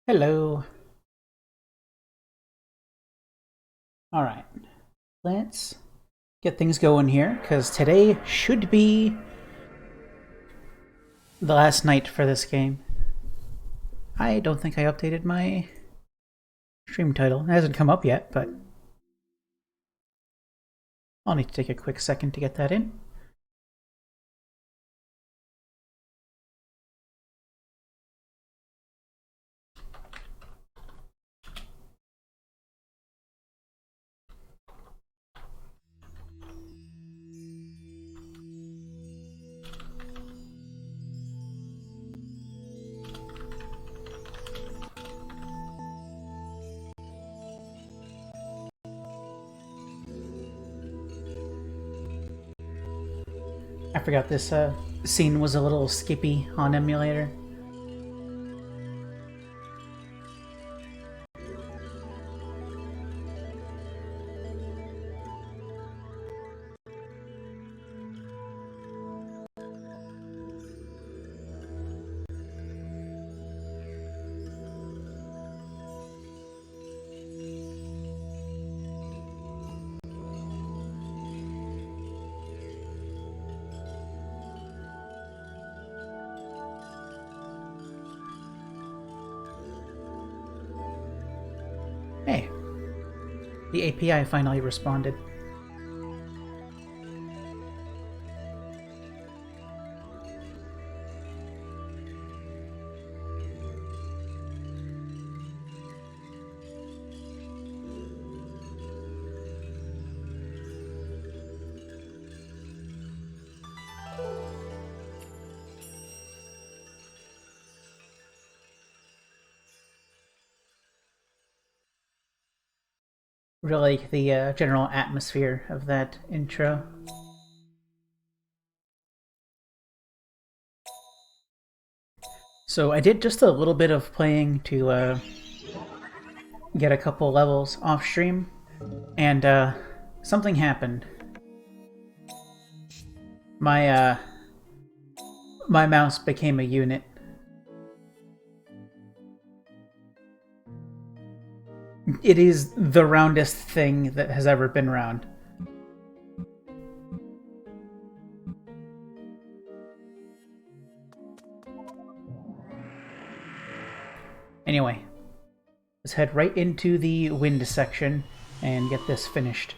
Hello. All right, let's get things going here, because today should be the last night for this game. I don't think I updated my stream title. It hasn't come up yet, but I'll need to take a quick second to get that in. I forgot this scene was a little skippy on emulator. Hey, the API finally responded. Really like the general atmosphere of that intro. So I did just a little bit of playing to get a couple levels off stream, and something happened. My my mouse became a unit. It is the roundest thing that has ever been round. Anyway, let's head right into the wind section and get this finished.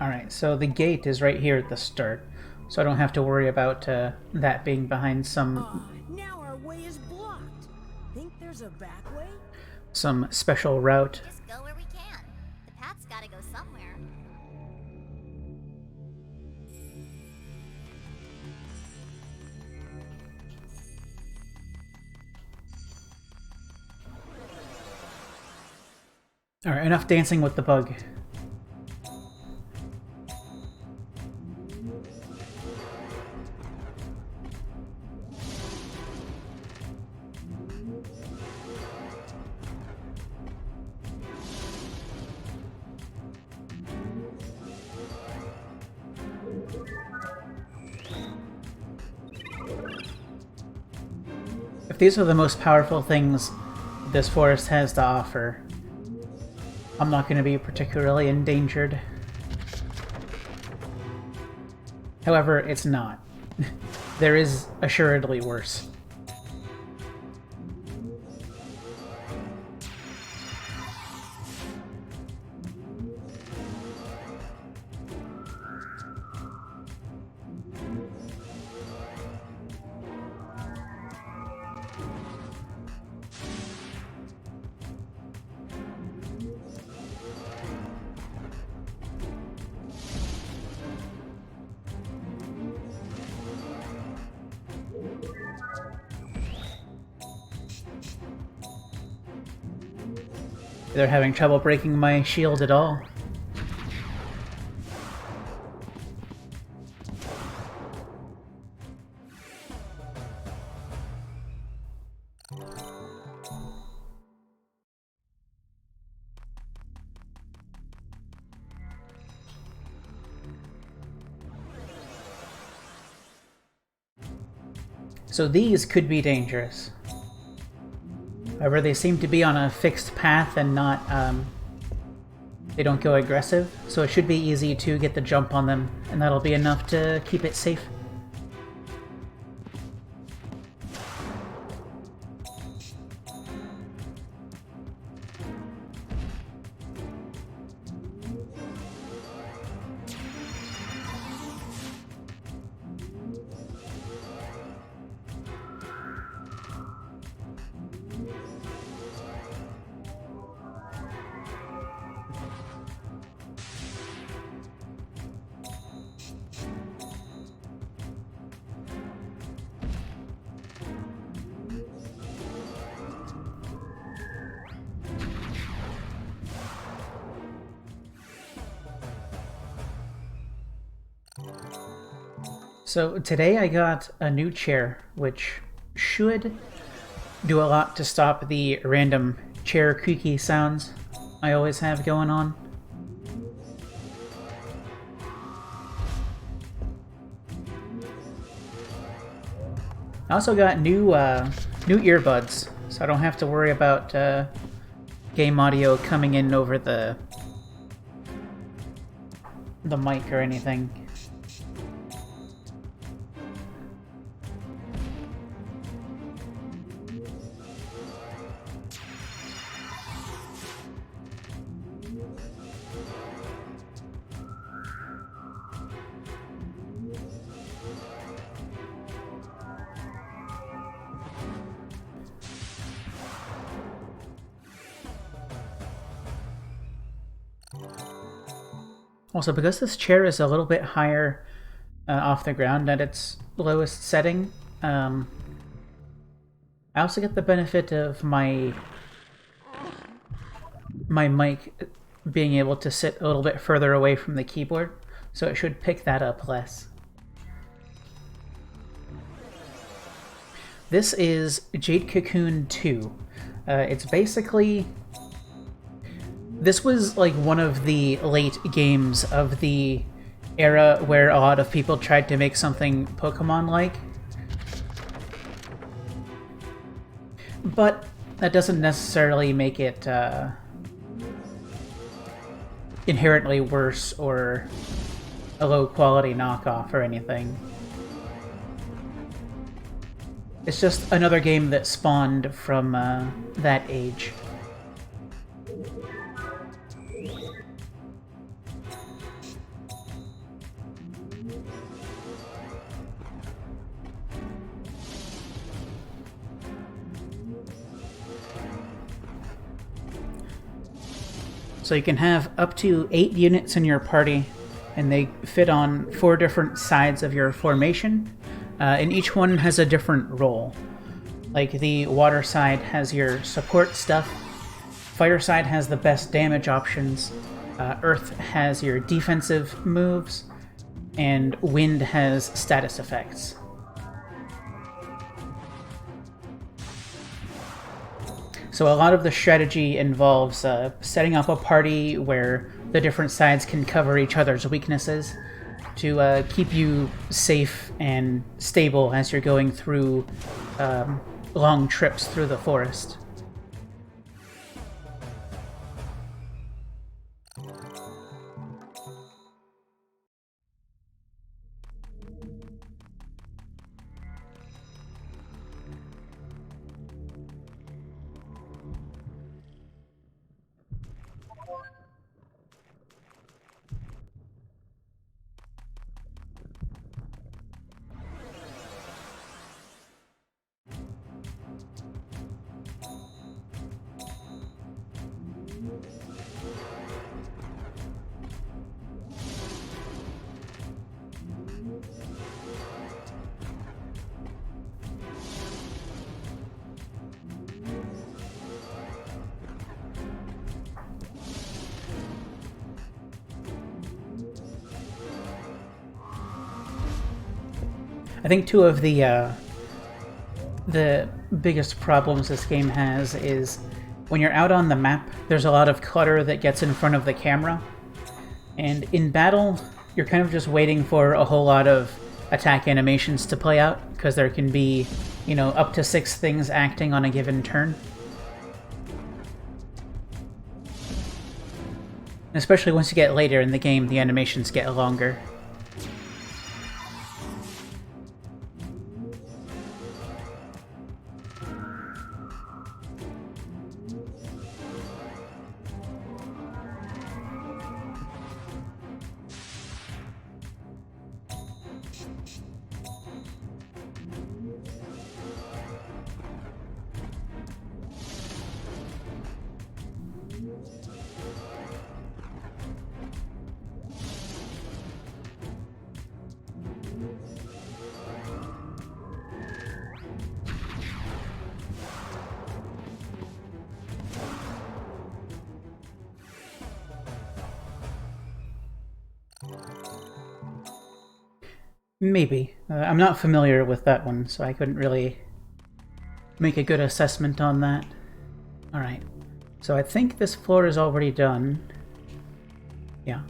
Alright, so the gate is right here at the start, so I don't have to worry about that being behind Now our way is blocked. Think there's a back way? some special route. Just go where we can. The path's gotta go somewhere. Alright, enough dancing with the bug. If these are the most powerful things this forest has to offer, I'm not going to be particularly endangered. However, it's not. There is assuredly worse. They're having trouble breaking my shield at all. So these could be dangerous. However, they seem to be on a fixed path and not, they don't go aggressive, so it should be easy to get the jump on them, and that'll be enough to keep it safe. So today I got a new chair, which should do a lot to stop the random chair creaky sounds I always have going on. I also got new earbuds, so I don't have to worry about game audio coming in over the mic or anything. Also, because this chair is a little bit higher off the ground at its lowest setting, I also get the benefit of my mic being able to sit a little bit further away from the keyboard, so it should pick that up less. This is Jade Cocoon 2. It's basically... This was like one of the late games of the era where a lot of people tried to make something Pokemon-like. But that doesn't necessarily make it inherently worse or a low-quality knockoff or anything. It's just another game that spawned from that age. So you can have up to 8 units in your party, and they fit on 4 different sides of your formation, and each one has a different role. Like the water side has your support stuff, fire side has the best damage options, earth has your defensive moves, and wind has status effects. So a lot of the strategy involves setting up a party where the different sides can cover each other's weaknesses to keep you safe and stable as you're going through long trips through the forest. I think two of the biggest problems this game has is when you're out on the map, there's a lot of clutter that gets in front of the camera. And in battle, you're kind of just waiting for a whole lot of attack animations to play out, because there can be, you know, up to 6 things acting on a given turn. Especially once you get later in the game, the animations get longer. Maybe. I'm not familiar with that one, so I couldn't really make a good assessment on that. Alright, so I think this floor is already done. Yeah.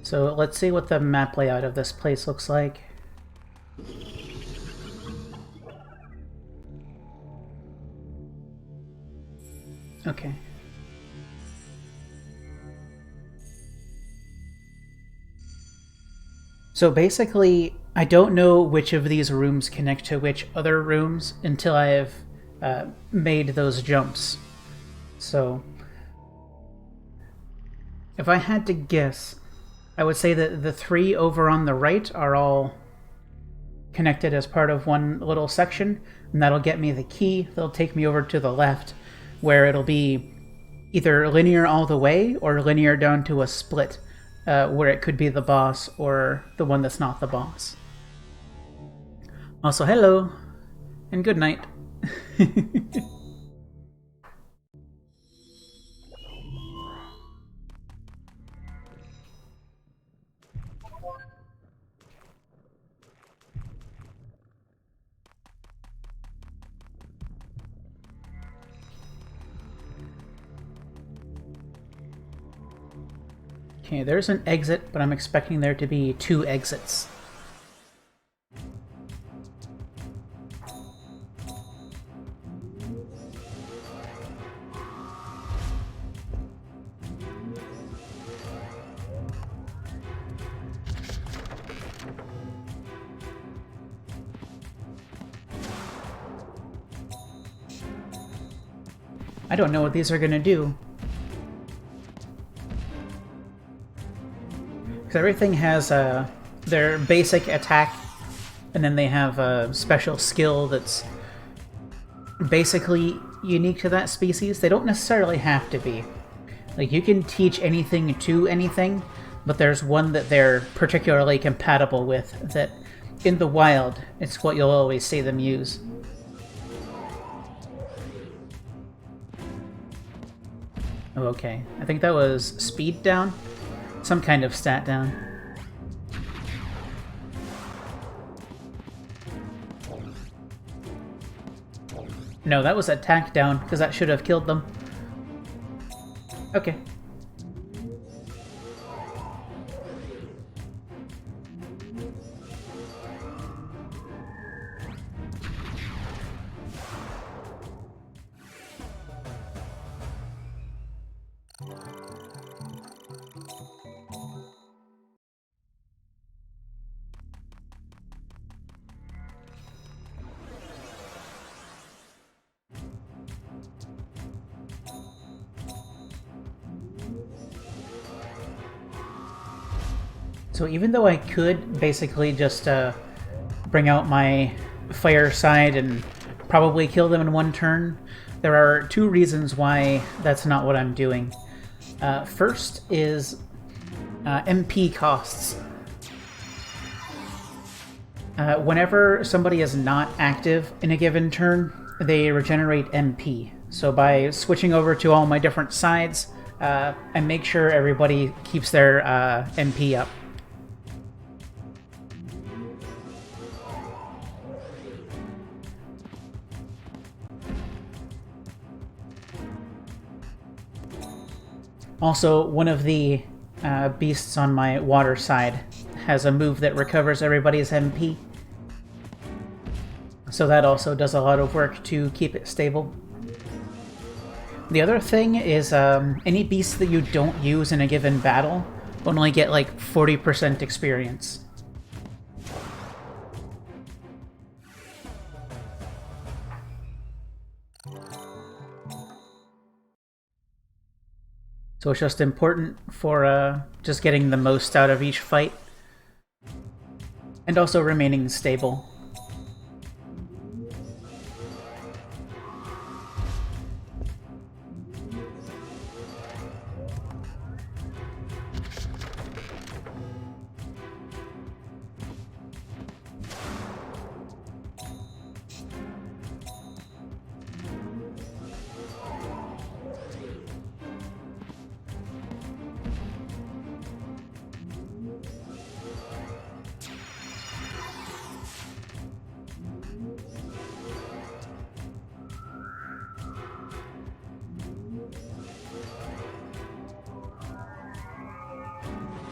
So let's see what the map layout of this place looks like. Okay. So basically, I don't know which of these rooms connect to which other rooms until I have made those jumps. So, if I had to guess, I would say that the 3 over on the right are all connected as part of one little section, and that'll get me the key. That'll take me over to the left, where it'll be either linear all the way or linear down to a split. Where it could be the boss or the one that's not the boss. Also, hello, and good night. Okay, there's an exit, but I'm expecting there to be 2 exits. I don't know what these are gonna do. Because everything has their basic attack, and then they have a special skill that's basically unique to that species. They don't necessarily have to be. Like, you can teach anything to anything, but there's one that they're particularly compatible with that, in the wild, it's what you'll always see them use. Oh, okay. I think that was speed down? Some kind of stat down. No, that was attack down, because that should have killed them. Okay. So even though I could basically just bring out my fire side and probably kill them in one turn, there are 2 reasons why that's not what I'm doing. First is MP costs. Whenever somebody is not active in a given turn, they regenerate MP. So by switching over to all my different sides, I make sure everybody keeps their MP up. Also, one of the beasts on my water side has a move that recovers everybody's MP. So that also does a lot of work to keep it stable. The other thing is any beasts that you don't use in a given battle only get like 40% experience. So it's just important for just getting the most out of each fight, and also remaining stable.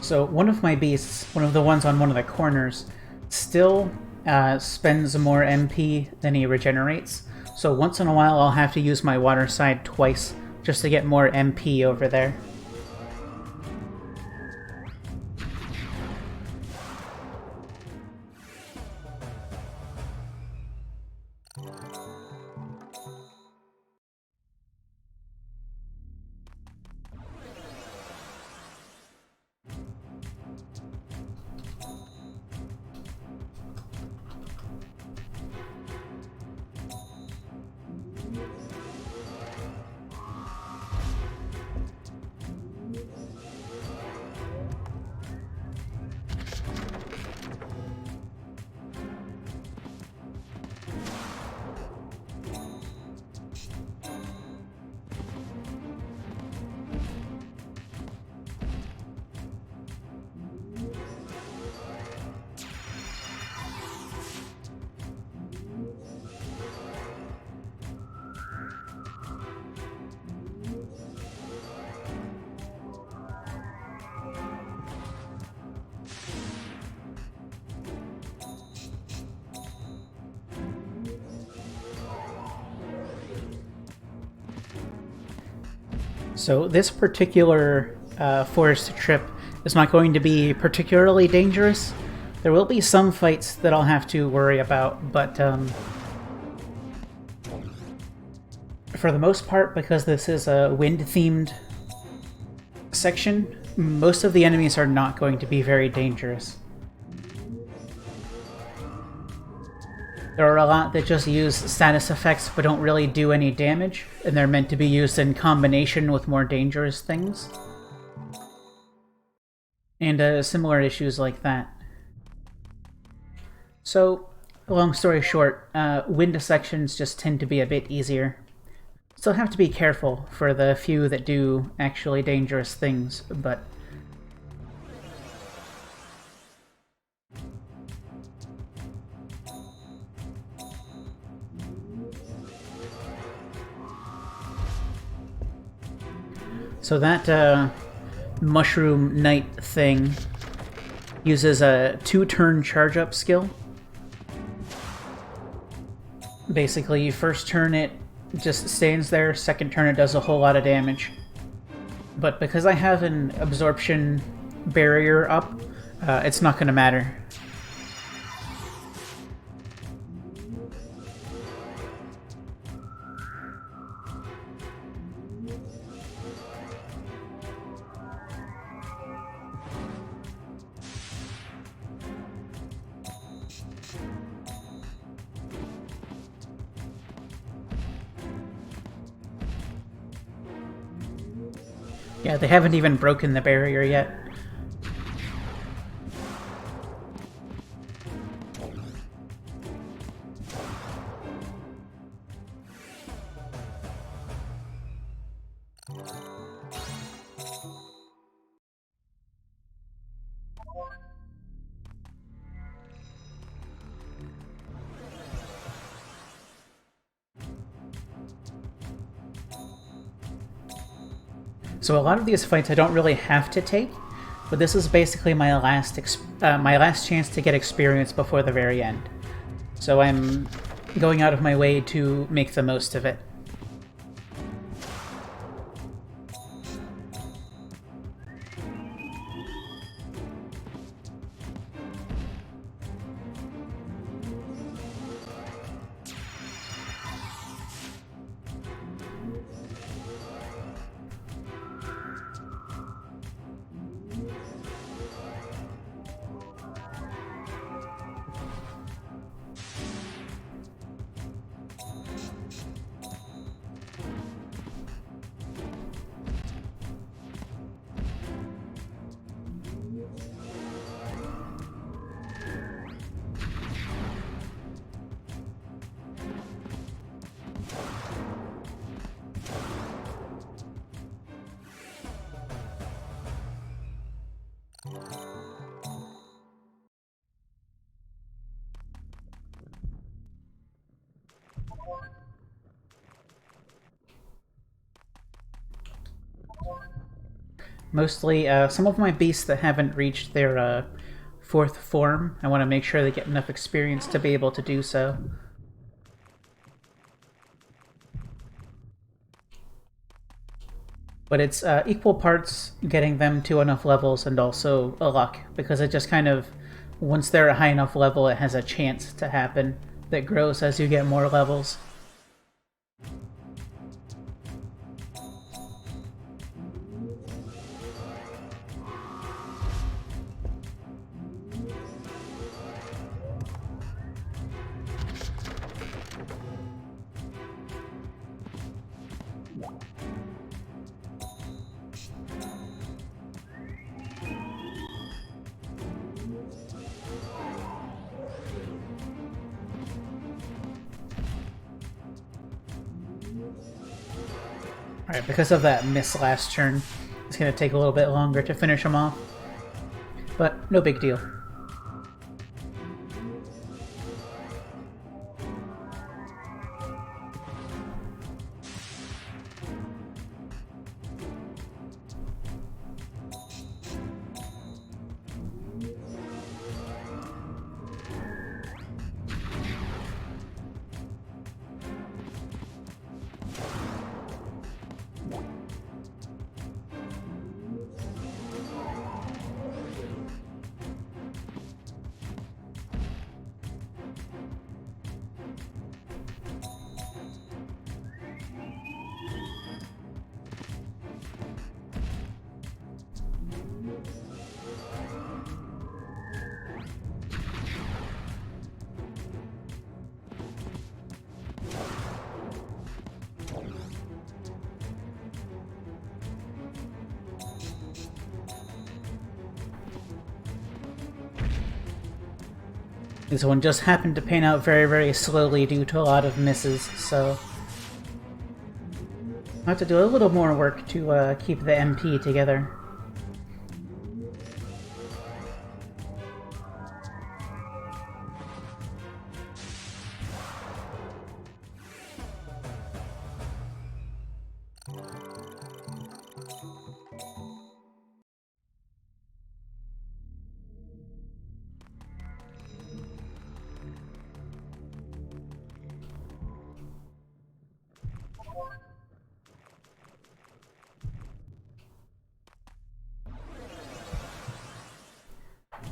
So one of my beasts, one of the ones on one of the corners, still spends more MP than he regenerates. So once in a while I'll have to use my water side twice just to get more MP over there. So this particular forest trip is not going to be particularly dangerous. There will be some fights that I'll have to worry about, but for the most part, because this is a wind-themed section, most of the enemies are not going to be very dangerous. There are a lot that just use status effects but don't really do any damage, and they're meant to be used in combination with more dangerous things. And similar issues like that. So, long story short, wind sections just tend to be a bit easier. Still have to be careful for the few that do actually dangerous things, but so that Mushroom Knight thing uses a 2-turn charge-up skill. Basically, first turn it just stands there, second turn it does a whole lot of damage. But because I have an absorption barrier up, it's not going to matter. Yeah, they haven't even broken the barrier yet. So a lot of these fights I don't really have to take, But this is basically my last chance to get experience before the very end. So I'm going out of my way to make the most of it. Mostly, some of my beasts that haven't reached their fourth form, I want to make sure they get enough experience to be able to do so. But it's equal parts getting them to enough levels and also a luck, because it just kind of, once they're a high enough level, it has a chance to happen that grows as you get more levels. Alright, because of that miss last turn, it's going to take a little bit longer to finish them off. But no big deal. This one just happened to pan out very, very slowly due to a lot of misses, so I have to do a little more work to keep the MP together.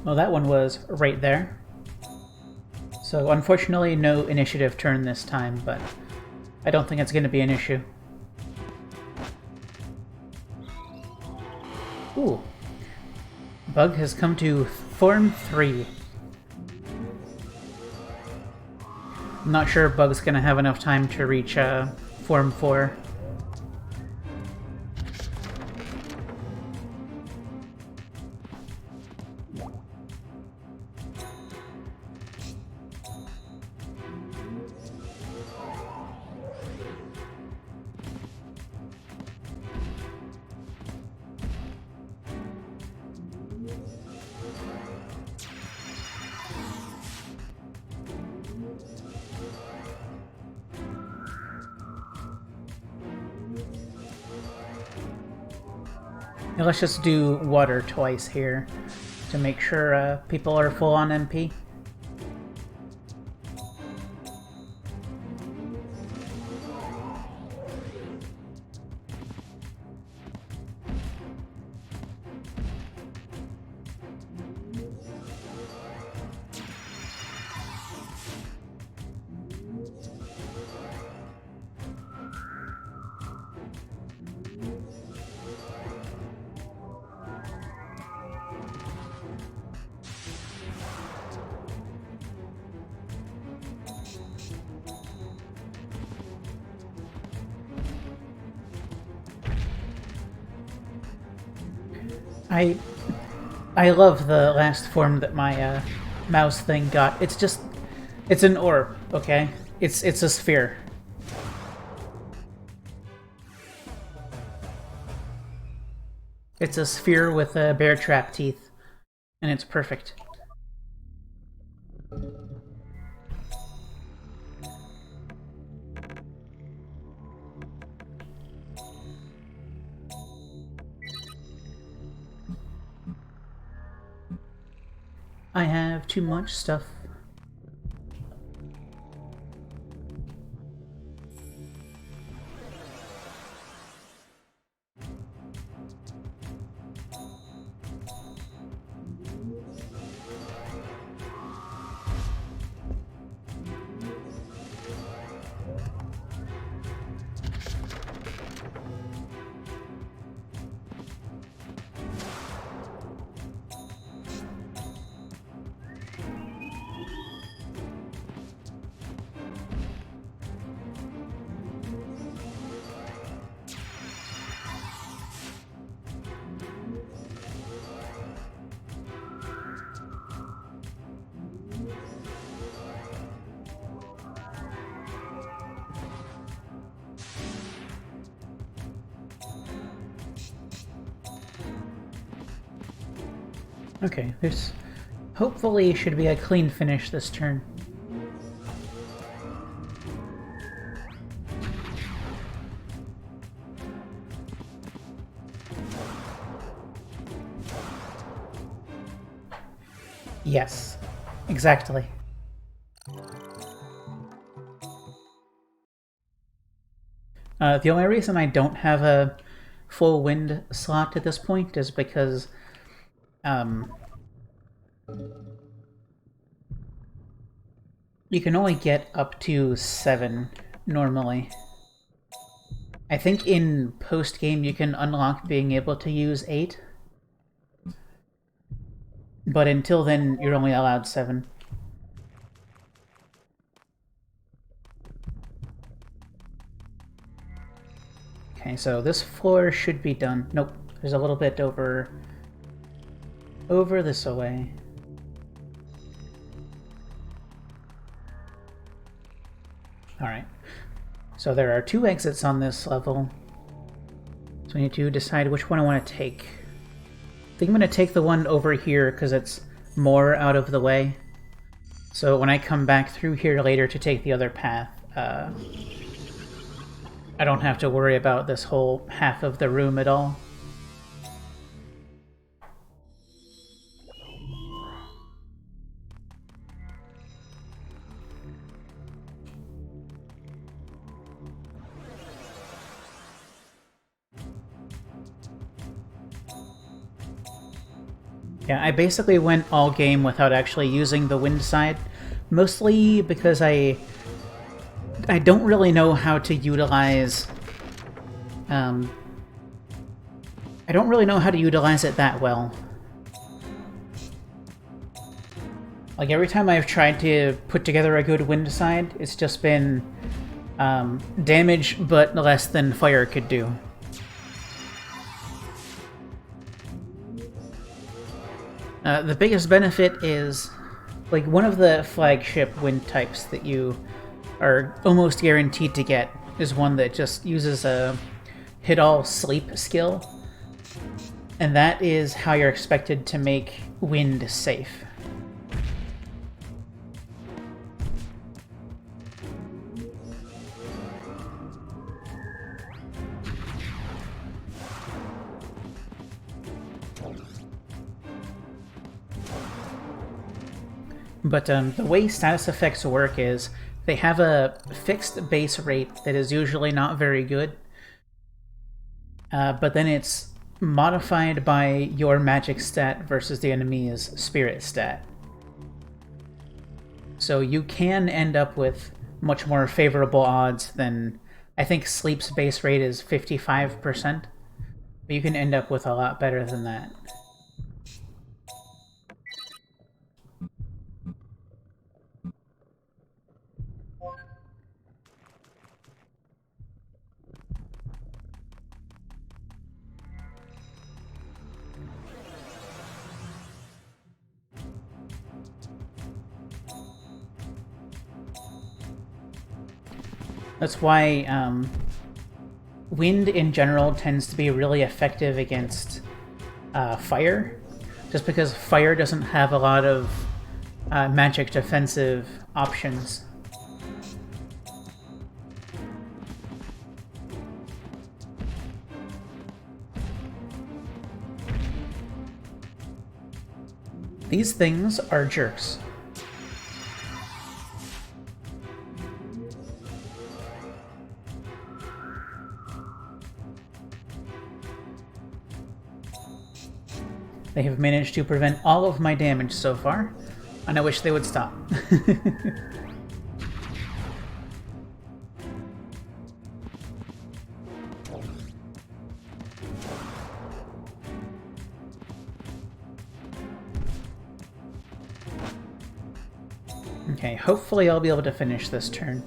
Well, that one was right there. So unfortunately, no initiative turn this time, but I don't think it's going to be an issue. Ooh. Bug has come to Form 3. I'm not sure Bug's going to have enough time to reach Form 4. Now let's just do water twice here to make sure people are full on MP. I love the last form that my mouse thing got. It's an orb, okay? It's a sphere. It's a sphere with bear trap teeth, and it's perfect. I have too much stuff. Okay, this hopefully should be a clean finish this turn. Yes, exactly. The only reason I don't have a full wind slot at this point is because you can only get up to 7 normally. I think in post-game you can unlock being able to use 8. But until then, you're only allowed 7. Okay, so this floor should be done. Nope, there's a little bit over this away. Alright, so there are 2 exits on this level. So I need to decide which one I want to take. I think I'm going to take the one over here because it's more out of the way. So when I come back through here later to take the other path, I don't have to worry about this whole half of the room at all. Yeah, I basically went all game without actually using the wind side, mostly because I don't really know how to utilize I don't really know how to utilize it that well. Like every time I've tried to put together a good wind side, it's just been damage but less than fire could do. The biggest benefit is, like, one of the flagship wind types that you are almost guaranteed to get is one that just uses a hit-all sleep skill, and that is how you're expected to make wind safe. But the way status effects work is they have a fixed base rate that is usually not very good, but then it's modified by your magic stat versus the enemy's spirit stat. So you can end up with much more favorable odds than... I think Sleep's base rate is 55%, but you can end up with a lot better than that. That's why wind in general tends to be really effective against fire, just because fire doesn't have a lot of magic defensive options. These things are jerks. They have managed to prevent all of my damage so far, and I wish they would stop. Okay, hopefully I'll be able to finish this turn.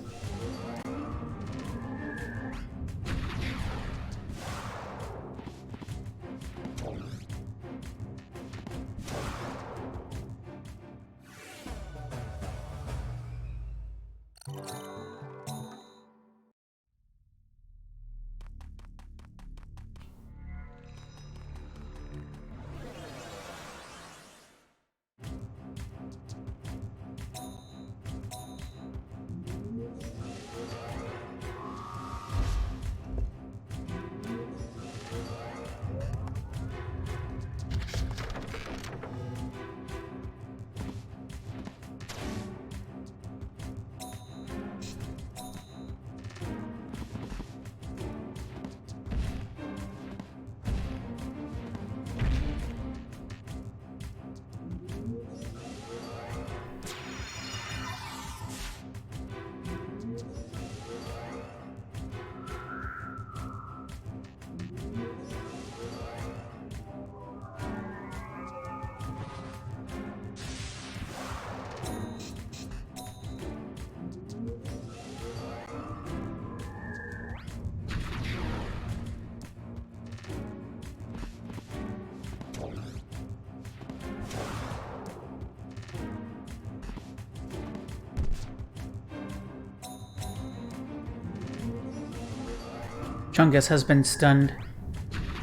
Chungus has been stunned.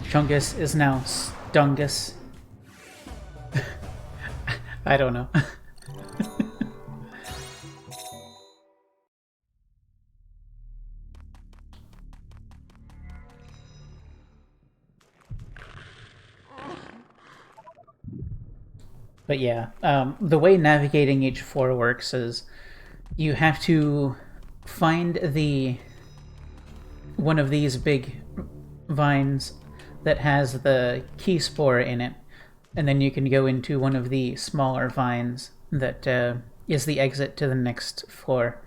Chungus is now Stungus. I don't know. But yeah, the way navigating each floor works is you have to find one of these big vines that has the key spore in it, and then you can go into one of the smaller vines that is the exit to the next floor.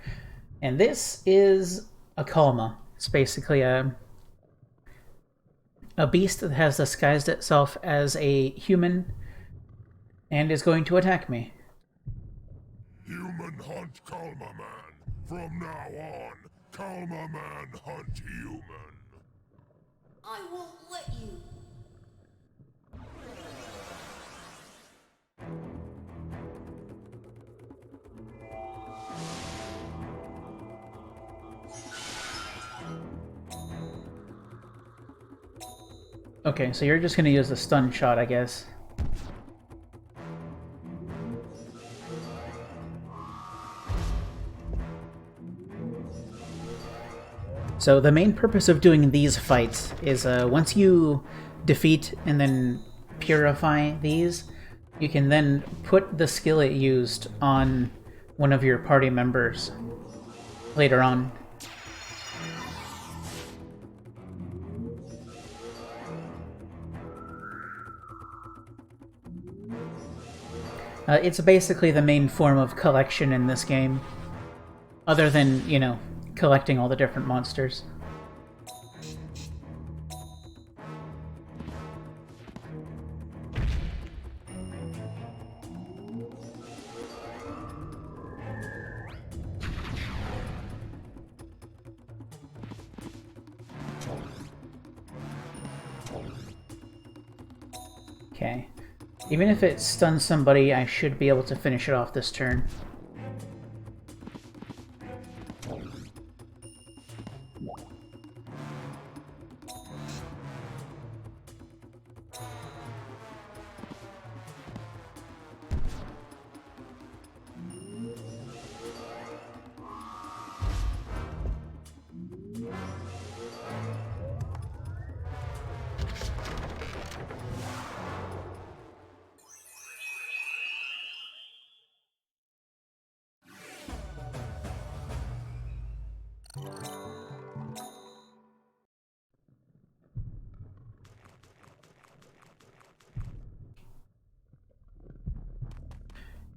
And this is a Kalma. It's basically a beast that has disguised itself as a human and is going to attack me. Human hunt Kalma Man. From now on, Kalma Man hunt human. I won't let you. Okay, so you're just gonna use the stun shot, I guess. So the main purpose of doing these fights is once you defeat and then purify these, you can then put the skill it used on one of your party members later on. It's basically the main form of collection in this game, other than, you know, collecting all the different monsters. Okay. Even if it stuns somebody, I should be able to finish it off this turn.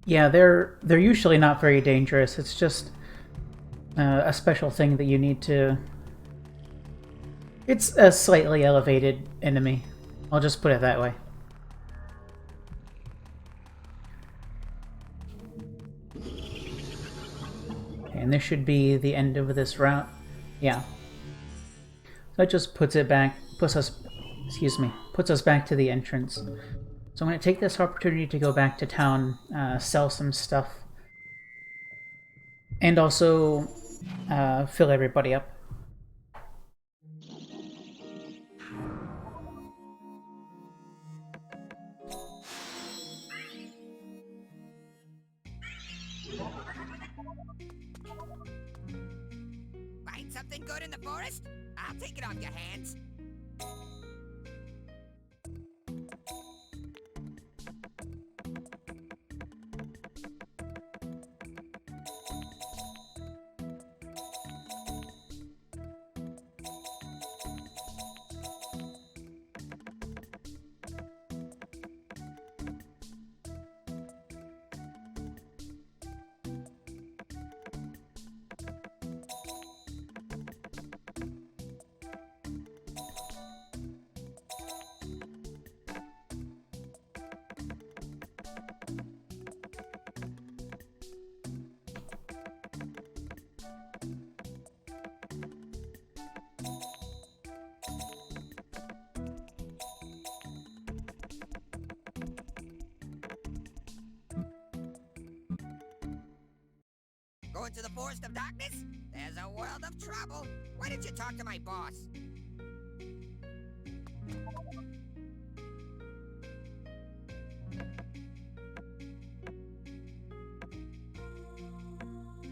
Yeah, they're usually not very dangerous. It's just a special thing that you need to... It's a slightly elevated enemy. I'll just put it that way. Okay, and this should be the end of this route. Yeah. So that just puts us back to the entrance. So I'm going to take this opportunity to go back to town, sell some stuff, and also fill everybody up. Find something good in the forest? I'll take it off your hands. Going to the Forest of Darkness? There's a world of trouble. Why didn't you talk to my boss?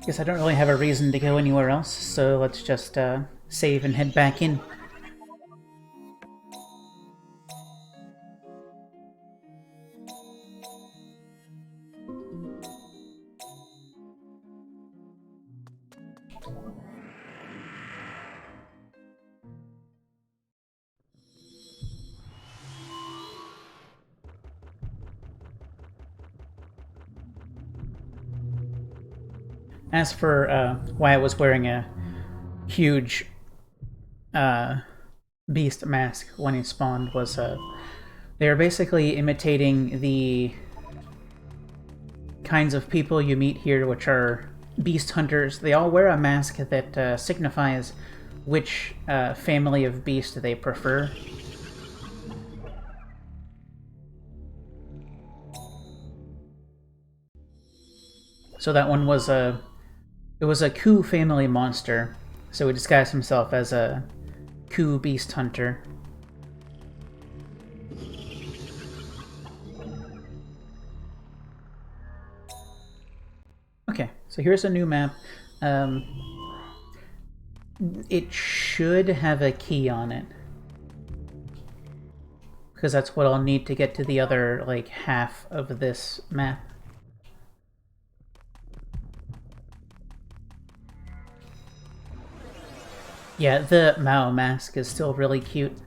Guess I don't really have a reason to go anywhere else, so let's just save and head back in. As for why I was wearing a huge beast mask when he spawned, was they are basically imitating the kinds of people you meet here, which are beast hunters. They all wear a mask that signifies which family of beast they prefer. So that one was it was a Ku family monster, so he disguised himself as a Ku beast hunter. Okay, so here's a new map. It should have a key on it. because that's what I'll need to get to the other, like, half of this map. Yeah, the Mao mask is still really cute.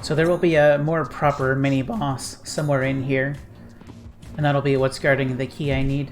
So there will be a more proper mini-boss somewhere in here, and that'll be what's guarding the key I need.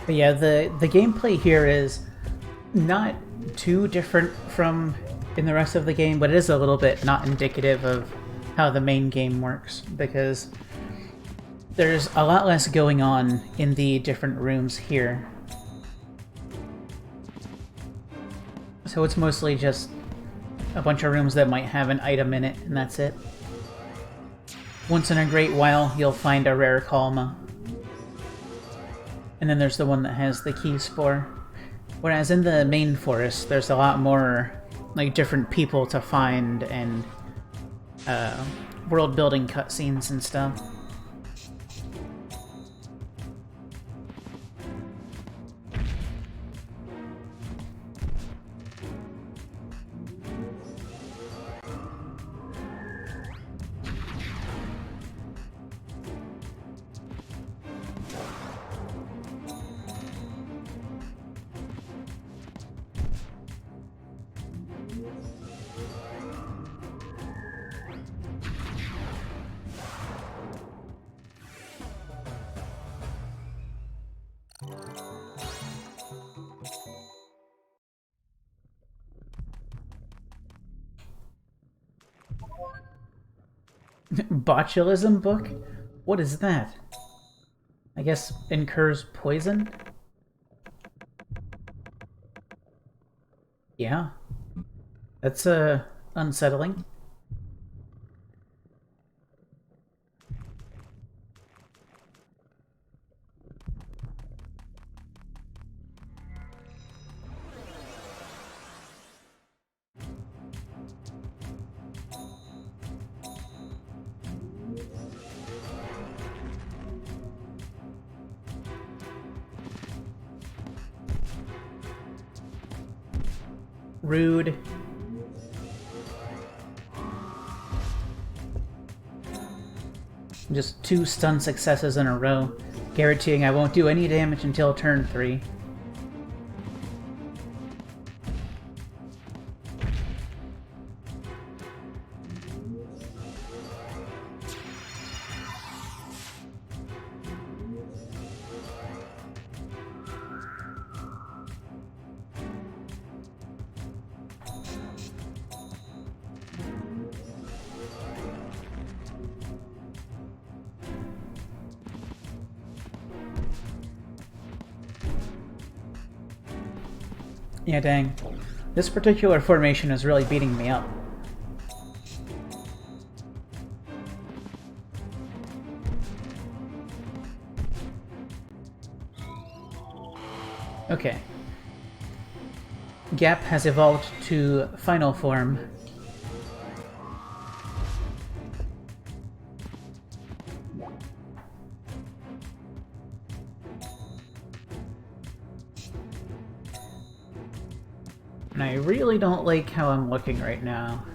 But yeah, the gameplay here is not too different from in the rest of the game, but it is a little bit not indicative of how the main game works, because there's a lot less going on in the different rooms here. So it's mostly just a bunch of rooms that might have an item in it, and that's it. Once in a great while, you'll find a rare Kalma. And then there's the one that has the key spore. Whereas in the main forest, there's a lot more, like, different people to find and world-building cutscenes and stuff. Botulism book? What is that? I guess incurs poison? Yeah. That's, unsettling. Rude. Just 2 stun successes in a row, guaranteeing I won't do any damage until turn 3. Yeah, dang. This particular formation is really beating me up. Okay. Gap has evolved to final form. And I really don't like how I'm looking right now.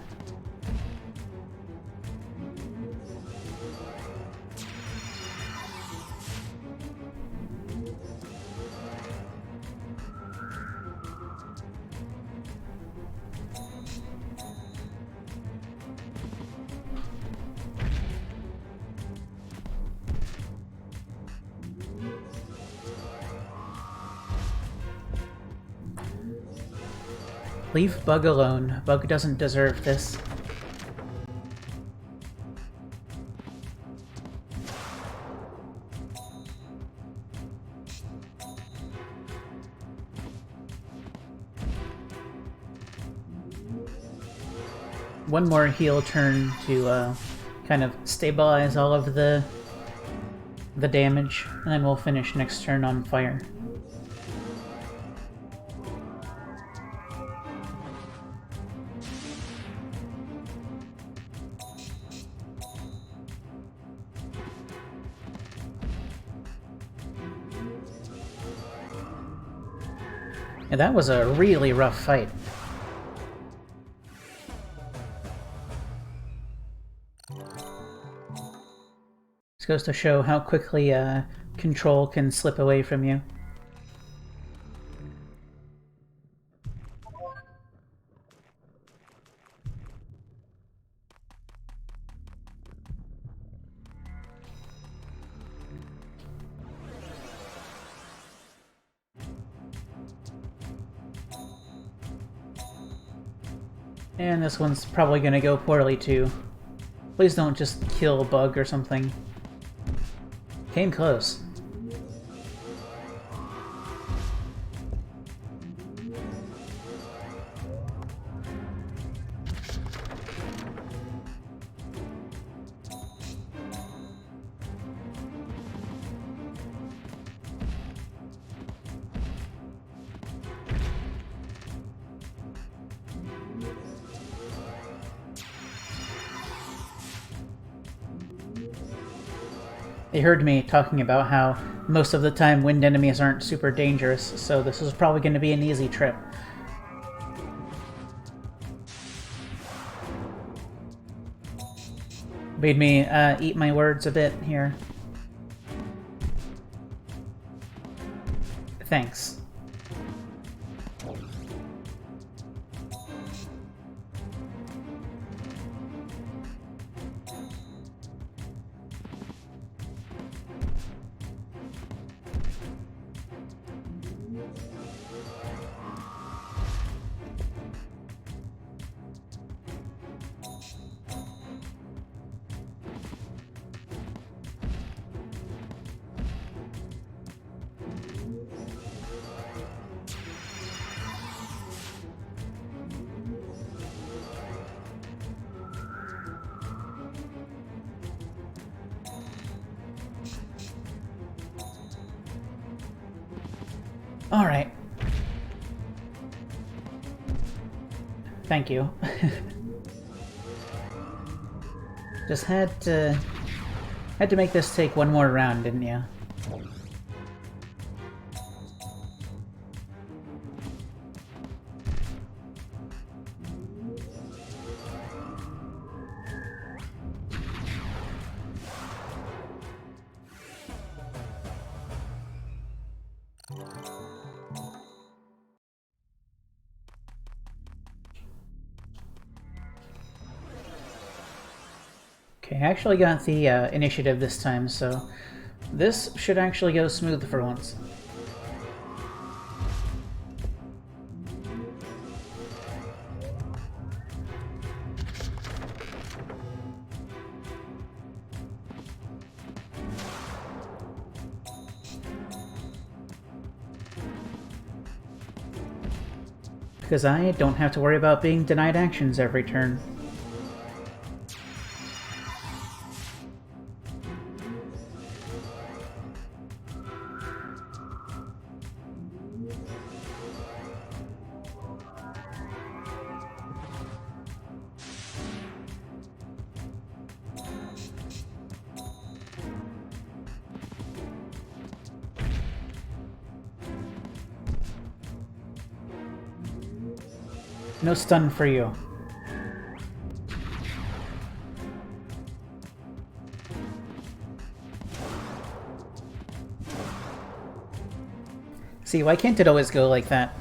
Leave Bug alone. Bug doesn't deserve this. One more heal turn to kind of stabilize all of the damage, and then we'll finish next turn on fire. Yeah, that was a really rough fight. This goes to show how quickly control can slip away from you. And this one's probably gonna go poorly too. Please don't just kill Bug or something. Came close. They heard me talking about how most of the time wind enemies aren't super dangerous, so this is probably going to be an easy trip. Made me eat my words a bit here. Thanks. Alright. Thank you. Just had to make this take one more round, didn't you? Okay, I actually got the initiative this time, so this should actually go smooth for once. Because I don't have to worry about being denied actions every turn. No stun for you. See, why can't it always go like that?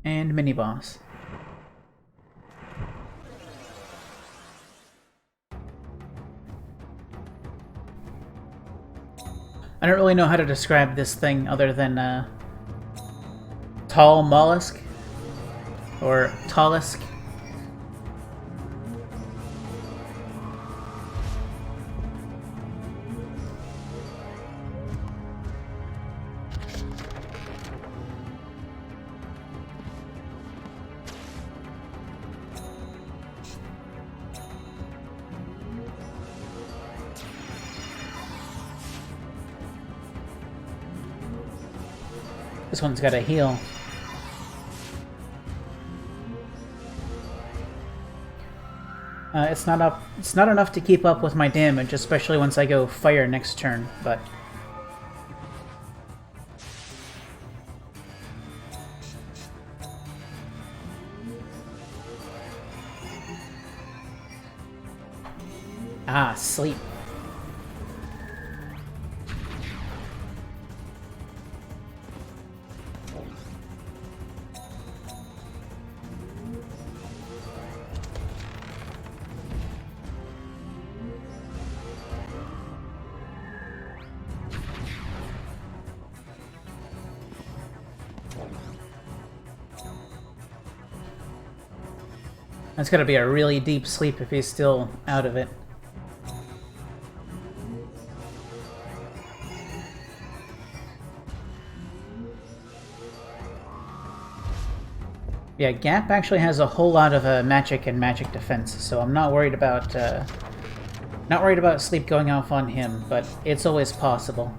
And mini-boss. I don't really know how to describe this thing other than tall mollusk or tallusk. This one's got a heal. It's not enough to keep up with my damage, especially once I go fire next turn, but... Ah, sleep. That's gotta be a really deep sleep if he's still out of it. Yeah, Gap actually has a whole lot of magic and magic defense, so I'm not worried about sleep going off on him, but it's always possible.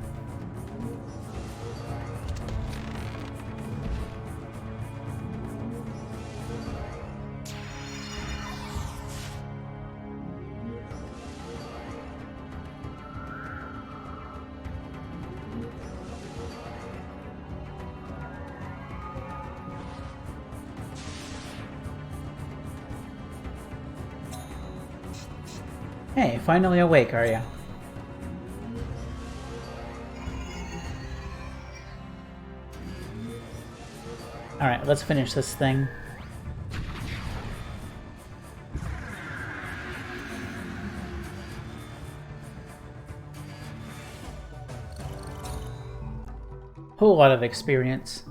Hey, finally awake, are ya? Alright, let's finish this thing. Whole lot of experience.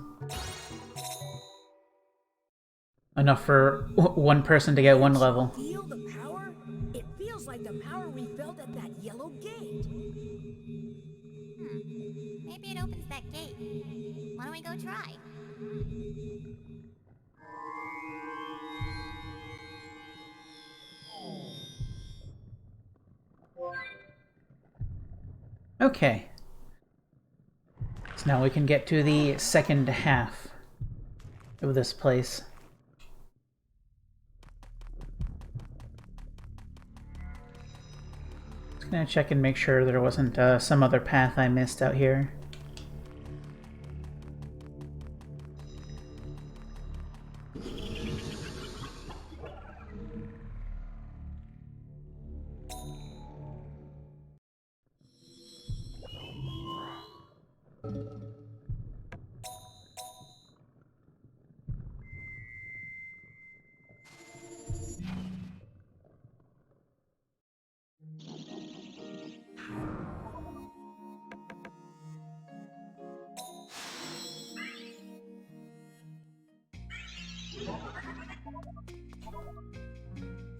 Enough for one person to get one level. Feel the power? It feels like the power we felt at that yellow gate. Maybe it opens that gate. Why don't we go try? Okay. So now we can get to the second half of this place. Just gonna check and make sure there wasn't some other path I missed out here.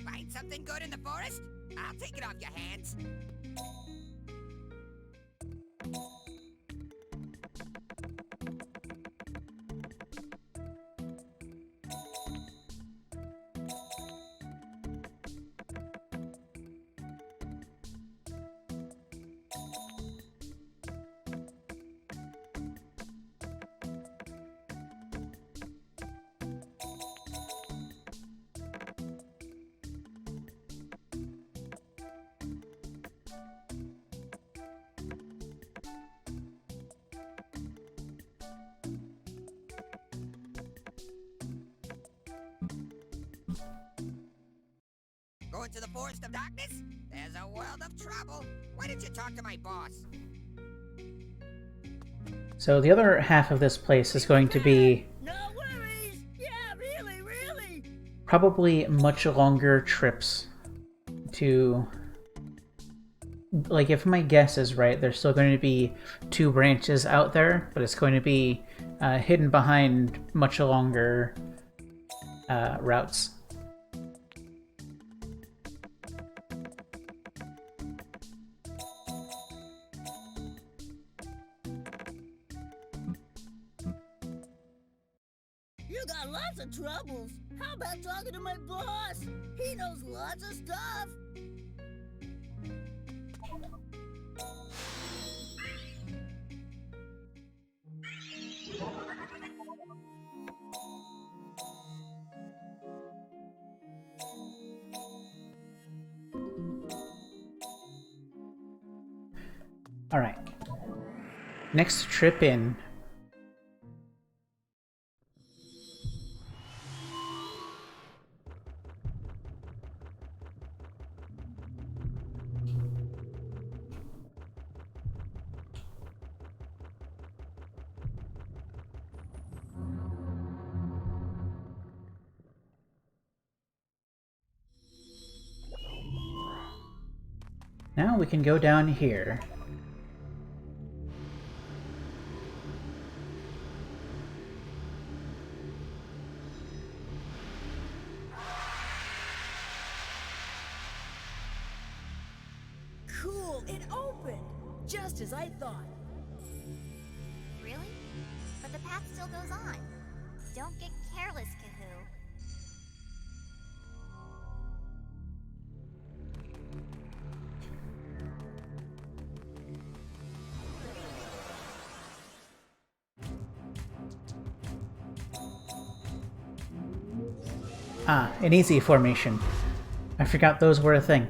Find something good in the forest? I'll take it off your hands. go into the Forest of Darkness? There's a world of trouble. Why didn't you talk to my boss? So the other half of this place is going to be No worries. Yeah, really. probably much longer trips to... Like, if my guess is right, there's still going to be 2 branches out there, but it's going to be hidden behind much longer routes. You got lots of troubles. How about talking to my boss? He knows lots of stuff. Alright. Next trip in. Now we can go down here. Cool, it opened. Just as I thought. Really? But the path still goes on. Don't get careless, Kahoo. Ah, an easy formation. I forgot those were a thing.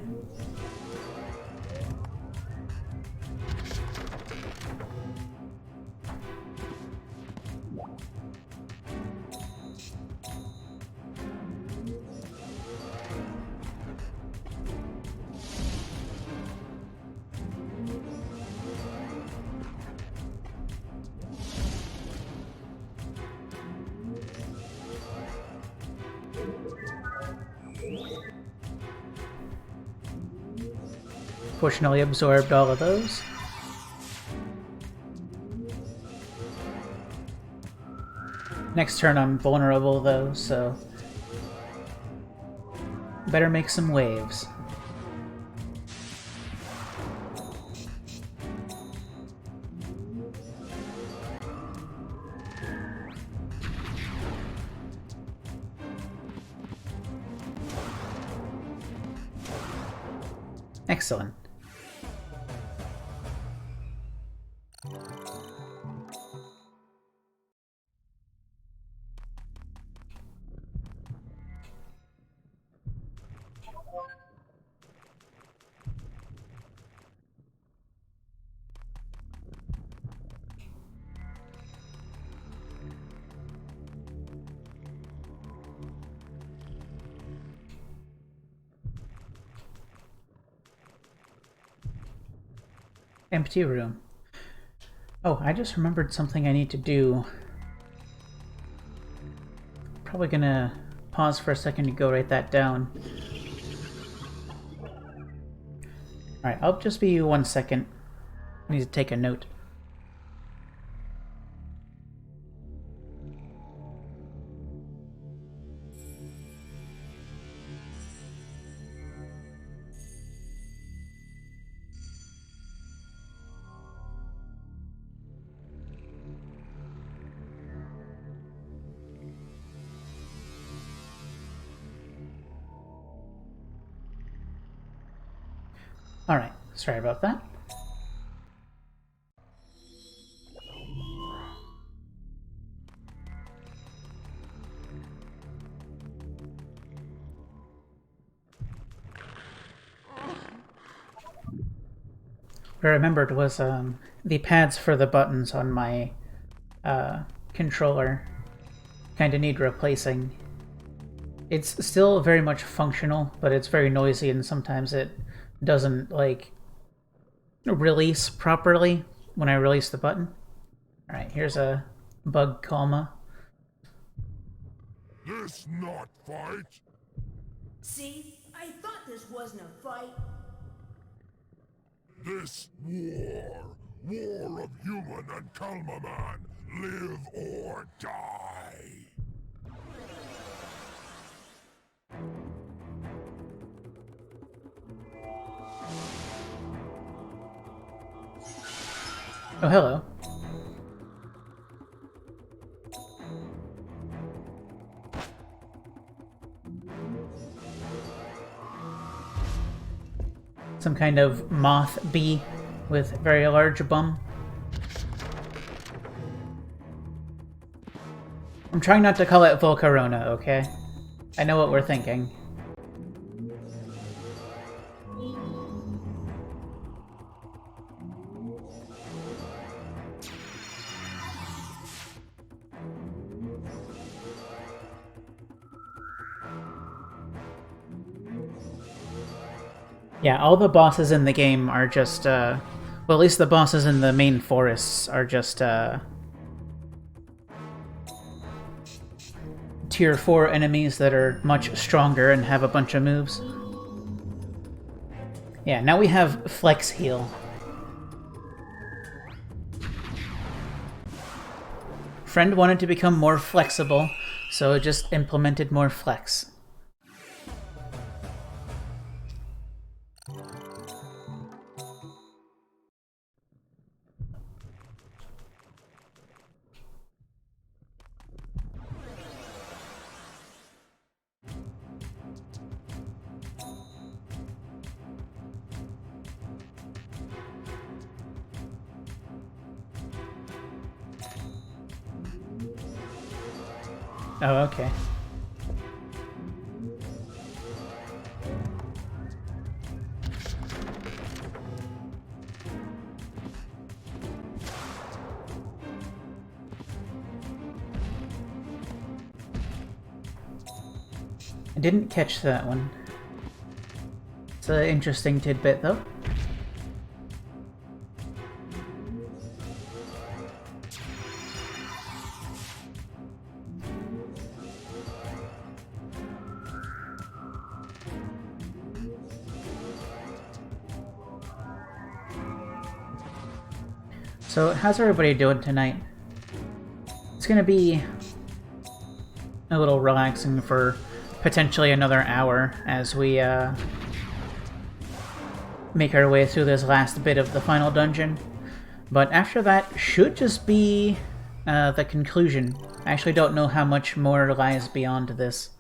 Fortunately absorbed all of those. Next turn I'm vulnerable though, so better make some waves. Excellent. Empty room. Oh, I just remembered something I need to do. Probably gonna pause for a second to go write that down. Alright, I'll just be 1 second. I need to take a note. Alright, sorry about that. What I remembered was the pads for the buttons on my controller kind of need replacing. It's still very much functional, but it's very noisy and sometimes it doesn't, like, release properly when I release the button. Alright, here's a bug coma. This not fight? See? I thought this wasn't a fight. This war. War of human and Kalma man. Live or die. Oh, hello. Some kind of moth bee with very large bum. I'm trying not to call it Volcarona, okay? I know what we're thinking. Yeah, all the bosses in the game are just, well, at least the bosses in the main forests are just, Tier 4 enemies that are much stronger and have a bunch of moves. Yeah, now we have Flex Heal. Friend wanted to become more flexible, so it just implemented more flex. Oh, okay. I didn't catch that one. It's an interesting tidbit, though. So, how's everybody doing tonight? It's gonna be a little relaxing for potentially another hour as we make our way through this last bit of the final dungeon. But after that should just be the conclusion. I actually don't know how much more lies beyond this.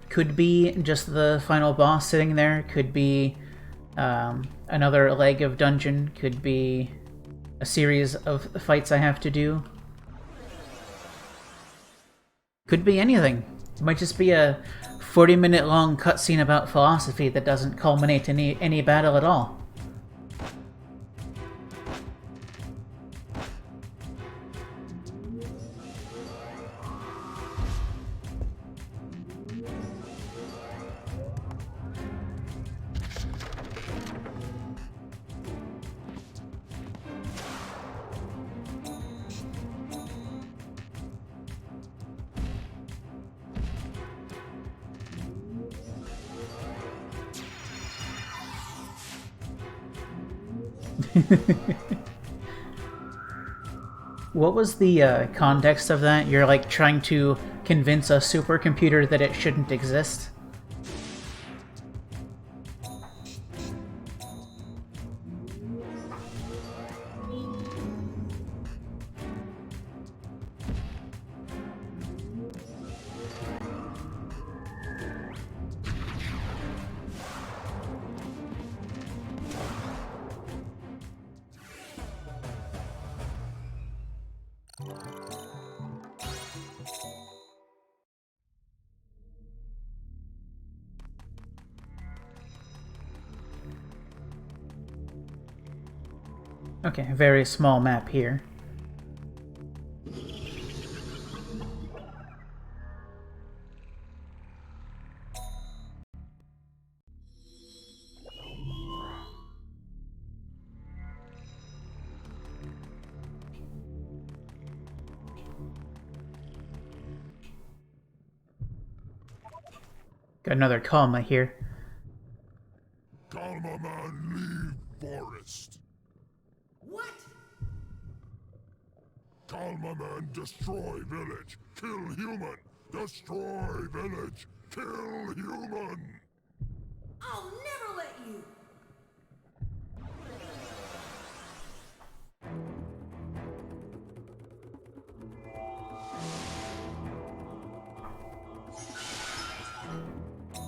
Could be just the final boss sitting there, could be another leg of dungeon, could be a series of fights I have to do. Could be anything. It might just be a 40-minute long cutscene about philosophy that doesn't culminate in any battle at all. What was the context of that? You're like trying to convince a supercomputer that it shouldn't exist? Okay, very small map here. Got another Kalma here. Kalma man, leave forest. What? Kalma man, destroy village. Kill human. Destroy village. Kill human. I'll never let you.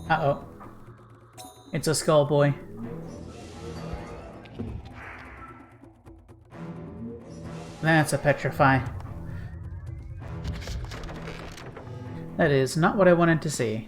Uh-oh. It's a skull boy. That's a petrify. That is not what I wanted to see.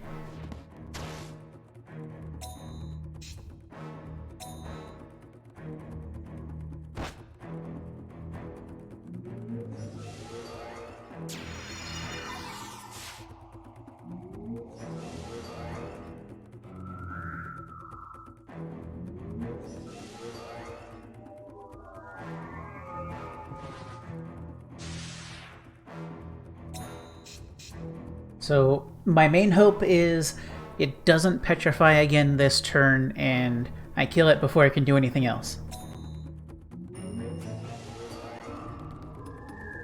So my main hope is it doesn't petrify again this turn and I kill it before it can do anything else.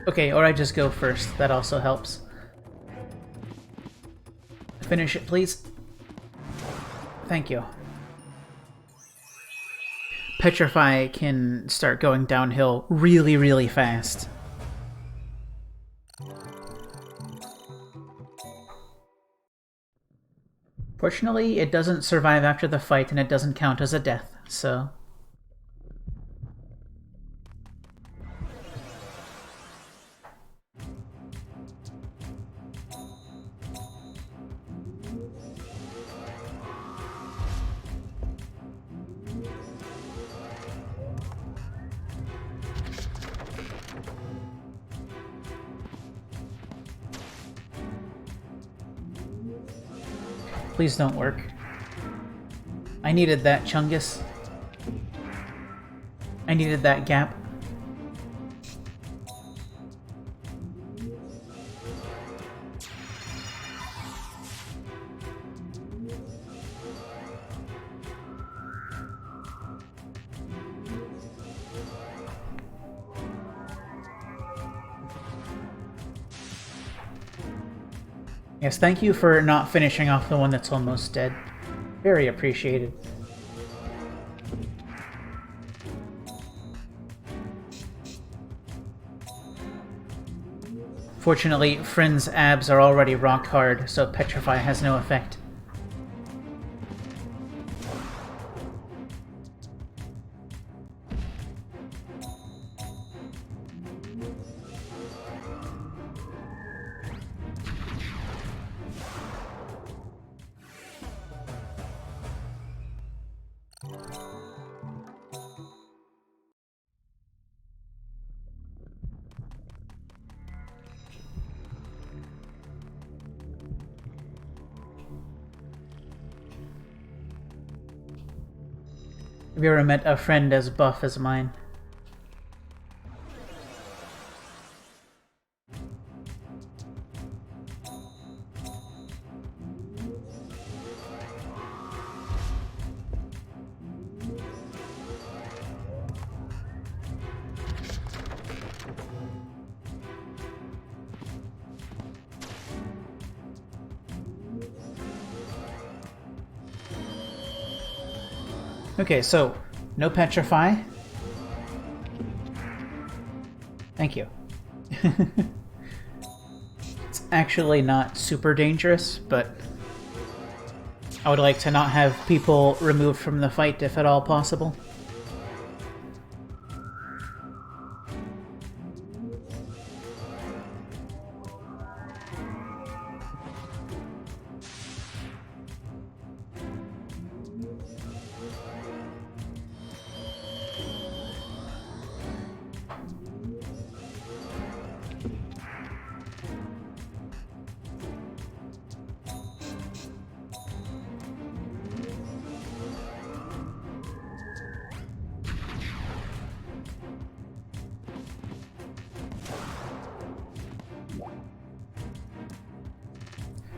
Okay, or I just go first. That also helps. Finish it, please. Thank you. Petrify can start going downhill really, really fast. Fortunately, it doesn't survive after the fight and it doesn't count as a death, so... Please don't work. I needed that, Chungus. I needed that gap. Yes, thank you for not finishing off the one that's almost dead. Very appreciated. Fortunately, Friend's abs are already rock hard, so Petrify has no effect. Have you ever met a friend as buff as mine? Okay, so no petrify. Thank you. It's actually not super dangerous, but I would like to not have people removed from the fight if at all possible.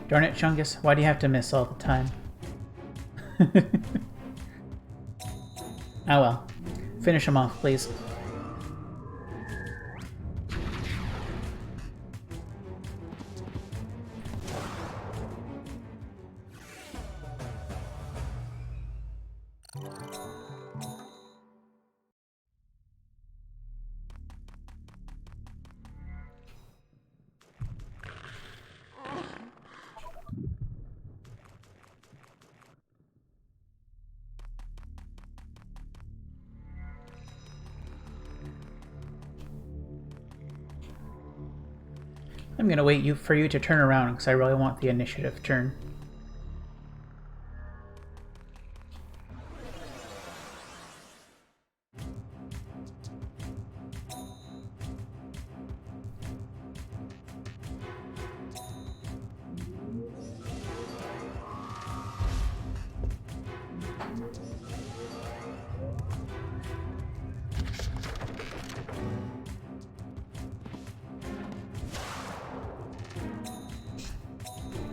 Darn it, Chungus, why do you have to miss all the time? Oh well. Finish him off, please. I'm gonna wait for you to turn around because I really want the initiative turn.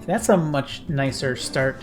That's a much nicer start.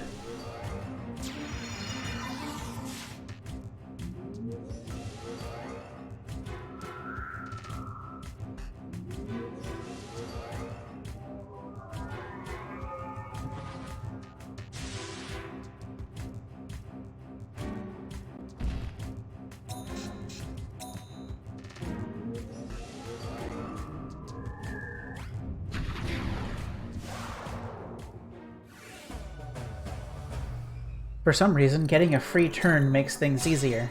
For some reason, getting a free turn makes things easier.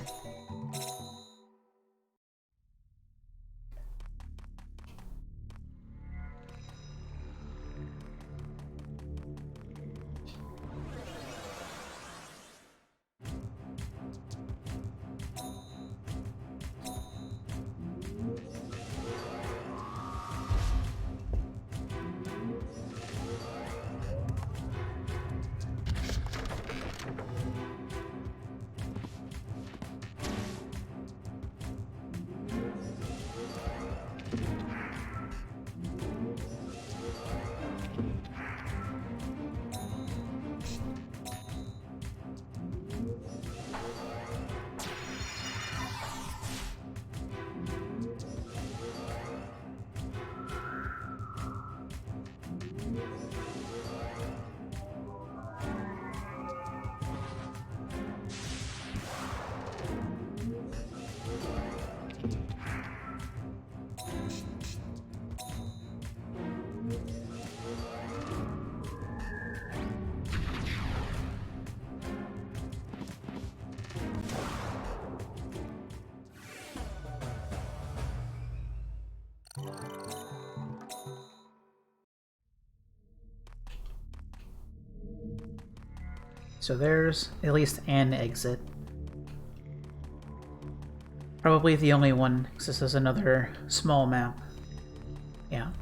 So there's at least an exit. Probably the only one, because this is another small map. Yeah.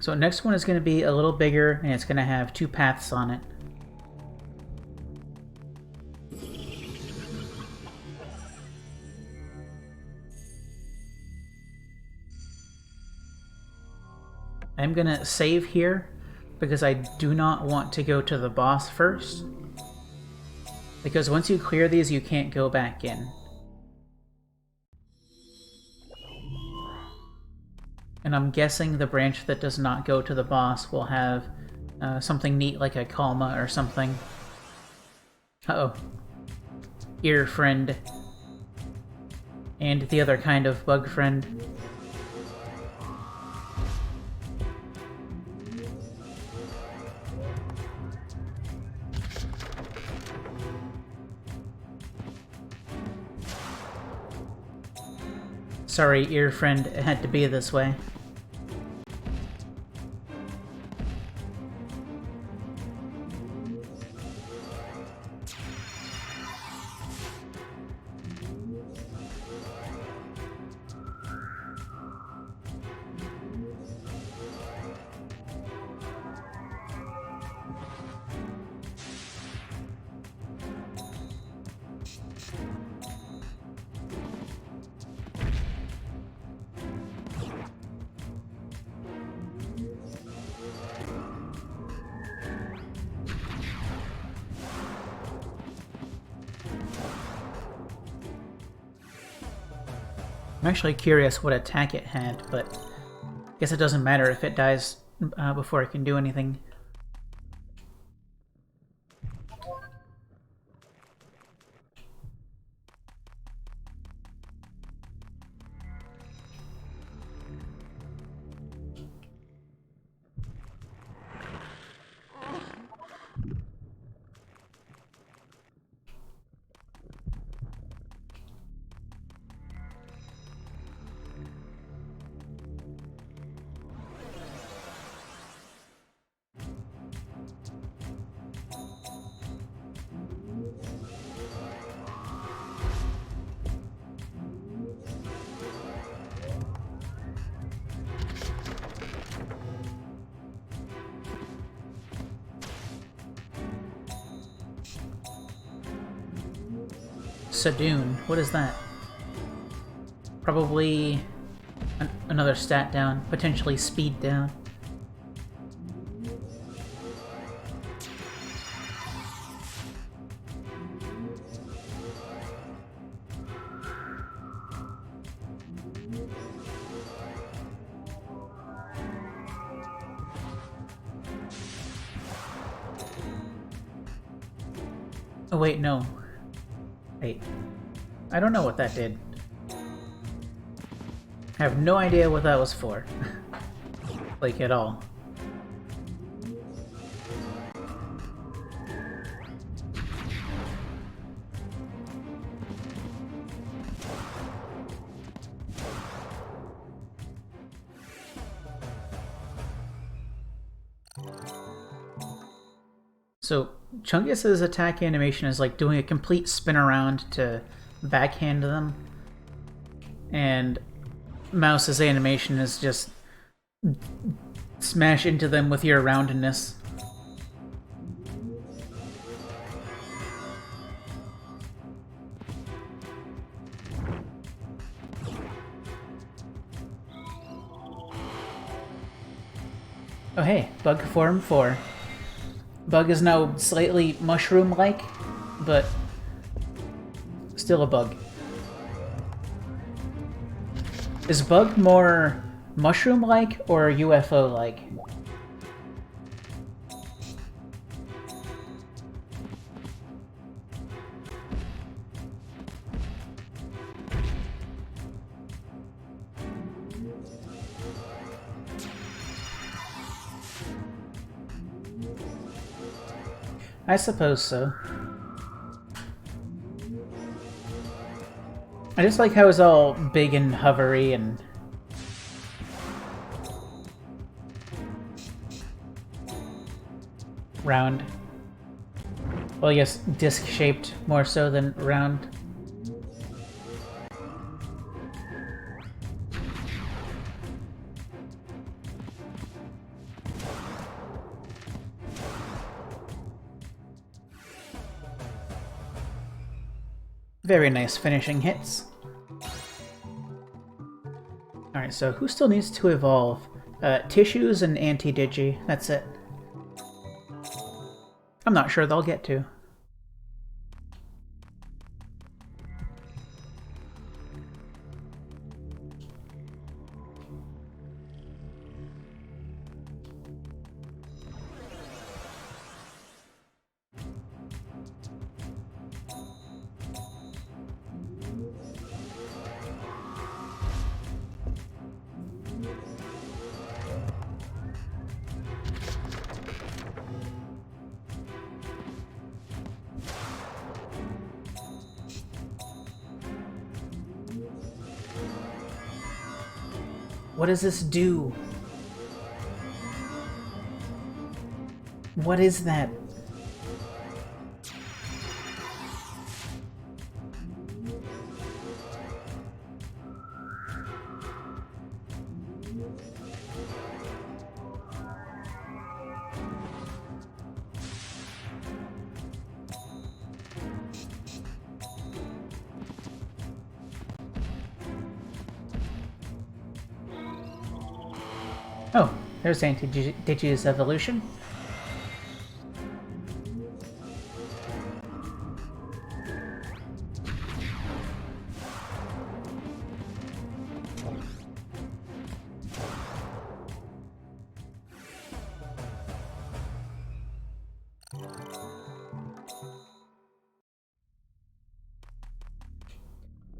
So next one is going to be a little bigger, and it's going to have 2 paths on it. I'm going to save here, because I do not want to go to the boss first. Because once you clear these, you can't go back in. And I'm guessing the branch that does not go to the boss will have something neat like a Kalma or something. Uh-oh. Ear friend. And the other kind of bug friend. Sorry, ear friend, it had to be this way. I'm actually curious what attack it had, but I guess it doesn't matter if it dies before it can do anything. Sadoon, what is that? Probably another stat down, potentially speed down. Oh wait, no. Wait. I don't know what that did. I have no idea what that was for. Like, at all. So, Chungus's attack animation is like doing a complete spin around to backhand them. And Mouse's animation is just smash into them with your roundedness. Oh hey, Bug Form 4. Bug is now slightly mushroom-like, but still a bug. Is Bug more mushroom-like or UFO-like? I suppose so. I just like how it's all big and hovery and... round. Well, yes, disc-shaped more so than round. Very nice finishing hits. Alright, so who still needs to evolve? Tissues and Anti-Digi, that's it. I'm not sure they'll get to. What does this do? What is that? Oh, there's Anti-Digi's evolution.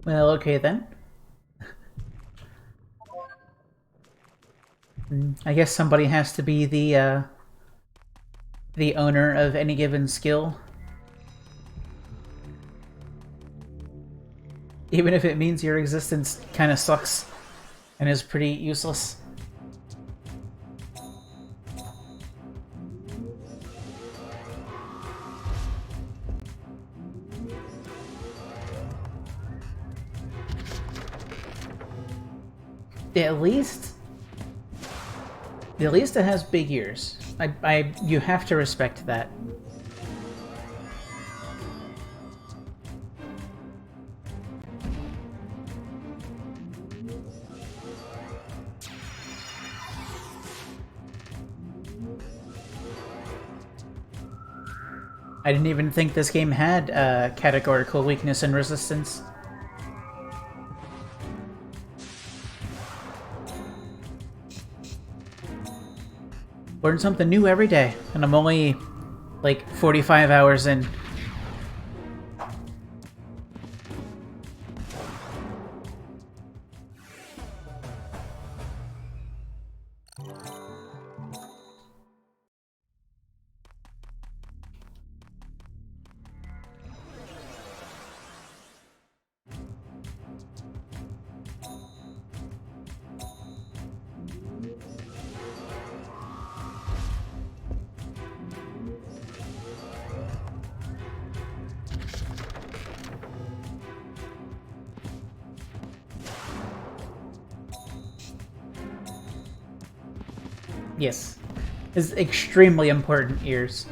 Well, okay then. I guess somebody has to be the owner of any given skill. Even if it means your existence kind of sucks and is pretty useless. At least it has big ears. You have to respect that. I didn't even think this game had categorical weakness and resistance. Learn something new every day, and I'm only like 45 hours in. Yes. Is extremely important, ears.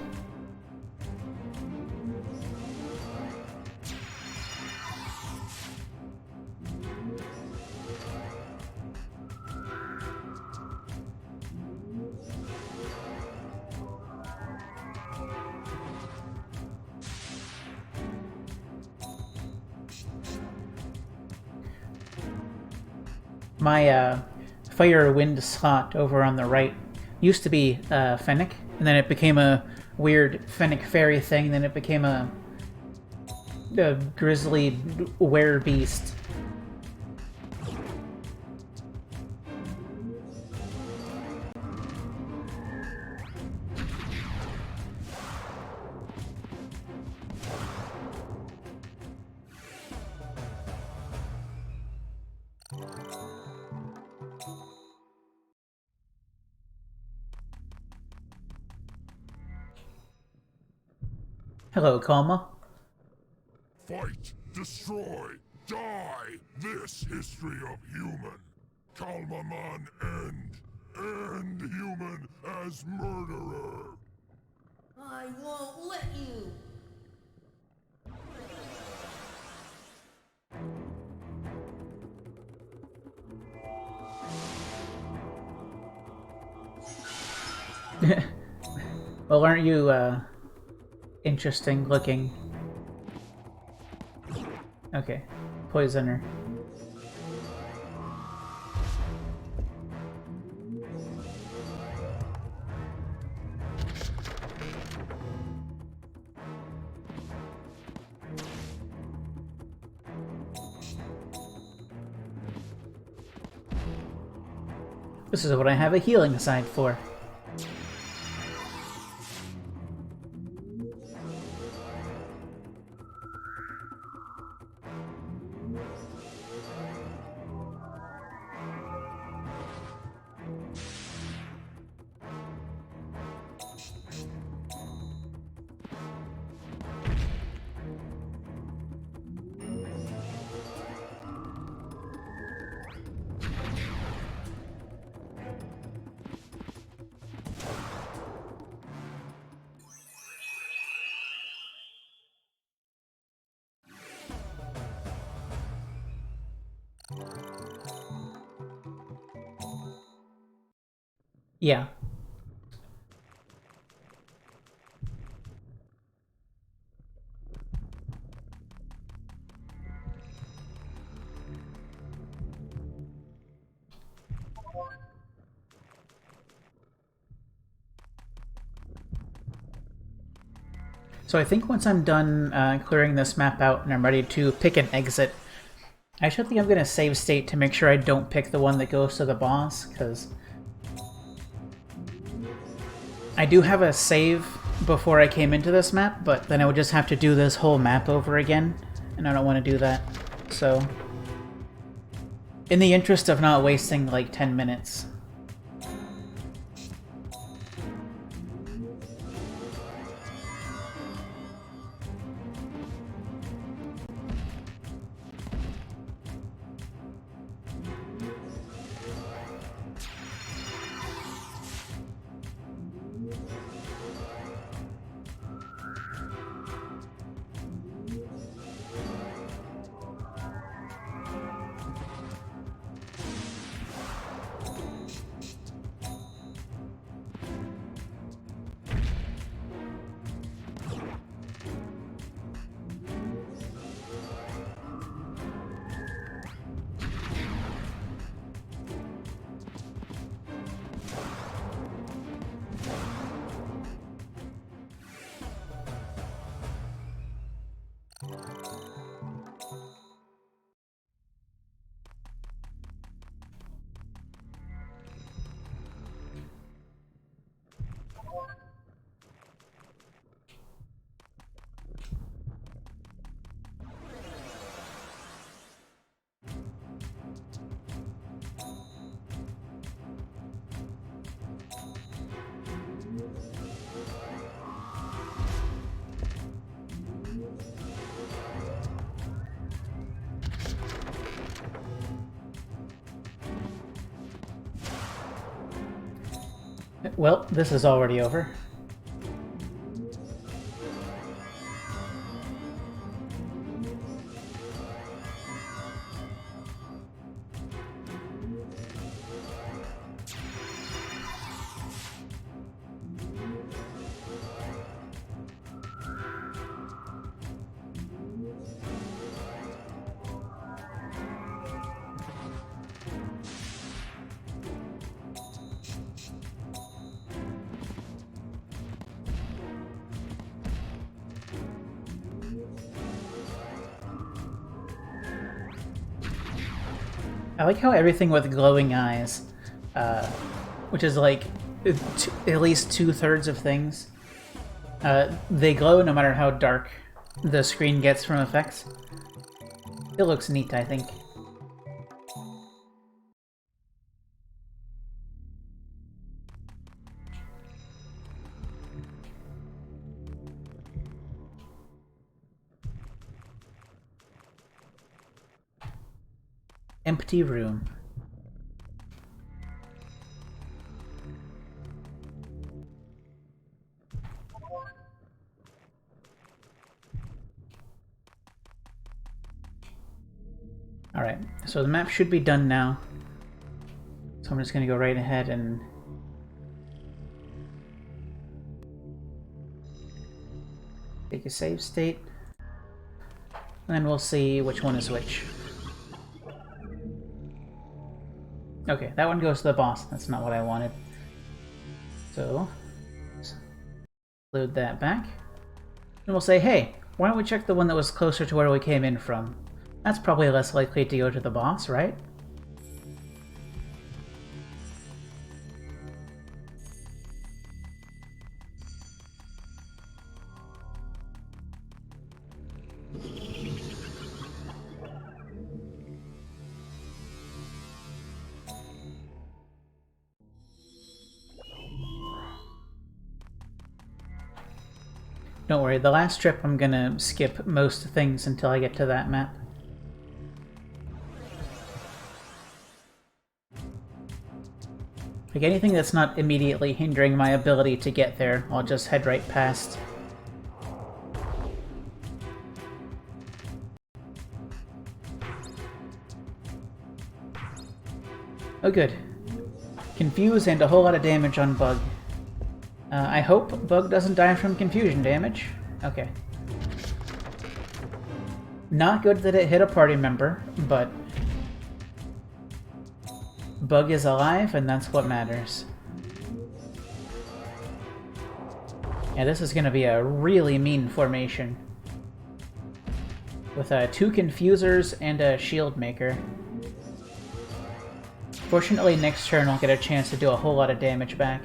My fire wind slot over on the right used to be Fennec, and then it became a weird Fennec fairy thing, then it became a grizzly werebeast. Hello, Kalma. Fight, destroy, die! This history of human. Kalmaman end. End human as murderer. I won't let you. Well, aren't you, interesting looking? Okay. Poisoner. This is what I have a healing side for. Yeah. So I think once I'm done clearing this map out and I'm ready to pick an exit, I actually think I'm gonna save state to make sure I don't pick the one that goes to the boss, because I do have a save before I came into this map, but then I would just have to do this whole map over again, and I don't want to do that. So, in the interest of not wasting like 10 minutes. Well, this is already over. I like how everything with glowing eyes, which is like at least 2/3 of things, they glow no matter how dark the screen gets from effects. It looks neat, I think. Empty room. Alright, so the map should be done now. So I'm just going to go right ahead and take a save state. And then we'll see which one is which. Okay, that one goes to the boss. That's not what I wanted. So, load that back. And we'll say, hey, why don't we check the one that was closer to where we came in from? That's probably less likely to go to the boss, right? Don't worry, the last trip I'm gonna skip most things until I get to that map. Like anything that's not immediately hindering my ability to get there, I'll just head right past. Oh good. Confuse and a whole lot of damage on Bug. I hope Bug doesn't die from confusion damage. Okay. Not good that it hit a party member, but Bug is alive, and that's what matters. Yeah, this is gonna be a really mean formation. with 2 confusers and a shield maker. Fortunately, next turn I'll get a chance to do a whole lot of damage back.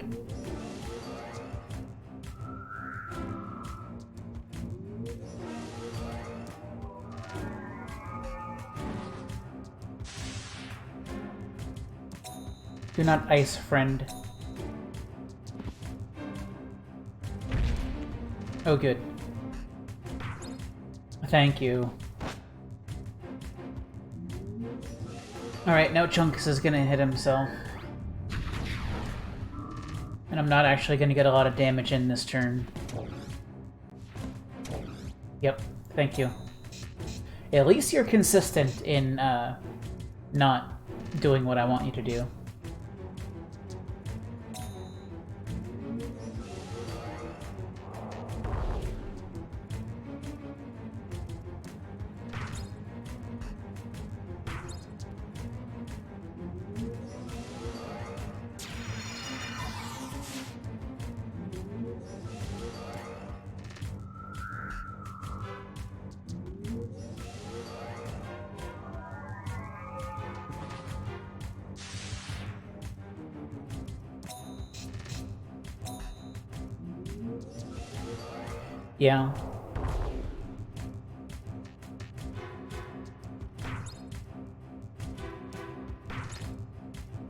Do not ice, friend. Oh, good. Thank you. Alright, now Chunkus is gonna hit himself. And I'm not actually gonna get a lot of damage in this turn. Yep, thank you. At least you're consistent in, not doing what I want you to do. Yeah.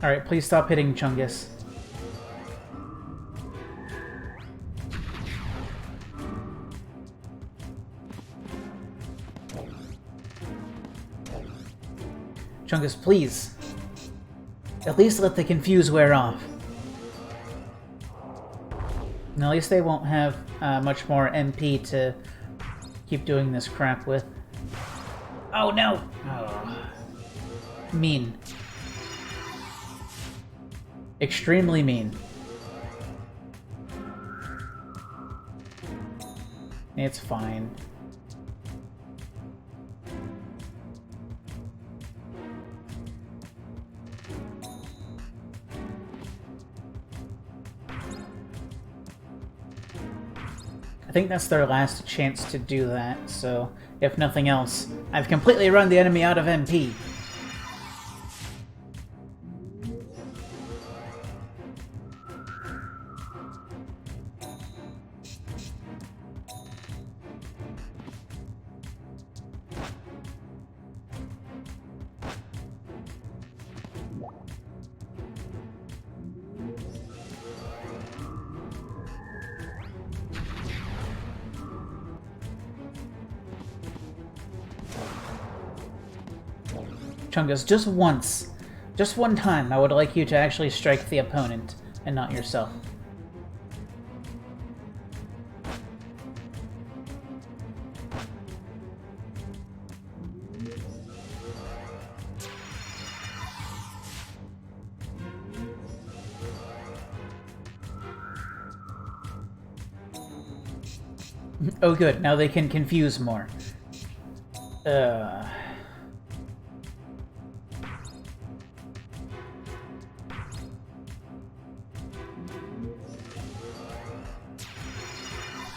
Alright, please stop hitting Chungus. Chungus, please. At least let the confuse wear off. And at least they won't have much more MP to keep doing this crap with. Oh no! Oh. Mean. Extremely mean. It's fine. I think that's their last chance to do that, so if nothing else, I've completely run the enemy out of MP. Chungus, just once, just one time, I would like you to actually strike the opponent, and not yourself. Oh good, now they can confuse more.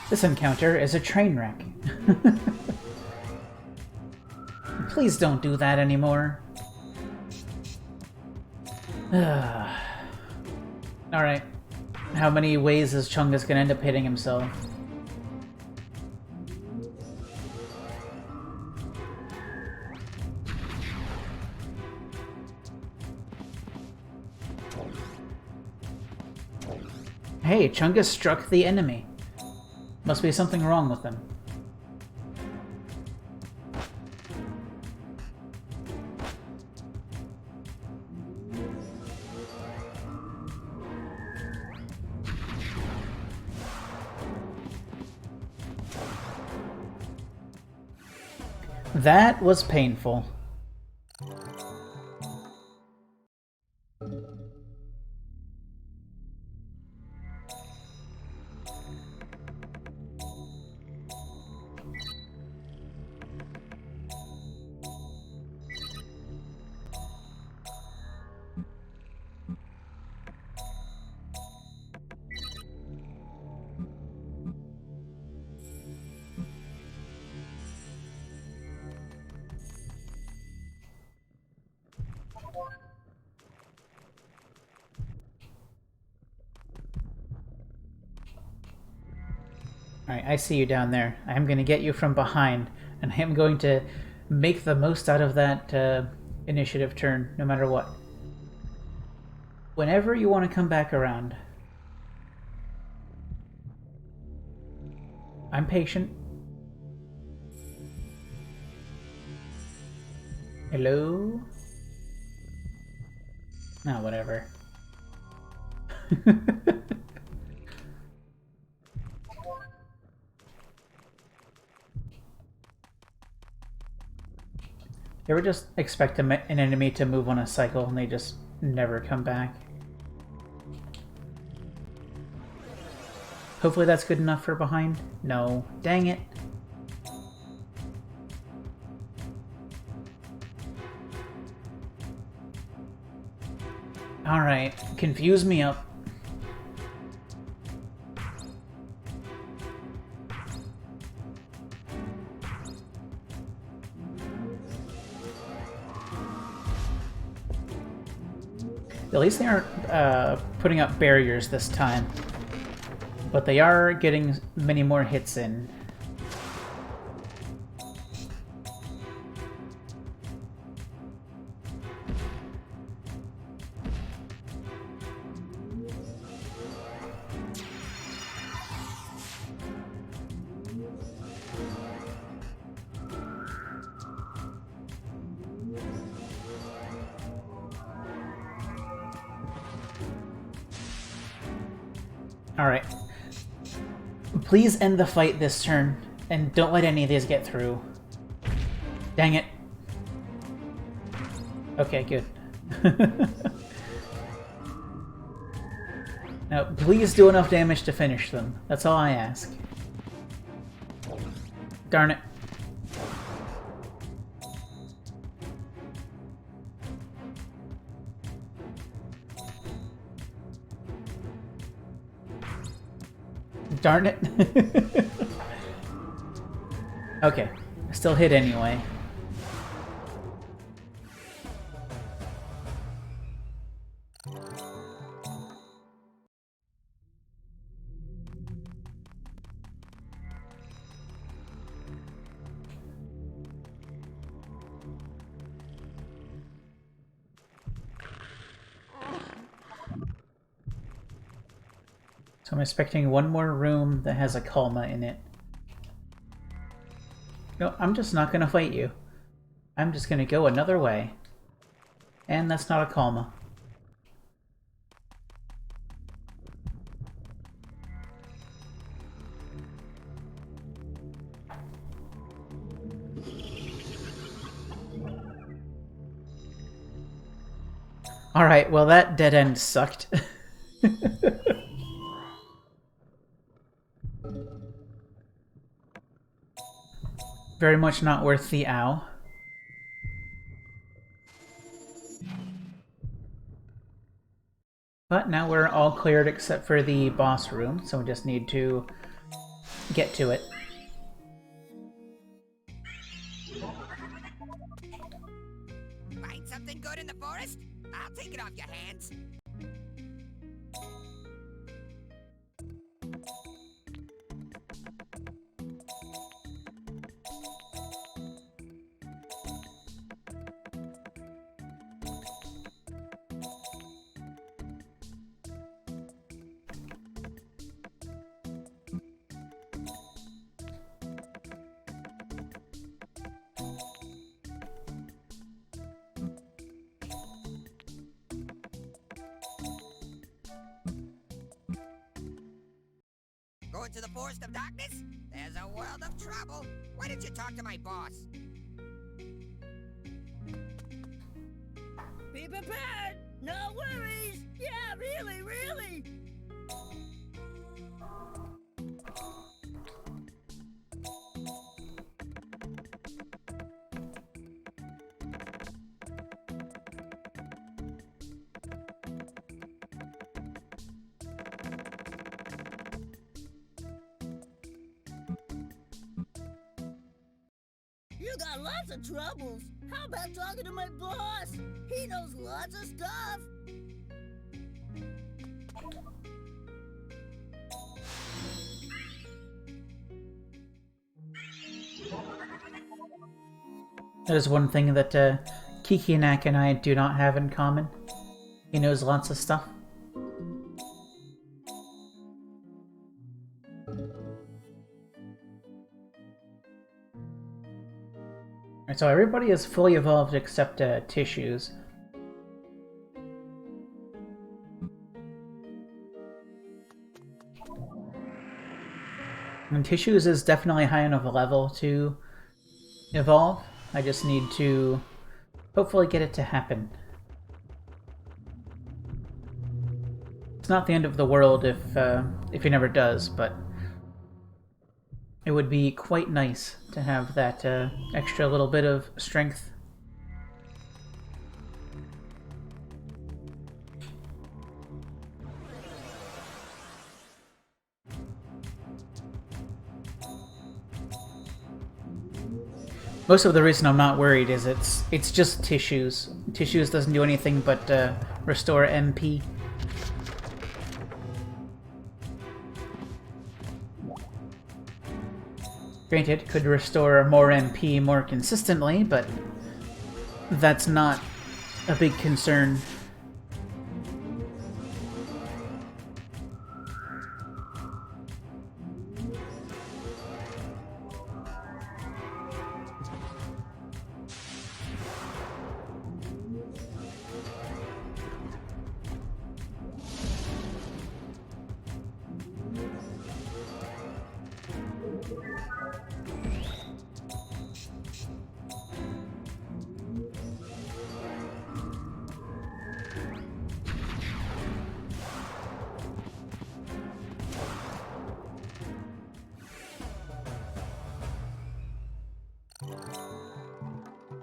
This encounter is a train wreck. Please don't do that anymore. Alright. How many ways is Chungus gonna end up hitting himself? Hey, Chungus struck the enemy. Must be something wrong with them. That was painful. Alright, I see you down there. I am going to get you from behind, and I am going to make the most out of that initiative turn, no matter what. Whenever you want to come back around. I'm patient. Hello? No, whatever. You ever just expect an enemy to move on a cycle and they just never come back? Hopefully that's good enough for behind. No. Dang it. Alright. Confuse me up. At least they aren't putting up barriers this time. But they are getting many more hits in. Alright. Please end the fight this turn, and don't let any of these get through. Dang it. Okay, good. Now, please do enough damage to finish them. That's all I ask. Darn it. Darn it. Okay, I still hit anyway. So I'm expecting one more room that has a Kalma in it. No, I'm just not gonna fight you. I'm just gonna go another way. And that's not a Kalma. Alright, well that dead end sucked. Very much not worth the ow. But now we're all cleared except for the boss room, so we just need to get to it. Find something good in the forest? I'll take it off your hands. Going to the Forest of Darkness? There's a world of trouble. Why didn't you talk to my boss? Be prepared! No worries! Yeah, really, really! You got lots of troubles. How about talking to my boss? He knows lots of stuff. That is one thing that Kikinak and I do not have in common. He knows lots of stuff. Alright, so everybody is fully evolved except Tissues. And Tissues is definitely high enough level to evolve. I just need to hopefully get it to happen. It's not the end of the world if he never does, but it would be quite nice to have that extra little bit of strength. Most of the reason I'm not worried is it's just Tissues. Tissues doesn't do anything but restore MP. Granted, could restore more MP more consistently, but that's not a big concern.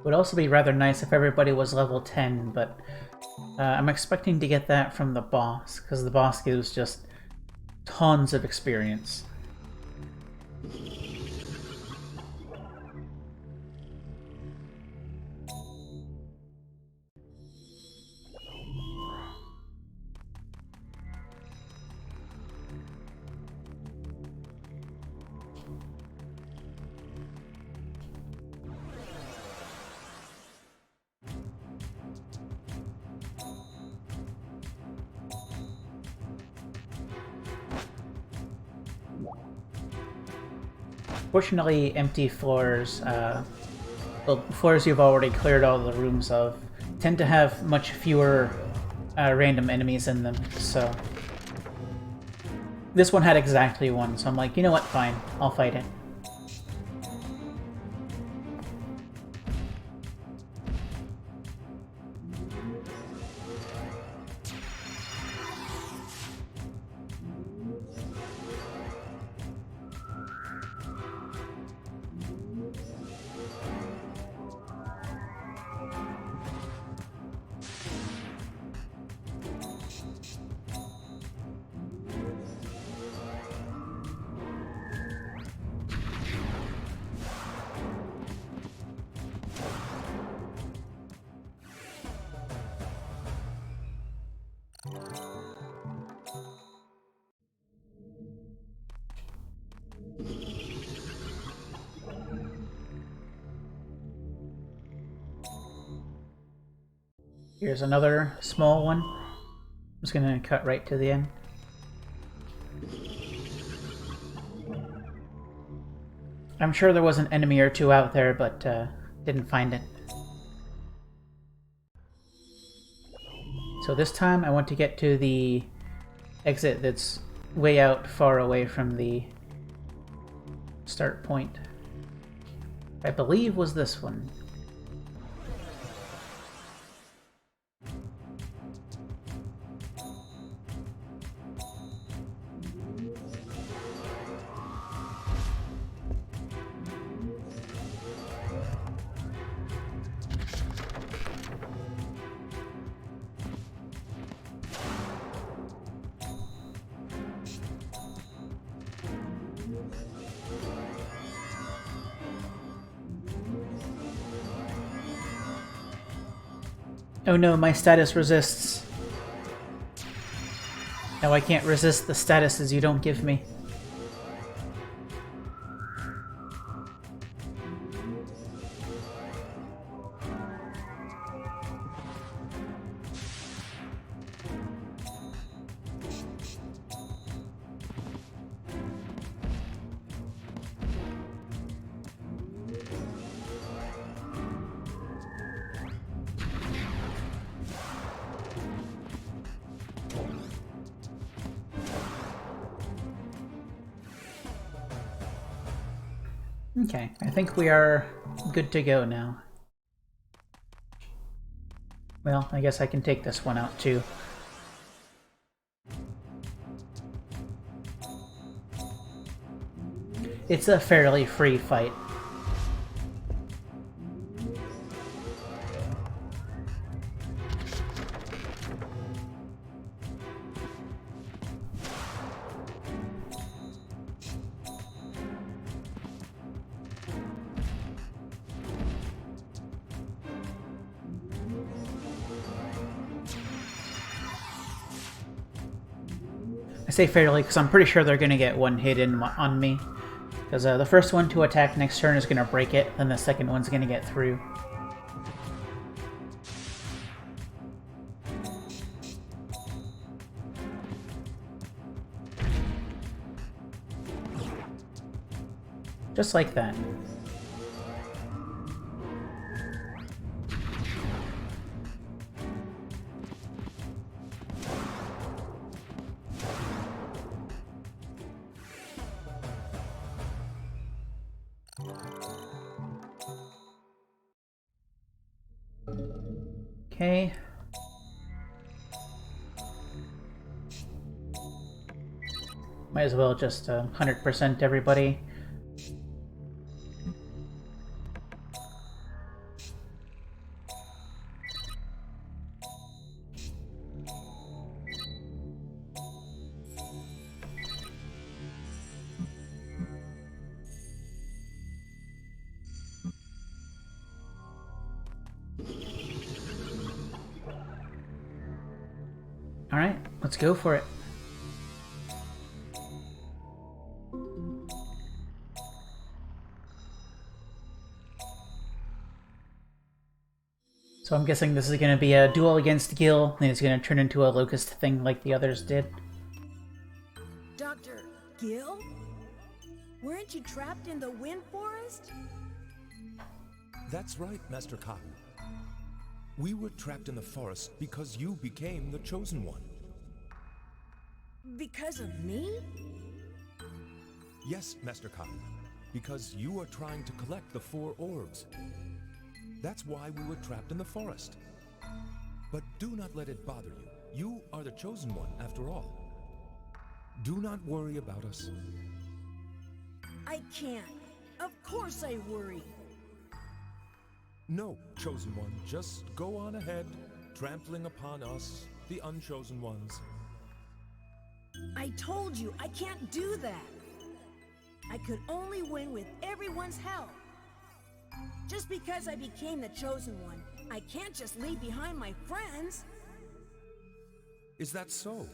Would also be rather nice if everybody was level 10, but I'm expecting to get that from the boss, because the boss gives just tons of experience. Fortunately, empty floors, well, floors you've already cleared all the rooms of, tend to have much fewer random enemies in them, so... This one had exactly one, so I'm like, you know what, fine, I'll fight it. Here's another small one. I'm just gonna cut right to the end. I'm sure there was an enemy or two out there, but didn't find it. So this time I want to get to the exit that's way out far away from the start point. I believe was this one. Oh no, my status resists. Now I can't resist the statuses you don't give me. Okay, I think we are good to go now. Well, I guess I can take this one out too. It's a fairly free fight. I say fairly because I'm pretty sure they're going to get one hit in on me. Because the first one to attack next turn is going to break it, then the second one's going to get through. Just like that. Okay. Might as well just 100% everybody. Alright, let's go for it. So I'm guessing this is going to be a duel against Gil, and it's going to turn into a locust thing like the others did. Dr. Gil? Weren't you trapped in the wind forest? That's right, Master Cotton. We were trapped in the forest because you became the Chosen One. Because of me? Yes, Master Cotton. Because you are trying to collect the 4 orbs. That's why we were trapped in the forest. But do not let it bother you. You are the Chosen One, after all. Do not worry about us. I can't. Of course I worry. No, Chosen One, just go on ahead, trampling upon us, the Unchosen Ones. I told you, I can't do that. I could only win with everyone's help. Just because I became the Chosen One, I can't just leave behind my friends. Is that so?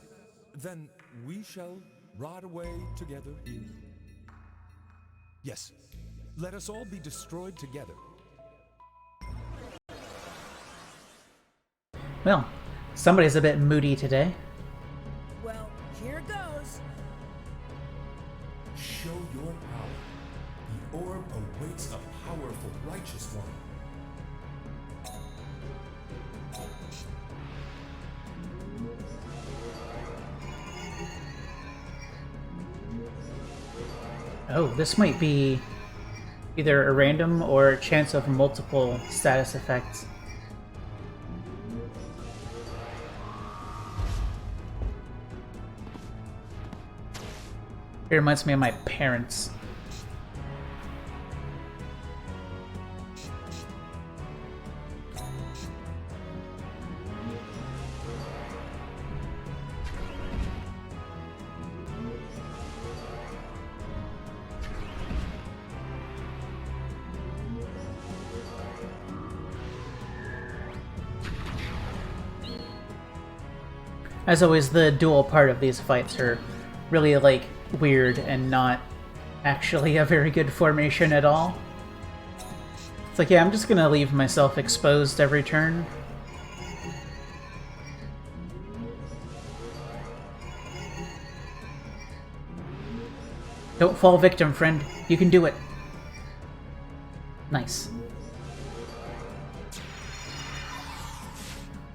Then we shall rot away together here. Yes, let us all be destroyed together. Well, somebody's a bit moody today. Well, here goes. Show your power. The orb awaits a powerful, righteous one. Oh, this might be either a random or a chance of multiple status effects. It reminds me of my parents. As always, the dual part of these fights are really, like, weird and not actually a very good formation at all. It's like, yeah, I'm just gonna leave myself exposed every turn. Don't fall victim, friend. You can do it. Nice.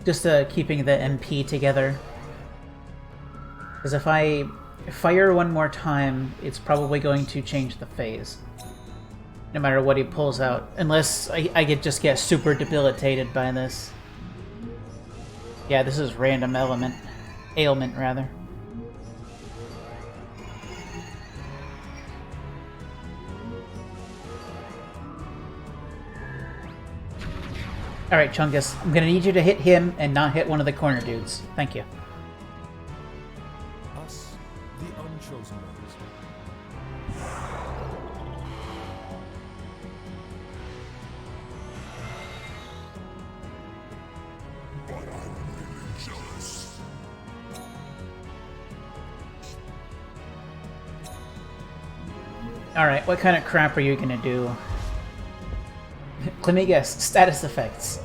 Just keeping the MP together. Because if I fire one more time, it's probably going to change the phase. no matter what he pulls out. Unless I could just get super debilitated by this. Yeah, this is random element. Ailment, rather. Alright, Chungus, I'm gonna need you to hit him and not hit one of the corner dudes. Thank you. Us, the unchosen ones. But I'm really jealous. Alright, what kind of crap are you gonna do? Let me guess. Status effects.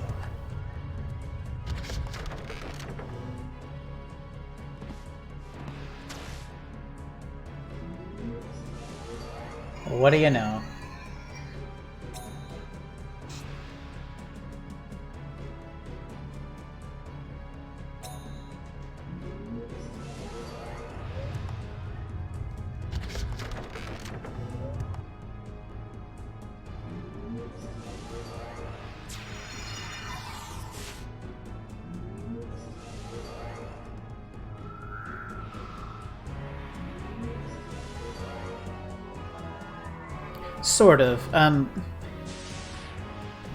What do you know? Sort of.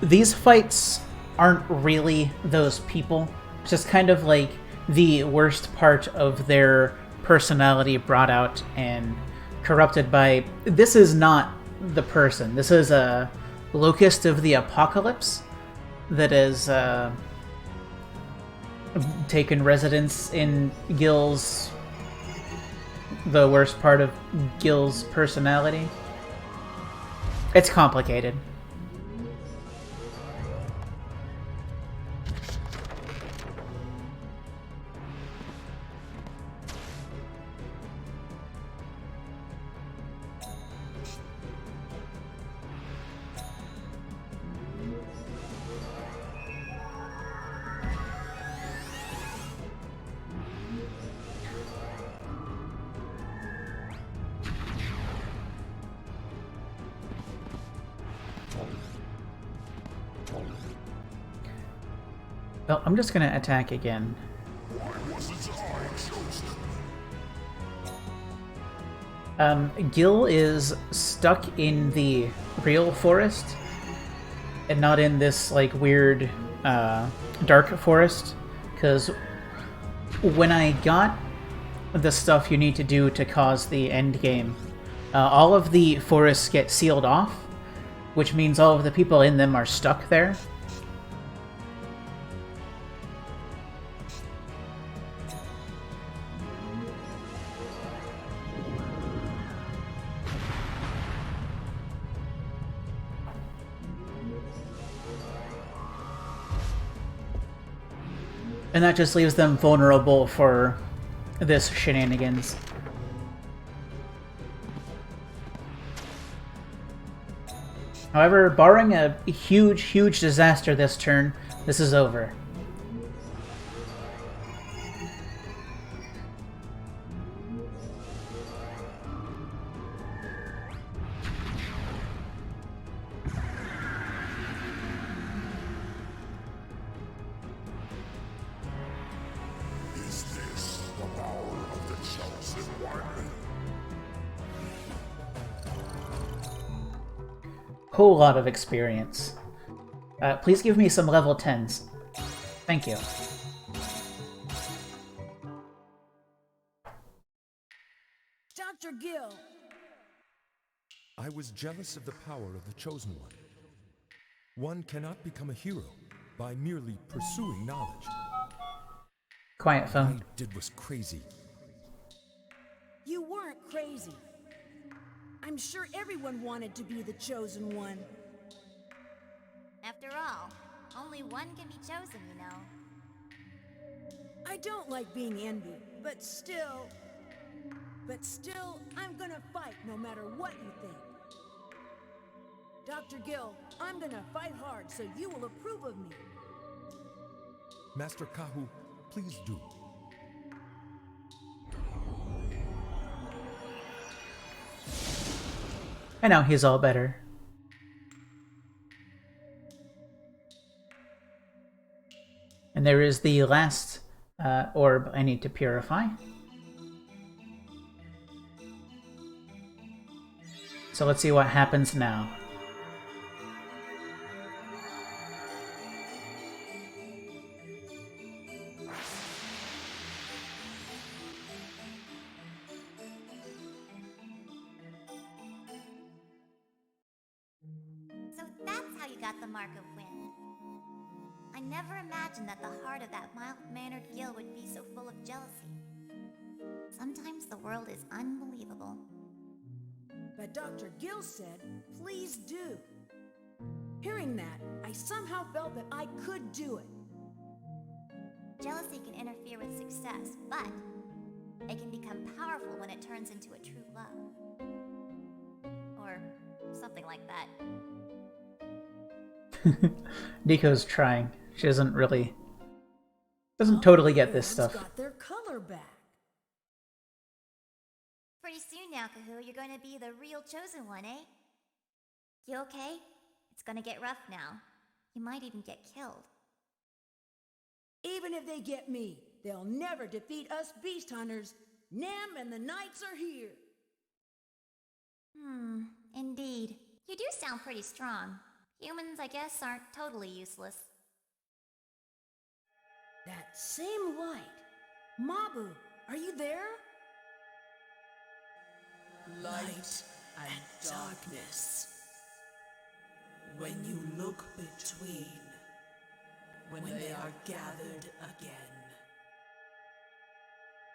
These fights aren't really those people. It's just kind of like the worst part of their personality brought out and corrupted by... This is not the person. This is a locust of the apocalypse that has taken residence in Gil's... the worst part of Gil's personality. It's complicated. Well, I'm just gonna attack again. Why wasn't I chosen? Gil is stuck in the real forest and not in this like weird dark forest, because when I got the stuff you need to do to cause the end game, all of the forests get sealed off, which means all of the people in them are stuck there. And that just leaves them vulnerable for this shenanigans. However, barring a huge disaster this turn, this is over. Is this the power of the chosen one? Whole lot of experience. Please give me some level 10s. Thank you. Dr. Gil! I was jealous of the power of the chosen one. One cannot become a hero by merely pursuing knowledge. Quiet What phone. I did was crazy. You weren't crazy. I'm sure everyone wanted to be the chosen one. After all, only one can be chosen, you know. I don't like being envied, but still... I'm gonna fight no matter what you think. Dr. Gil, I'm gonna fight hard so you will approve of me. Master Kahu, please do. And now he's all better. And there is the last orb I need to purify. So let's see what happens now. So that's how you got the Mark of Wind. I never imagined that the heart of that mild-mannered Gil would be so full of jealousy. Sometimes the world is unbelievable. But Dr. Gill said, please do. Hearing that, I somehow felt that I could do it. Jealousy can interfere with success, but it can become powerful when it turns into a true love. Or something like that. Nico's trying. She doesn't totally get this stuff. Got their color back. Pretty soon now, Kahoo, you're going to be the real chosen one, eh? You okay? It's gonna get rough now. You might even get killed. Even if they get me, they'll never defeat us beast hunters. Nem and the knights are here. Indeed. You do sound pretty strong. Humans, I guess, aren't totally useless. That same light. Mabu, are you there? Light and darkness. When you look between, when they are gathered again.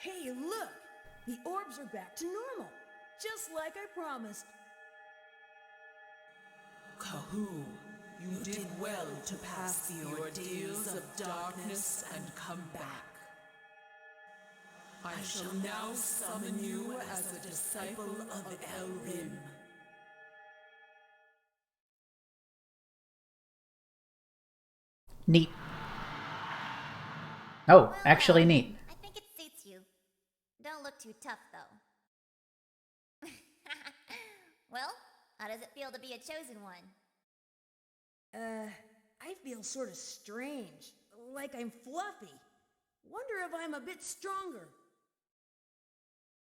Hey, look! The orbs are back to normal, just like I promised. Kahoo, you did well to pass the ordeals of darkness and come back. I shall now summon you as a disciple of Elrim. Neat. Oh, actually neat. I think it suits you. Don't look too tough, though. Well, how does it feel to be a chosen one? I feel sort of strange, like I'm fluffy. Wonder if I'm a bit stronger.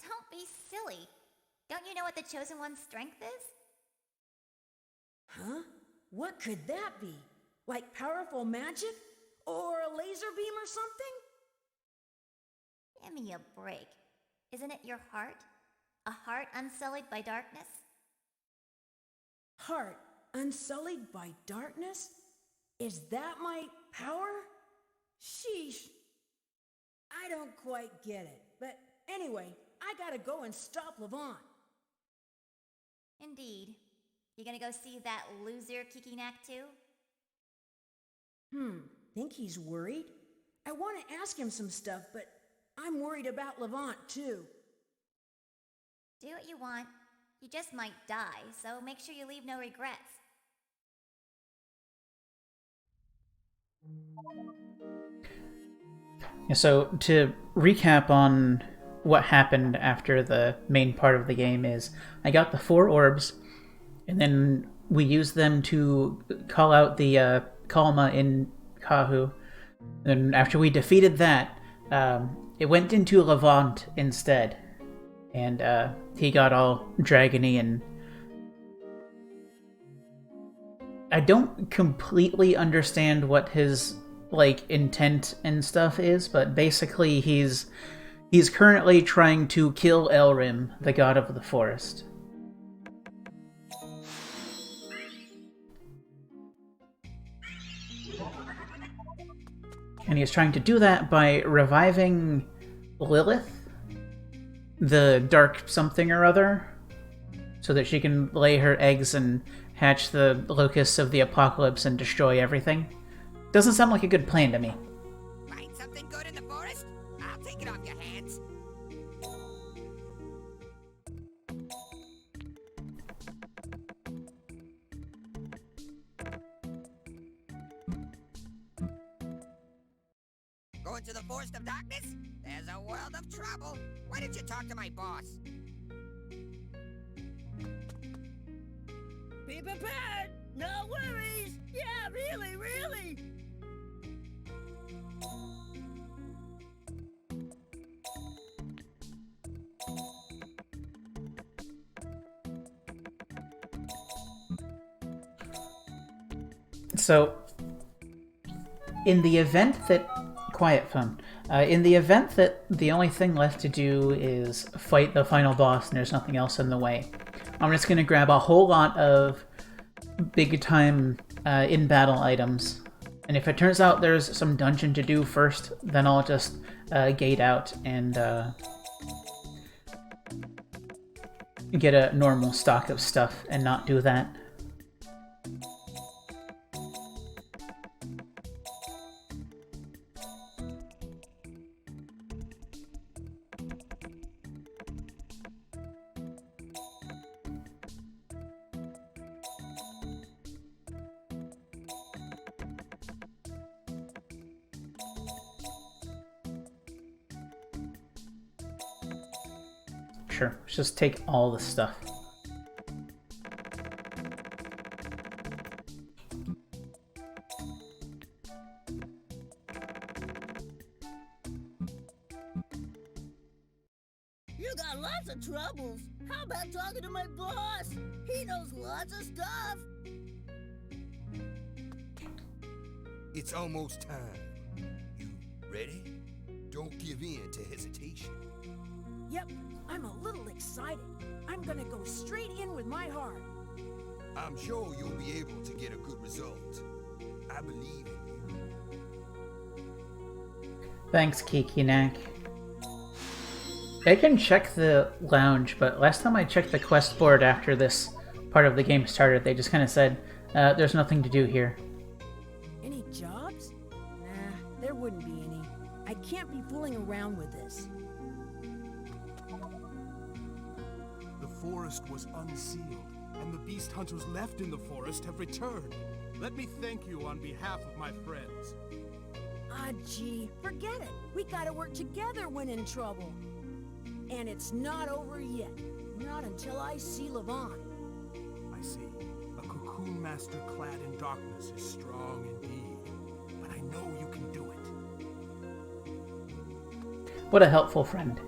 Don't be silly. Don't you know what the chosen one's strength is? Huh? What could that be? Like powerful magic? Or a laser beam or something? Give me a break. Isn't it your heart? A heart unsullied by darkness? Heart unsullied by darkness? Is that my power? Sheesh. I don't quite get it. But anyway, I gotta go and stop Levant. Indeed. You gonna go see that loser Kikinak too? Think he's worried? I want to ask him some stuff, but I'm worried about Levant too. Do what you want. You just might die, so make sure you leave no regrets. Yeah, so to recap on what happened after the main part of the game is I got the 4 orbs, and then we used them to call out the Kalma in Kahu. And after we defeated that, it went into Levant instead. And he got all dragony, and I don't completely understand what his intent and stuff is, but basically he's currently trying to kill Elrim, the god of the forest. And he's trying to do that by reviving Lilith, the dark something or other, so that she can lay her eggs and hatch the locusts of the apocalypse and destroy everything. Doesn't sound like a good plan to me. Find something good in the forest? I'll take it off your hands. Going to the Forest of Darkness? There's a world of trouble. Why didn't you talk to my boss? Be prepared! No worries! Yeah, really, really! So, in the event that... Quiet phone. In the event that the only thing left to do is fight the final boss and there's nothing else in the way, I'm just going to grab a whole lot of big-time in-battle items. And if it turns out there's some dungeon to do first, then I'll just gate out and get a normal stock of stuff and not do that. Sure, let's just take all the stuff. You got lots of troubles. How about talking to my boss? He knows lots of stuff. It's almost time. You ready? Don't give in to hesitation. Yep, I'm a little excited. I'm gonna go straight in with my heart. I'm sure you'll be able to get a good result. I believe in you. Thanks, Kikinak. I can check the lounge, but last time I checked the quest board after this part of the game started, they just kind of said, there's nothing to do here. Any jobs? Nah, there wouldn't be any. I can't be fooling around with this. The forest was unsealed, and the beast hunters left in the forest have returned. Let me thank you on behalf of my friends. Ah, gee, forget it. We gotta work together when in trouble. And it's not over yet. Not until I see Levant. I see. A cocoon master clad in darkness is strong indeed. But I know you can do it. What a helpful friend.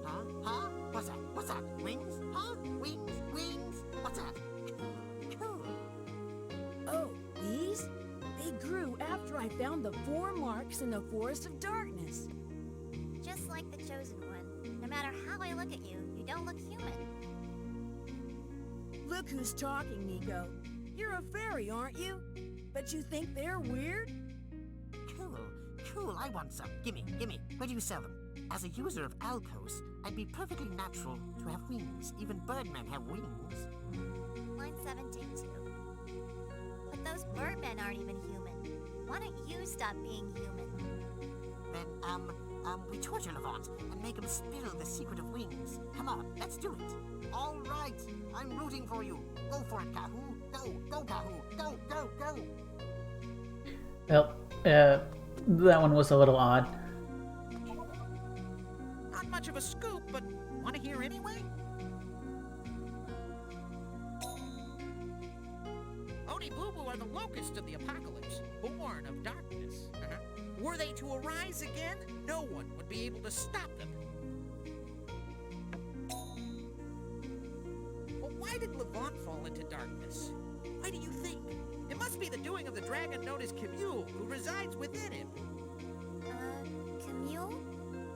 Huh? What's that? What's that? Wings? Huh? Wings? Wings? What's that? Cool. Oh, these? They grew after I found the 4 marks in the Forest of Darkness. Just like the Chosen One. No matter how I look at you, you don't look human. Look who's talking, Nico. You're a fairy, aren't you? But you think they're weird? Cool, I want some. Gimme. Where do you sell them? As a user of Alcos, I'd be perfectly natural to have wings. Even birdmen have wings. Mine's 17 too. But those birdmen aren't even human. Why don't you stop being human? Then, we torture Levant and make him spill the secret of wings. Come on, let's do it. All right, I'm rooting for you. Go for it, Kahoo. Go, Kahoo. Go. Well, that one was a little odd. Not much of a scoop, but want to hear anyway? Oni Boo Boo are the locusts of the apocalypse, born of darkness. Were they to arise again, no one would be able to stop them. Well, why did Levant fall into darkness? Why do you think? It must be the doing of the dragon known as Camule, who resides within him. Camule?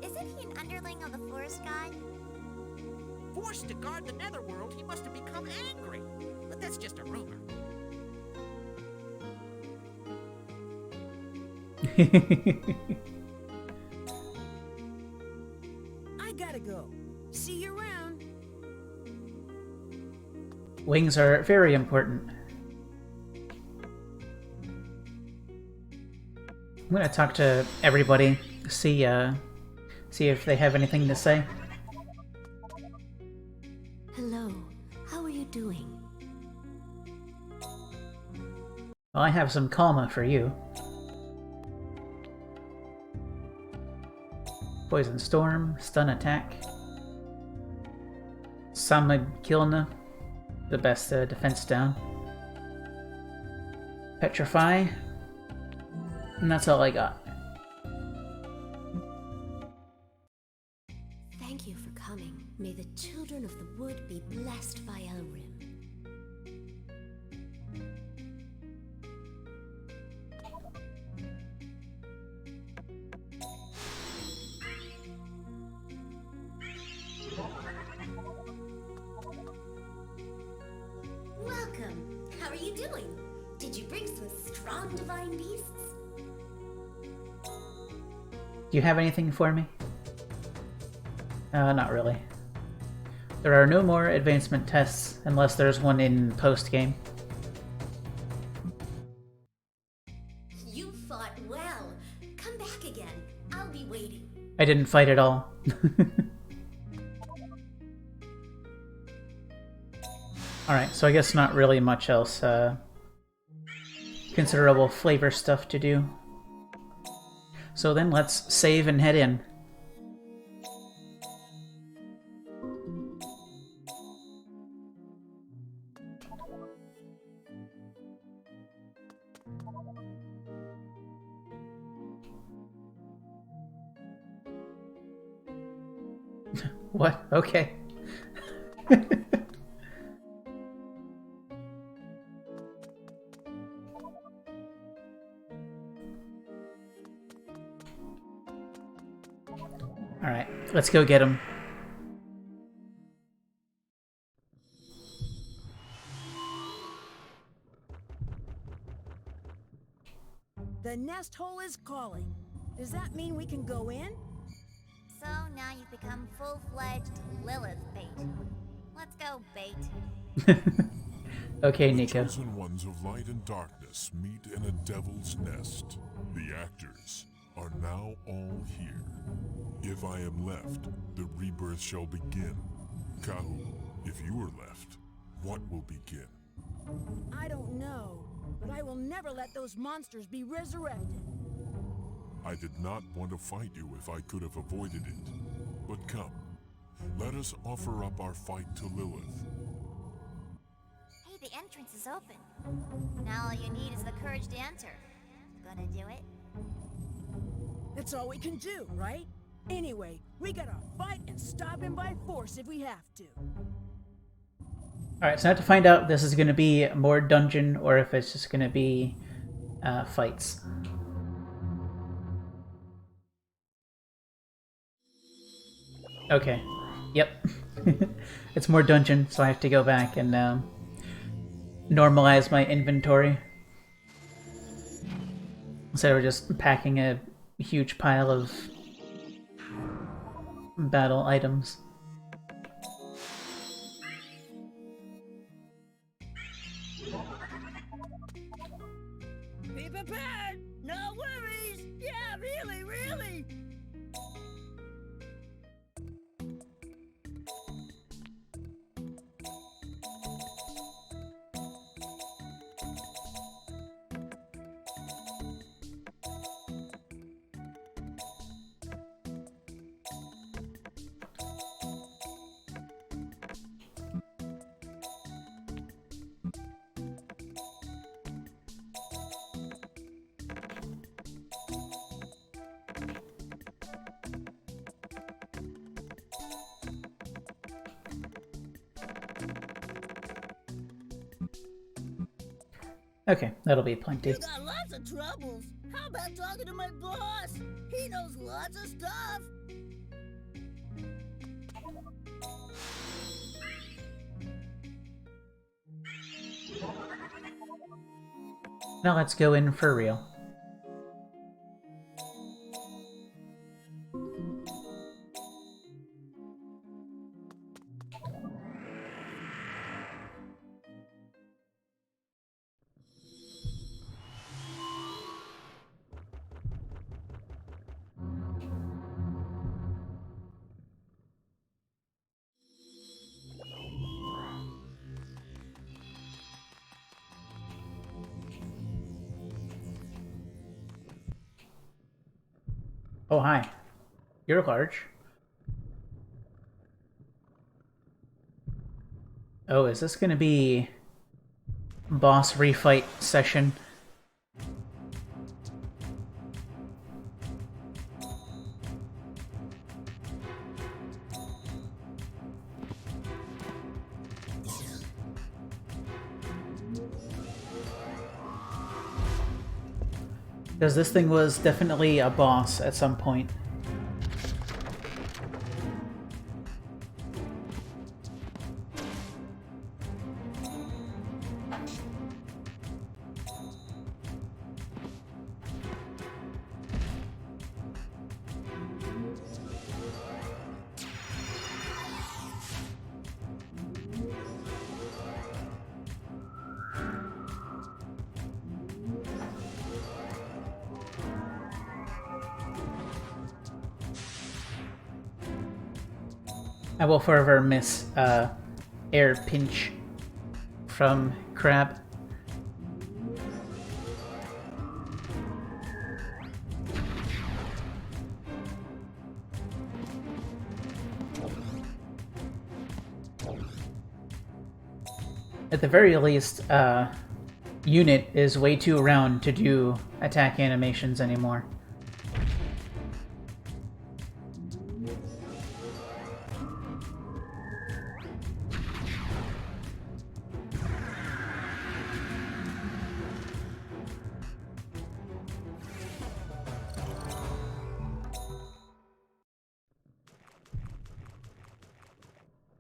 Isn't he an underling of the forest god? Forced to guard the netherworld, he must have become angry. But that's just a rumor. I gotta go. See you around. Wings are very important. I'm gonna talk to everybody, see if they have anything to say. Hello, how are you doing? Well, I have some Kalma for you. Poison Storm, Stun Attack. Samagilna, the best defense down. Petrify. And that's all I got. Thank you for coming. May the children of the wood be blessed by Elrim. Did you bring some strong divine beasts? Do you have anything for me? Not really. There are no more advancement tests unless there's one in post-game. You fought well. Come back again. I'll be waiting. I didn't fight at all. Alright, so I guess not really much else considerable flavor stuff to do. So then let's save and head in. What? Okay. Alright, let's go get him. The nest hole is calling. Does that mean we can go in? So now you've become full-fledged Lilith bait. Let's go, bait. Okay, The Nico. chosen ones of light and darkness meet in a devil's nest. The actors are now all here. If I am left, the rebirth shall begin. Kahu, if you are left, what will begin? I don't know, but I will never let those monsters be resurrected. I did not want to fight you if I could have avoided it. But come, let us offer up our fight to Lilith. Hey, the entrance is open. Now all you need is the courage to enter. Gonna do it? That's all we can do, right? Anyway, we gotta fight and stop him by force if we have to. Alright, so I have to find out if this is going to be more dungeon or if it's just going to be fights. Okay. Yep. It's more dungeon, so I have to go back and normalize my inventory. Instead of just packing a huge pile of battle items. Be prepared! No worries! Yeah, really, really! Okay, that'll be plenty. You got lots of troubles. How about talking to my boss? He knows lots of stuff. Now let's go in for real. Oh, hi. You're large. Oh, is this gonna be boss refight session? Because this thing was definitely a boss at some point. I will forever miss air pinch from Crab. At the very least, Unit is way too round to do attack animations anymore.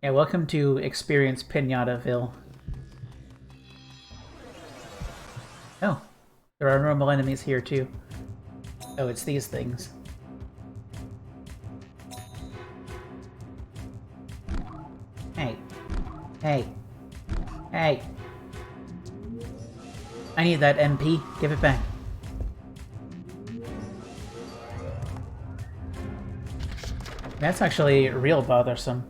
Yeah, welcome to Experience Pinataville. Oh, there are normal enemies here too. Oh, it's these things. Hey. Hey. Hey. I need that MP. Give it back. That's actually real bothersome.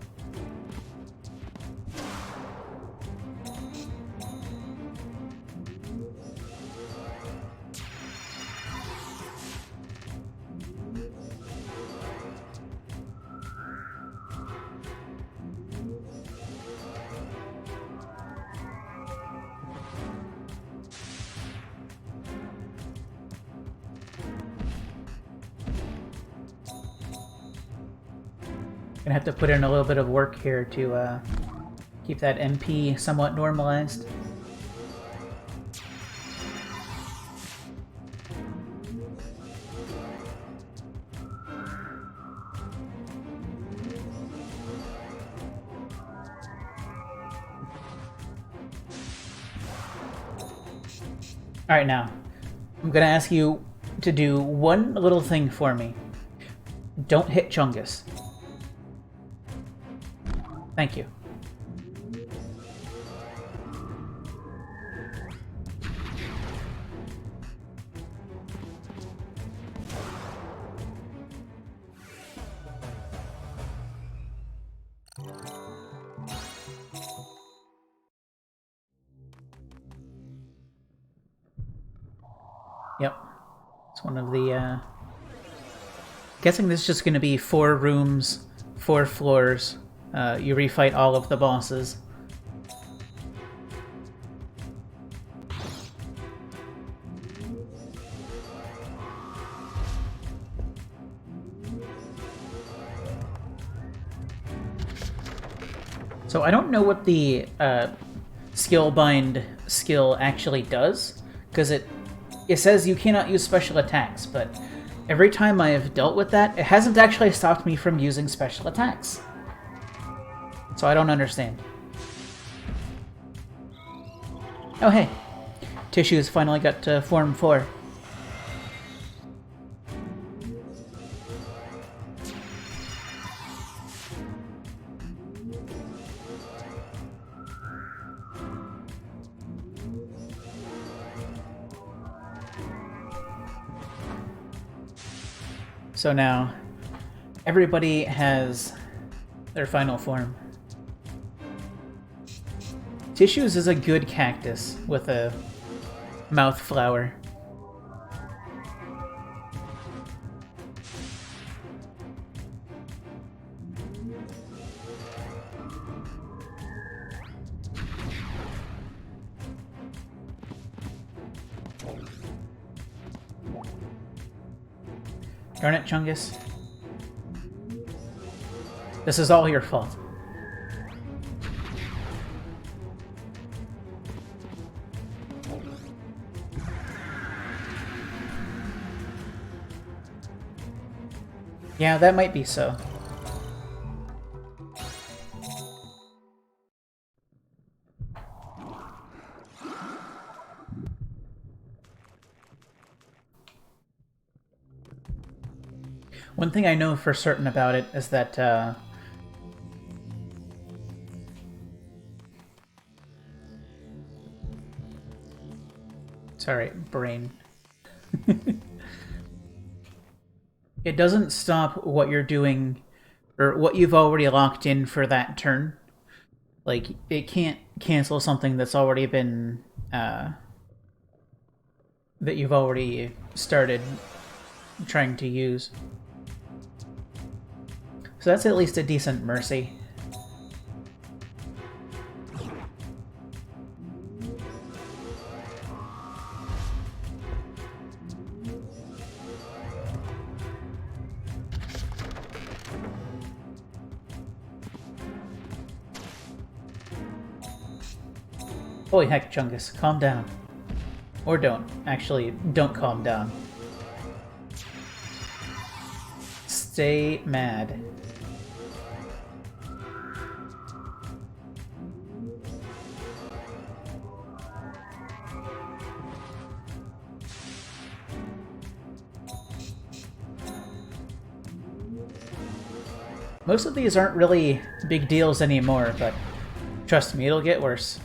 Gonna have to put in a little bit of work here to keep that MP somewhat normalized. Alright, now, I'm gonna ask you to do one little thing for me. Don't hit Chungus. Thank you. Yep. It's one of the, guessing this is just gonna be 4 rooms, 4 floors. You refight all of the bosses. So I don't know what the skill bind skill actually does, because it says you cannot use special attacks, but every time I have dealt with that, it hasn't actually stopped me from using special attacks. So I don't understand. Oh hey, Tissue's finally got to Form 4. So now, everybody has their final form. Tissues is a good cactus with a mouth flower. Darn it, Chungus. This is all your fault. Yeah, that might be so. One thing I know for certain about it is that, sorry, brain. It doesn't stop what you're doing or what you've already locked in for that turn. Like, it can't cancel something that's already been, that you've already started trying to use. So that's at least a decent mercy. Holy heck, Chungus, calm down. Or don't. Actually, don't calm down. Stay mad. Most of these aren't really big deals anymore, but trust me, it'll get worse.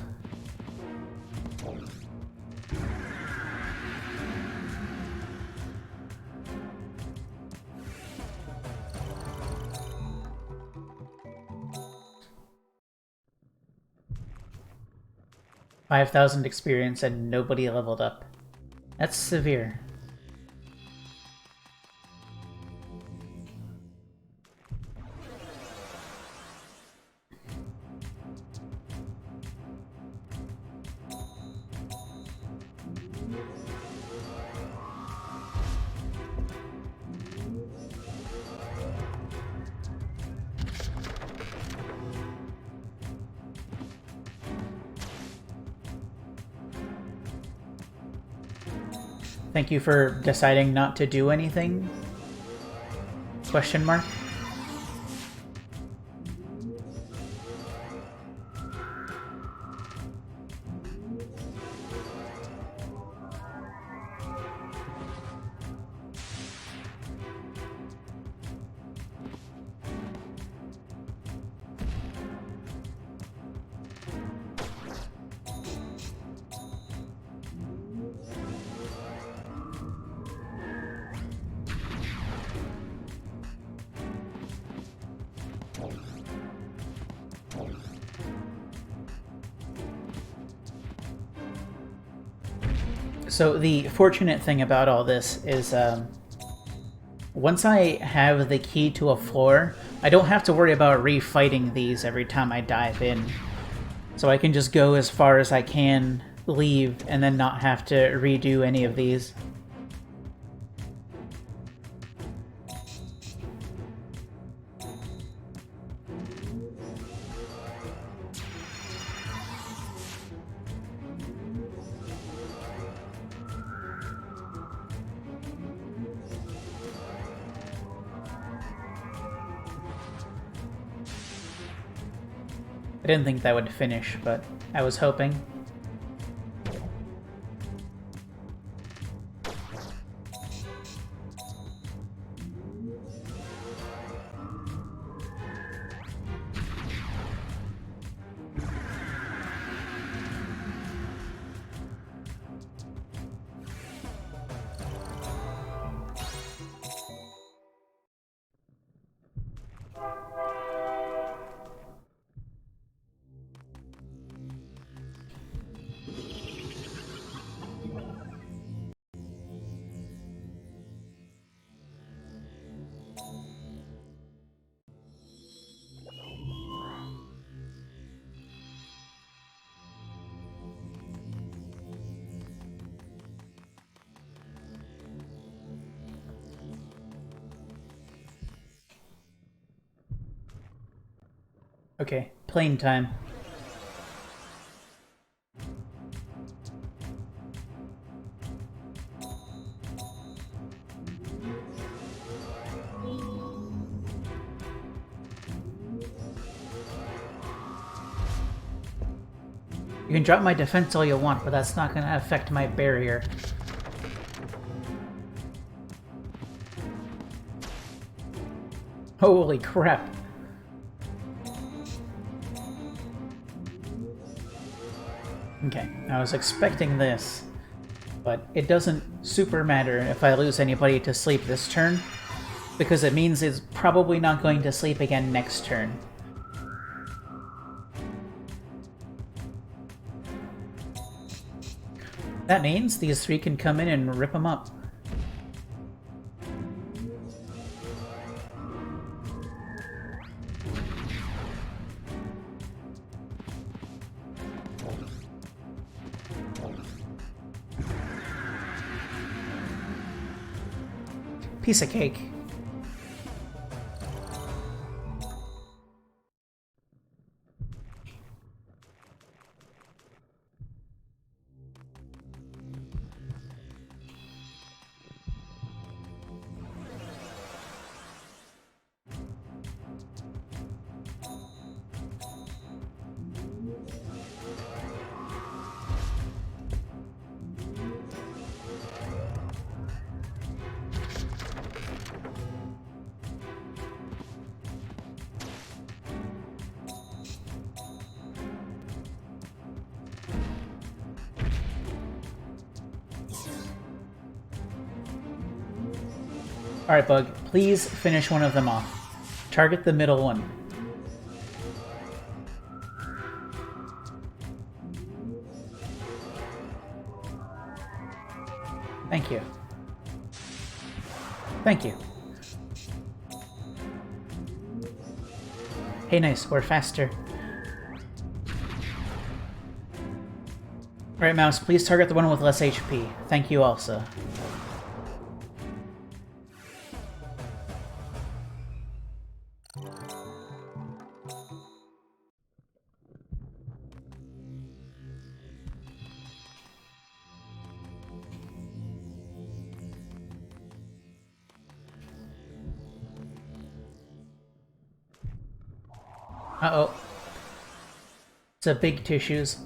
$5,000 experience and nobody leveled up. That's severe. Thank you for deciding not to do anything? Question mark? So the fortunate thing about all this is once I have the key to a floor, I don't have to worry about refighting these every time I dive in. So I can just go as far as I can, leave, and then not have to redo any of these. I didn't think that would finish, but I was hoping. Okay, plane time. You can drop my defense all you want, but that's not going to affect my barrier. Holy crap. Okay, I was expecting this, but it doesn't super matter if I lose anybody to sleep this turn, because it means it's probably not going to sleep again next turn. That means these three can come in and rip them up. Piece of cake. Alright, Bug, please finish one of them off. Target the middle one. Thank you. Thank you. Hey, nice, we're faster. Alright, Mouse, please target the one with less HP. Thank you also. Uh-oh. It's a big tissues.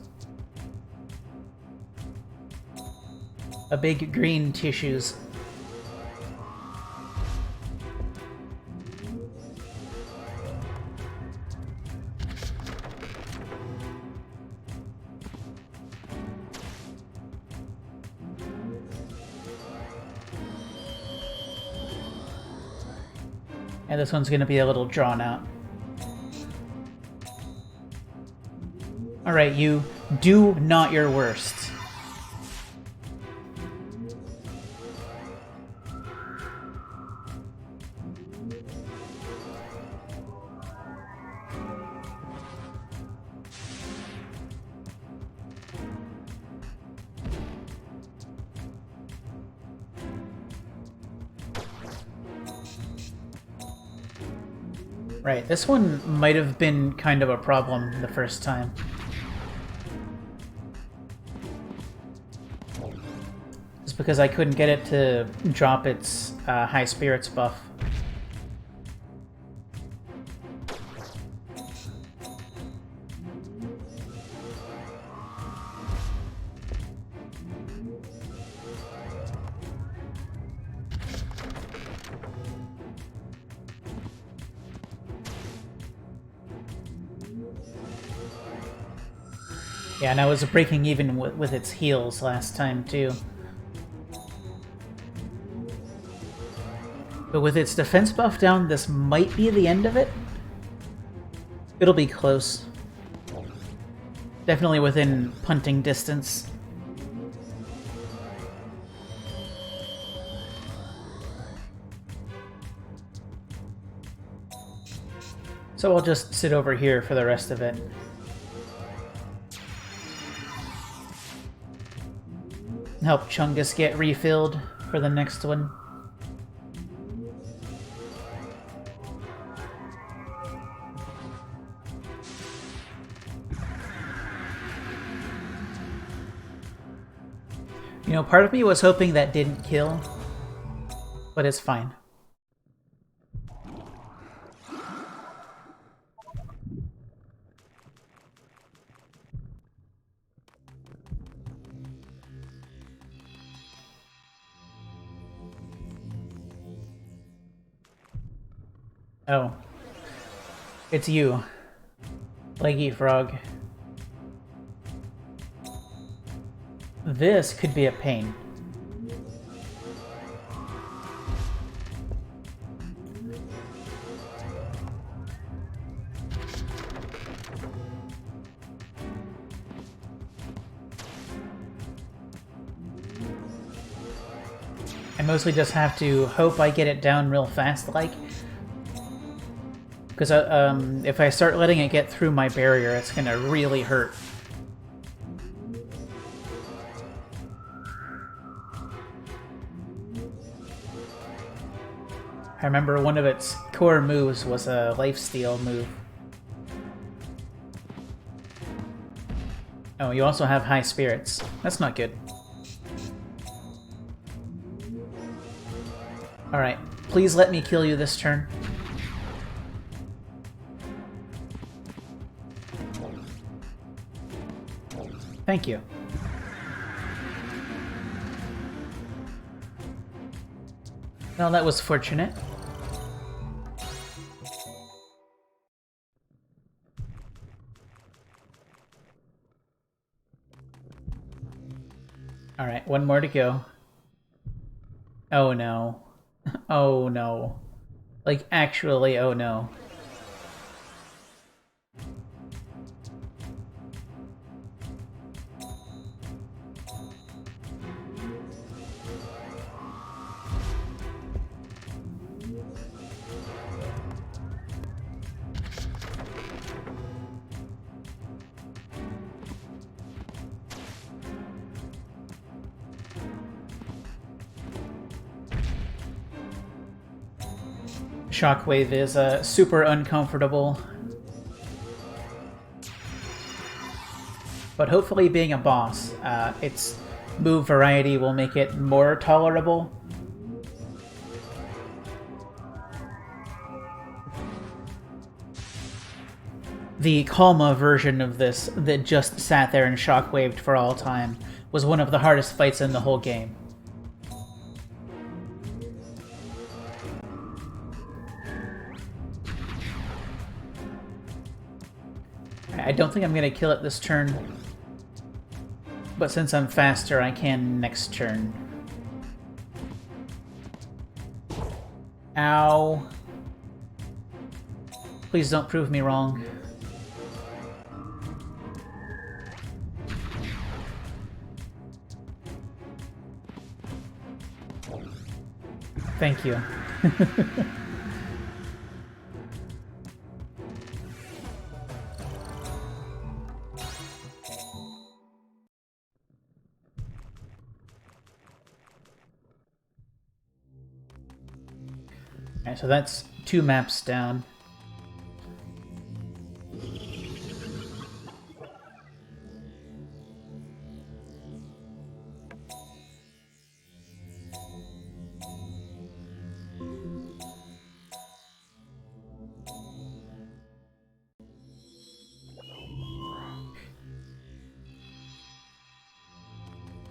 A big green tissues. And this one's gonna be a little drawn out. Alright, you do not your worst. Right, this one might have been kind of a problem the first time. Just because I couldn't get it to drop its high spirits buff. Yeah, and I was breaking even with its heals last time, too. But with its defense buff down, this might be the end of it. It'll be close. Definitely within punting distance. So I'll just sit over here for the rest of it. Help Chungus get refilled for the next one. You know, part of me was hoping that didn't kill, but it's fine. Oh. It's you. Leggy Frog. This could be a pain. I mostly just have to hope I get it down real fast, like. Because if I start letting it get through my barrier, it's gonna really hurt. I remember one of its core moves was a lifesteal move. Oh, you also have high spirits. That's not good. Alright, please let me kill you this turn. Thank you. Well, that was fortunate. Alright, one more to go. Oh no. Oh no. Like, actually, oh no. Shockwave is super uncomfortable. But hopefully being a boss, its move variety will make it more tolerable. The Kalma version of this that just sat there and shockwaved for all time was one of the hardest fights in the whole game. I don't think I'm going to kill it this turn, but since I'm faster, I can next turn. Ow. Please don't prove me wrong. Thank you. Alright, so that's 2 maps down.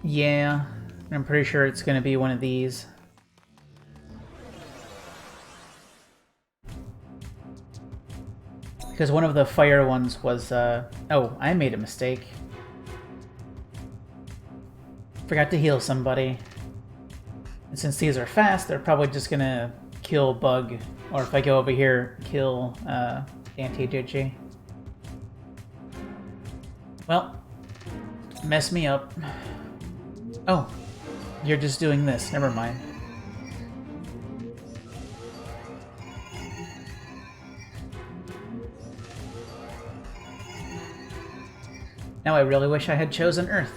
Yeah, I'm pretty sure it's going to be one of these. Because one of the fire ones was, oh, I made a mistake. Forgot to heal somebody. And since these are fast, they're probably just gonna kill Bug. Or if I go over here, kill, Anti-Digi. Well, mess me up. Oh, you're just doing this. Never mind. Now I really wish I had chosen Earth.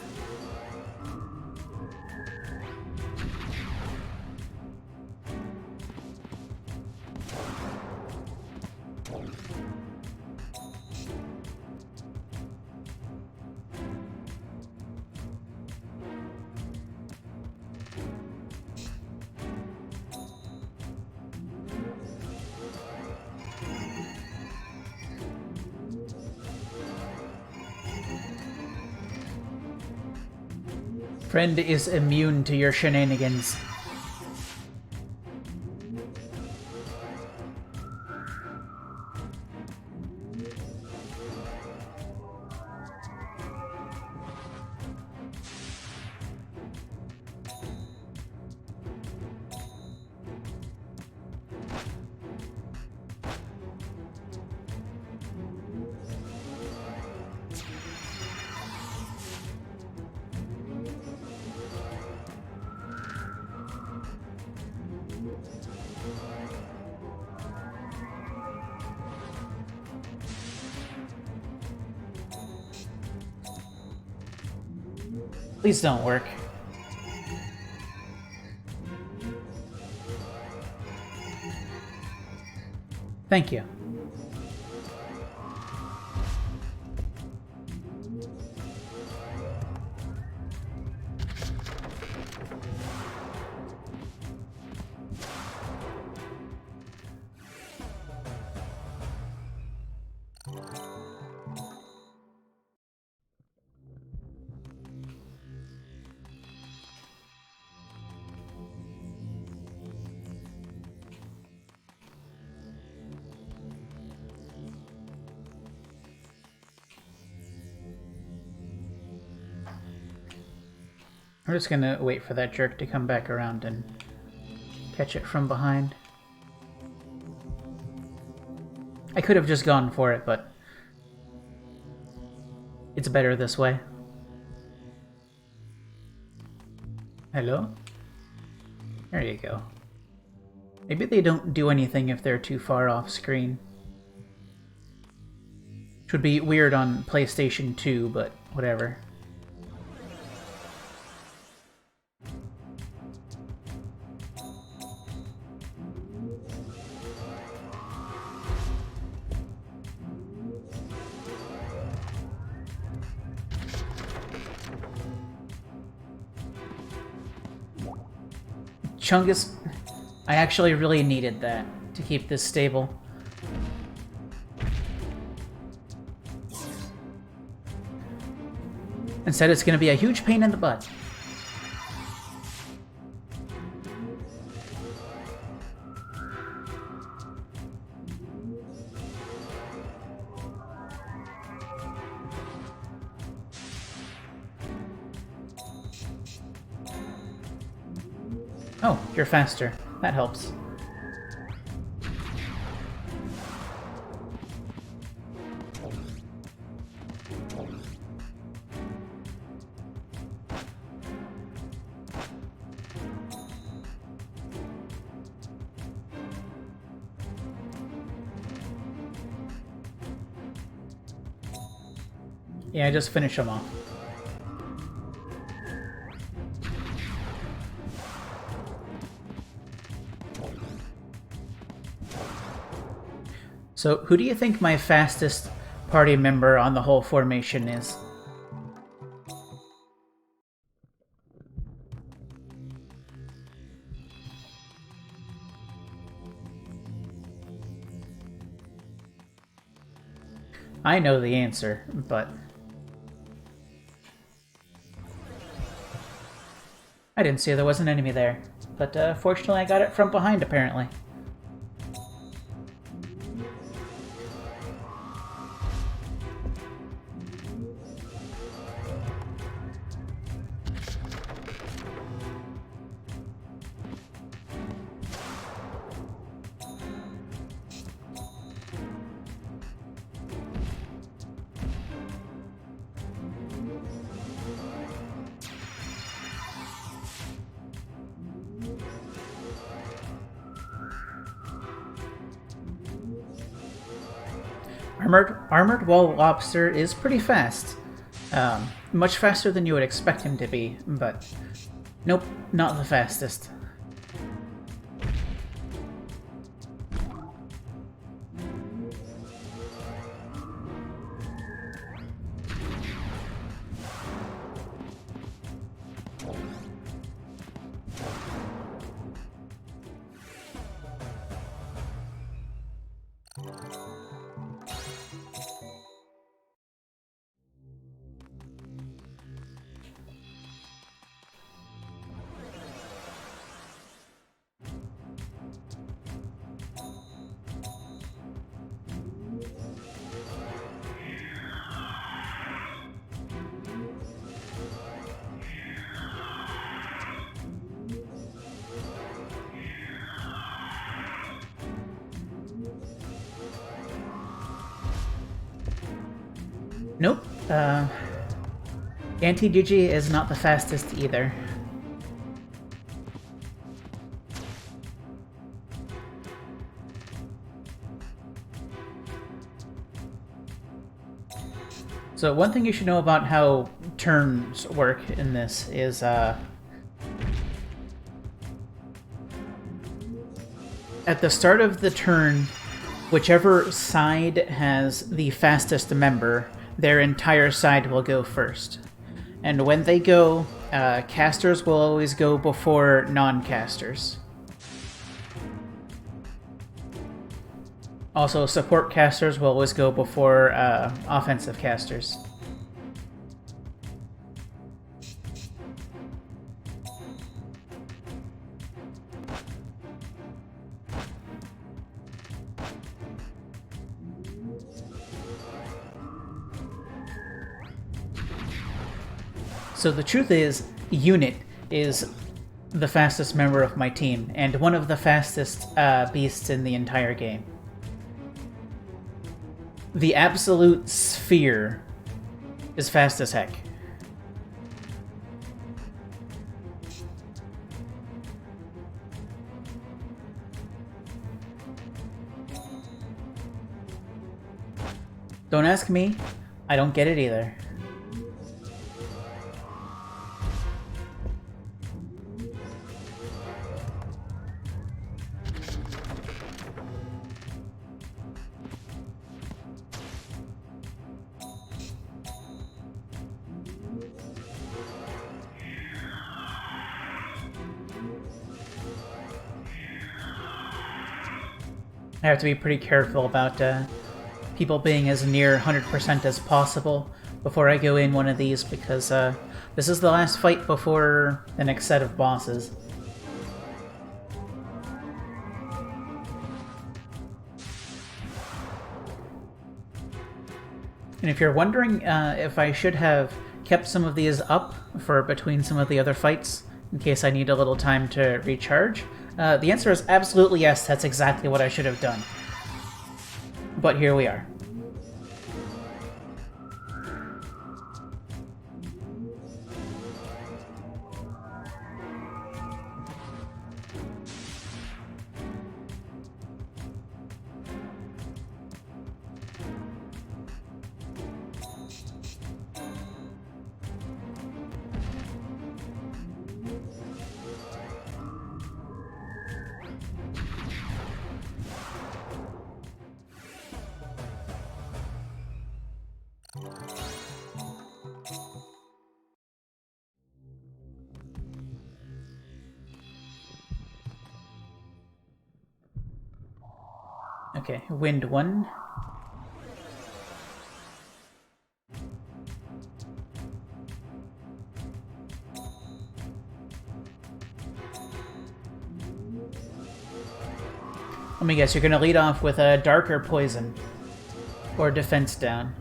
Friend is immune to your shenanigans. Please don't work. Thank you. I'm just gonna wait for that jerk to come back around and catch it from behind. I could have just gone for it, but it's better this way. Hello? There you go. Maybe they don't do anything if they're too far off screen. Which would be weird on PlayStation 2, but whatever. Chungus, I actually really needed that to keep this stable. Instead, it's going to be a huge pain in the butt. Oh, you're faster. That helps. Yeah, just finish them off. So, who do you think my fastest party member on the whole formation is? I know the answer, but I didn't see there was an enemy there. But fortunately I got it from behind, apparently. Armored Wall Lobster is pretty fast. Much faster than you would expect him to be, but nope, not the fastest. Nope. Anti-Digi is not the fastest either. So one thing you should know about how turns work in this is at the start of the turn, whichever side has the fastest member, their entire side will go first. And when they go, casters will always go before non-casters. Also, support casters will always go before offensive casters. So the truth is, Unit is the fastest member of my team, and one of the fastest beasts in the entire game. The absolute sphere is fast as heck. Don't ask me, I don't get it either. I have to be pretty careful about people being as near 100% as possible before I go in one of these, because this is the last fight before the next set of bosses. And if you're wondering if I should have kept some of these up for between some of the other fights, in case I need a little time to recharge, the answer is absolutely yes, that's exactly what I should have done. But here we are. Okay, wind 1. Let me guess, you're gonna lead off with a darker poison. Or defense down.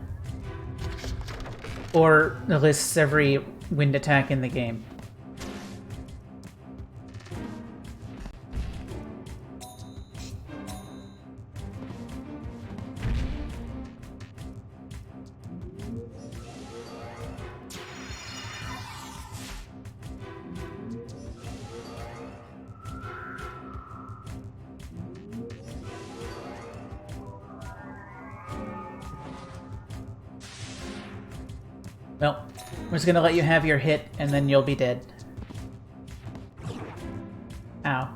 Or lists every wind attack in the game. Well, I'm just gonna let you have your hit, and then you'll be dead. Ow.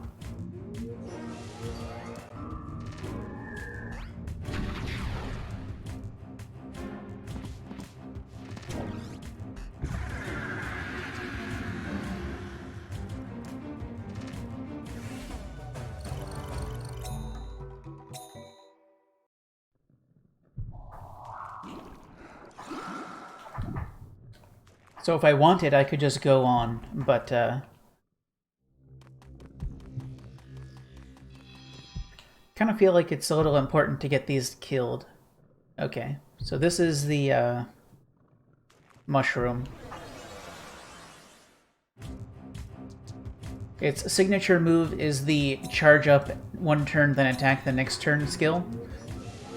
So if I wanted, I could just go on, but kind of feel like it's a little important to get these killed. Okay, so this is the mushroom. Its signature move is the charge up one turn, then attack the next turn skill,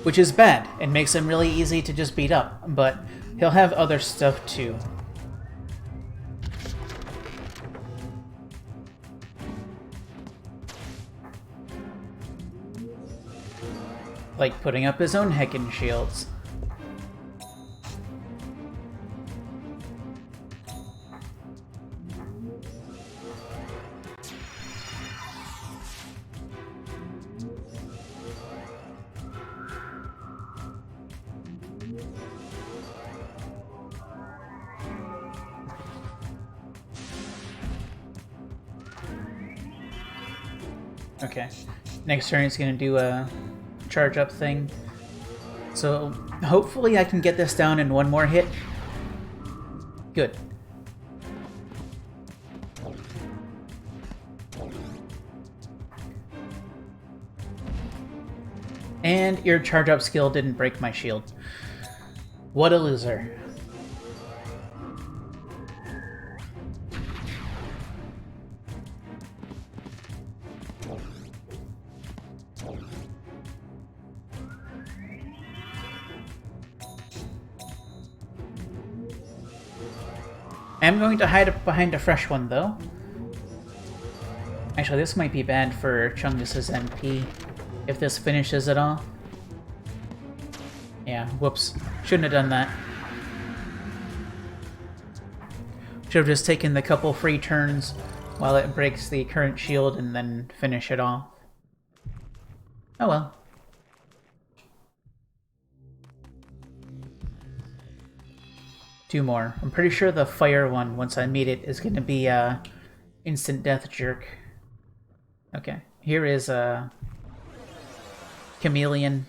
which is bad and makes him really easy to just beat up, but he'll have other stuff too. Like putting up his own heckin' shields. Okay. Next turn he's gonna do a charge up thing. So hopefully I can get this down in one more hit. Good. And your charge up skill didn't break my shield. What a loser. I'm going to hide up behind a fresh one, though. Actually, this might be bad for Chungus's MP, if this finishes it all. Yeah, whoops. Shouldn't have done that. Should have just taken the couple free turns while it breaks the current shield and then finish it off. Oh well. Two more. I'm pretty sure the fire one, once I meet it, is going to be instant death jerk. Okay, here is a chameleon.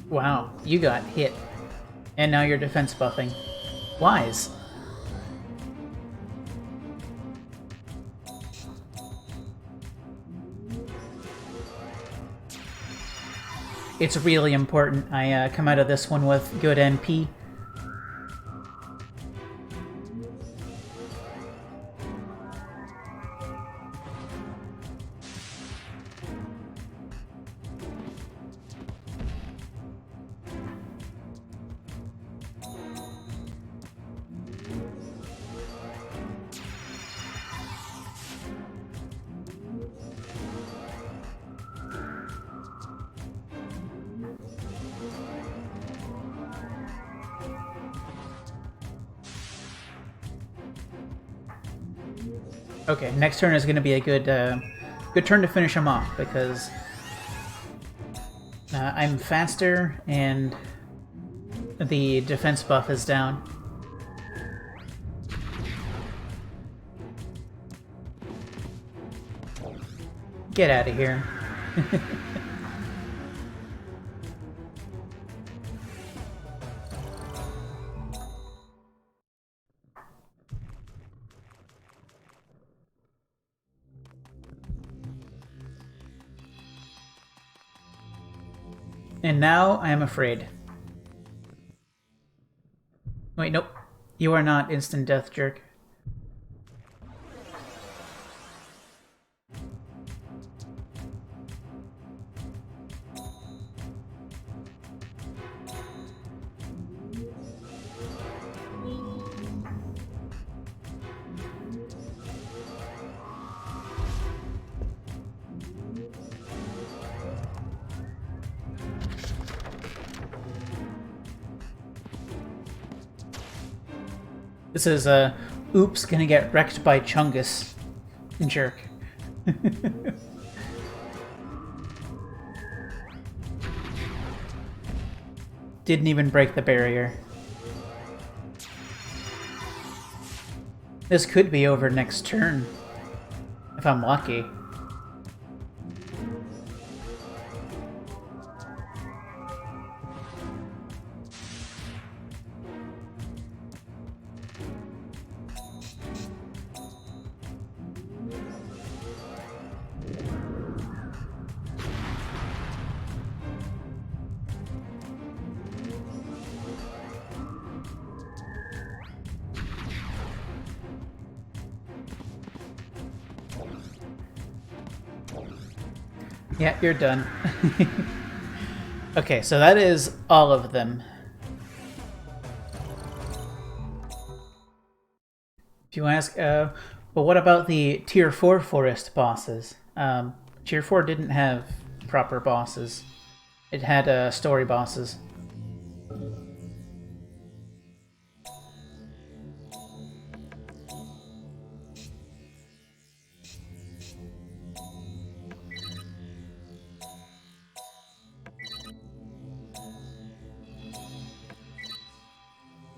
Wow, you got hit. And now you're defense buffing. Wise. It's really important I come out of this one with good MP. Okay, next turn is going to be a good good turn to finish him off, because I'm faster and the defense buff is down. Get out of here. And now I am afraid. Wait, nope. You are not instant death jerk. This is oops, gonna get wrecked by Chungus. Jerk. Didn't even break the barrier. This could be over next turn, if I'm lucky. Yeah, you're done. Okay, so that is all of them. If you ask, well, what about the Tier 4 forest bosses? Tier 4 didn't have proper bosses. It had story bosses.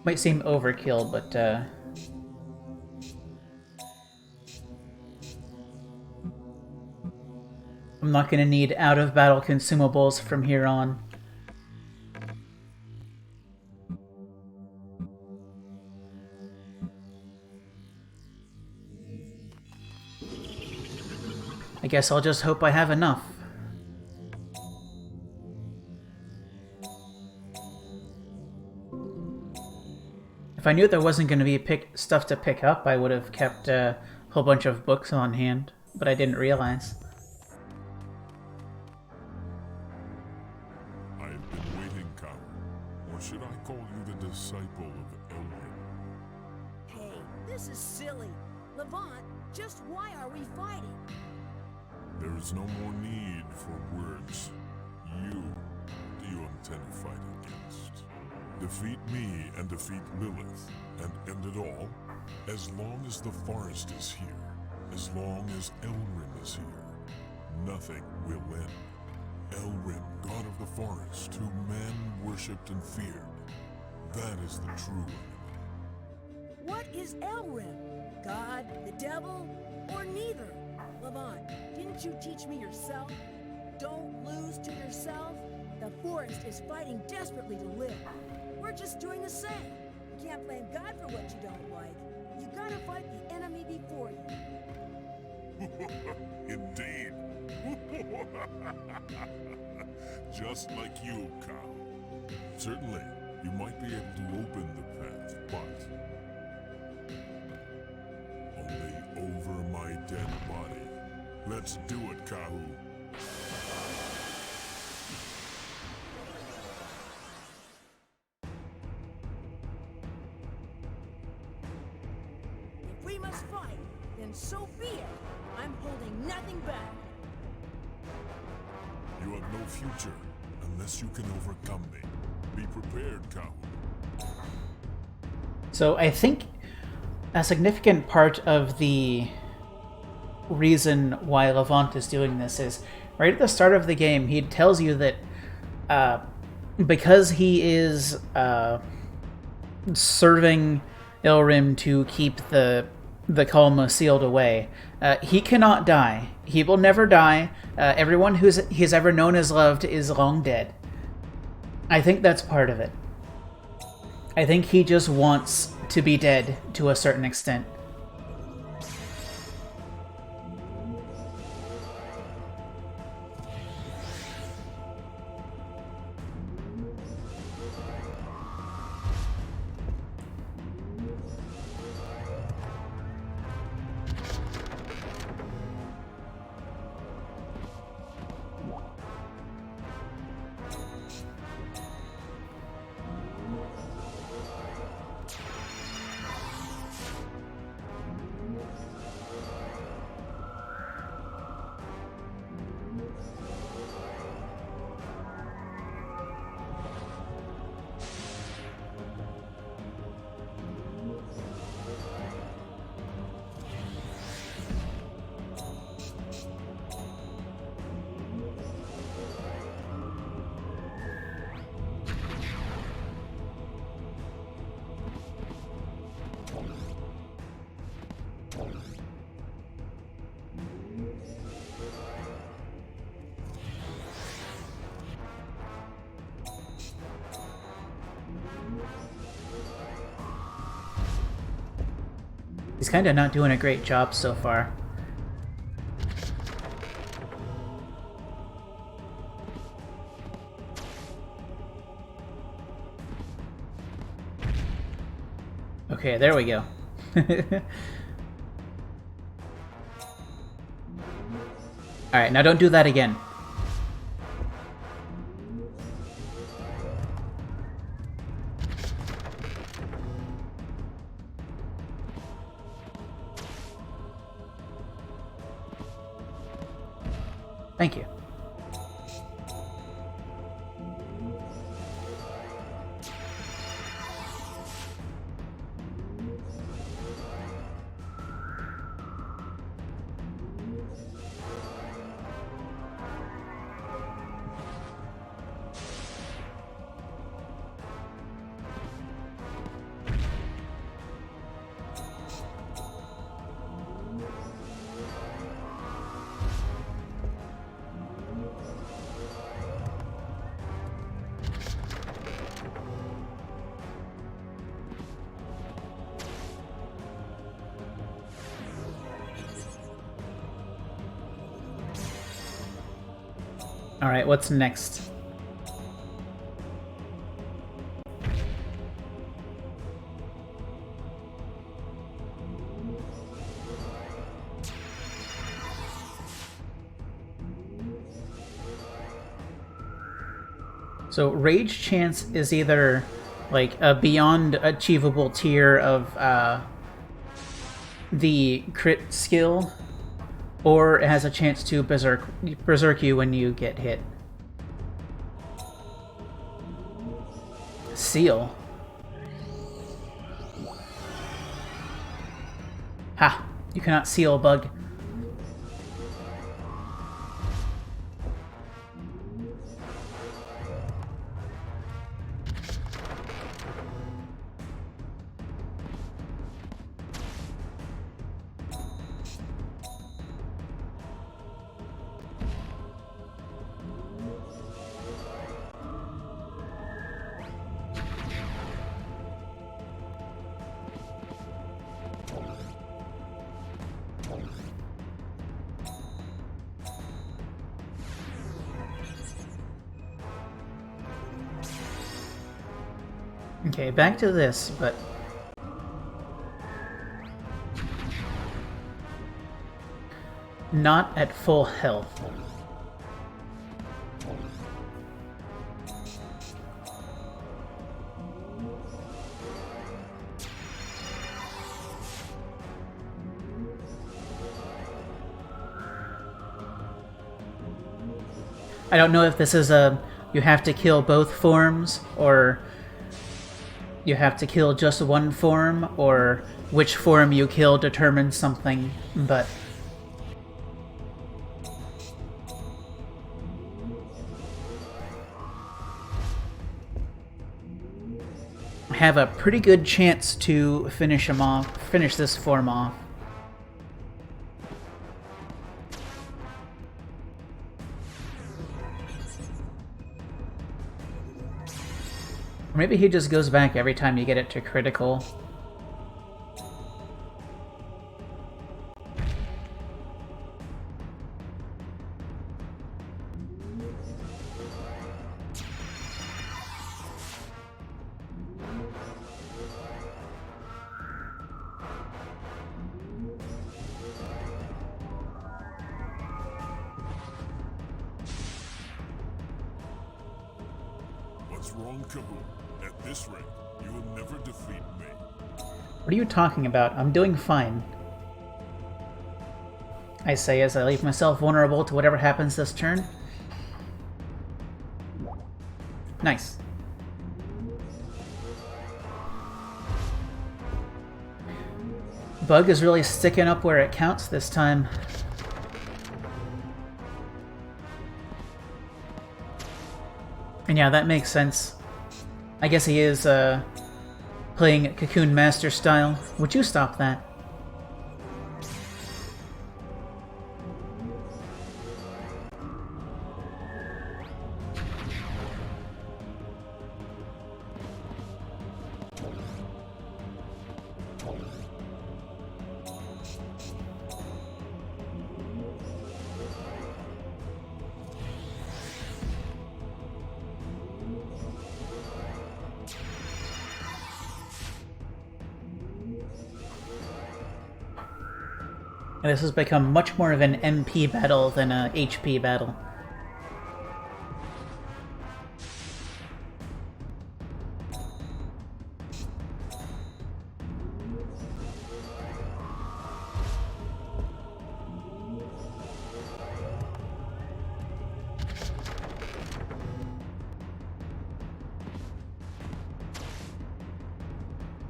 Might seem overkill, but I'm not going to need out-of-battle consumables from here on. I guess I'll just hope I have enough. If I knew there wasn't going to be stuff to pick up, I would have kept a whole bunch of books on hand, but I didn't realize. I've been waiting, Cow. Or should I call you the disciple of Elrin? Hey, this is silly. Levant, just why are we fighting? There is no more need for words. You do you intend to fight against? Defeat me and defeat Lilith, and end it all? As long as the forest is here, as long as Elrin is here, nothing will end. Elrin, god of the forest, whom men worshipped and feared. That is the true enemy. What is Elrin? God, the devil, or neither? Levant, didn't you teach me yourself? Don't lose to yourself. The forest is fighting desperately to live. We're just doing the same. You can't blame God for what you don't like. You gotta fight the enemy before you. Indeed. Just like you, Cow. Certainly, you might be able to open the path, but only over my dead body. Let's do it, Kahu. If we must fight, then so be it. I'm holding nothing back. You have no future unless you can overcome me. Be prepared, Kahu. So I think a significant part of the reason why Levant is doing this is right at the start of the game he tells you that because he is serving Elrim to keep the Kalma sealed away, he cannot die. He will never die. Everyone he's ever known as loved is long dead. I think that's part of it. I think he just wants to be dead to a certain extent. He's kind of not doing a great job so far. Okay, there we go. Alright, now don't do that again. Thank you. Alright, what's next? So Rage Chance is either like a beyond achievable tier of the crit skill, or it has a chance to berserk you when you get hit. Seal. Ha! You cannot seal bug. Okay, back to this, but... not at full health. I don't know if this is a... you have to kill both forms, or... you have to kill just one form, or which form you kill determines something, but... I have a pretty good chance to finish him off, finish this form off. Or maybe he just goes back every time you get it to critical. What's wrong, Cahoon? At this rate, you will never defeat me. What are you talking about? I'm doing fine. I say as I leave myself vulnerable to whatever happens this turn. Nice. Bug is really sticking up where it counts this time. And yeah, that makes sense. I guess he is playing Cocoon Master style. Would you stop that? And this has become much more of an MP battle than a HP battle.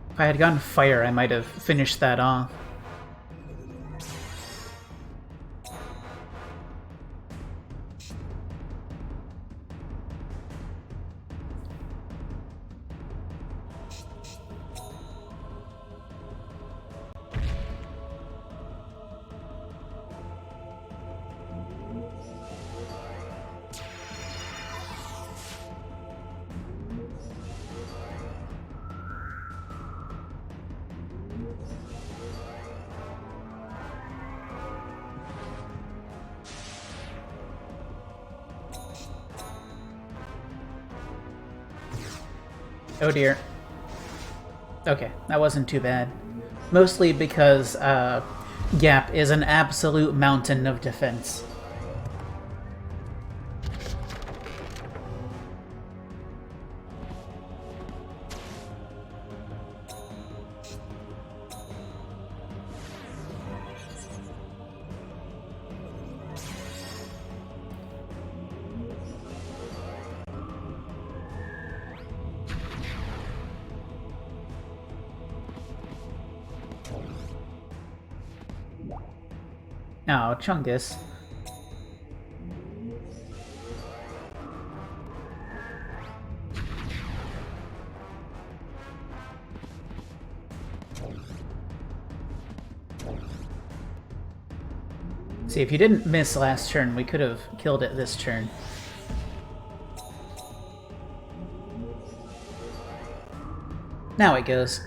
If I had gone fire, I might have finished that off. Oh dear. Okay, that wasn't too bad. Mostly because Gap is an absolute mountain of defense. Oh, Chungus. See, if you didn't miss last turn, we could have killed it this turn. Now it goes.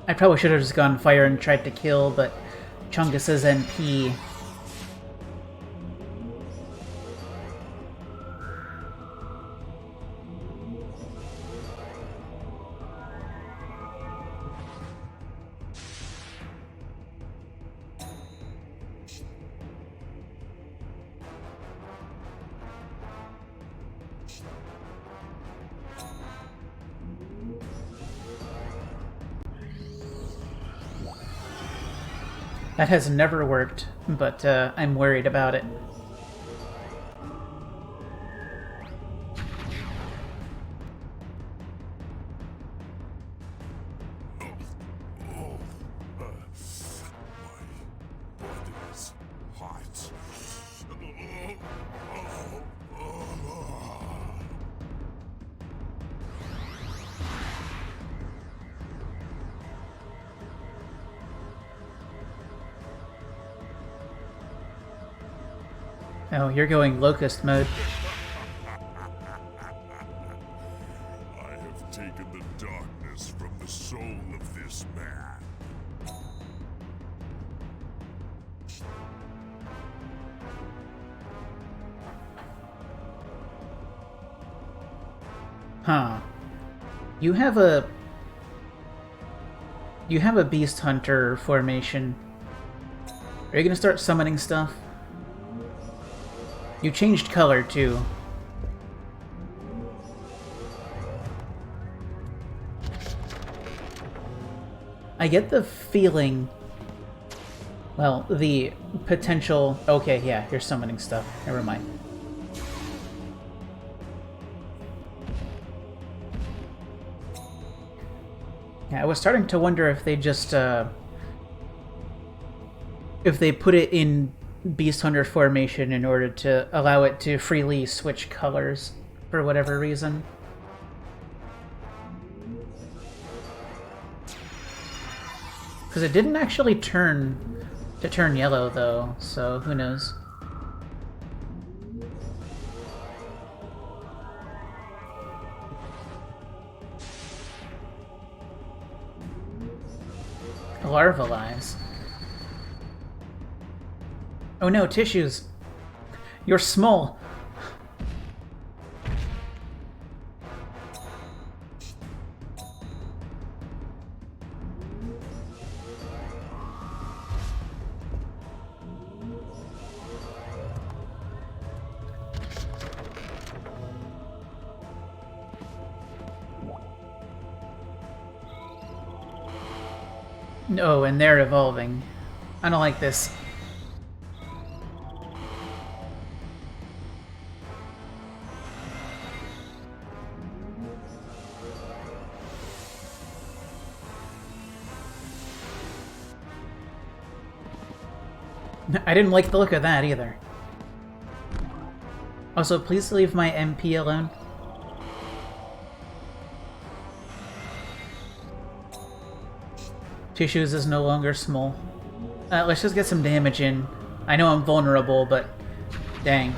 I probably should have just gone fire and tried to kill, but Chungus's NP. That has never worked, but I'm worried about it. Oh, you're going locust mode. I have taken the darkness from the soul of this man. Huh. You have a beast hunter formation. Are you gonna start summoning stuff? You changed color, too. I get the feeling... Well, the potential... Okay, yeah, you're summoning stuff. Never mind. Yeah, I was starting to wonder if they just, if they put it in Beast Hunter formation in order to allow it to freely switch colors for whatever reason. Because it didn't actually turn yellow though, so who knows. Larvalize. Oh no, tissues! You're small! No, and they're evolving. I don't like this. I didn't like the look of that either. Also, please leave my MP alone. Tissues is no longer small. Let's just get some damage in. I know I'm vulnerable, but dang.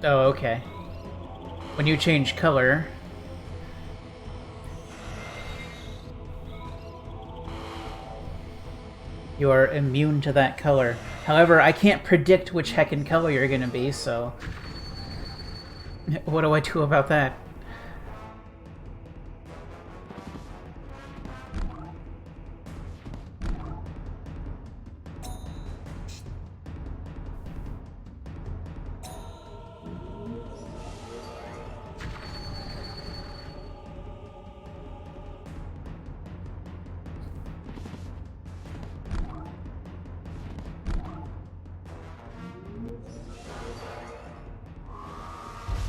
Oh, okay. When you change color... you are immune to that color. However, I can't predict which heckin' color you're gonna be, so... what do I do about that?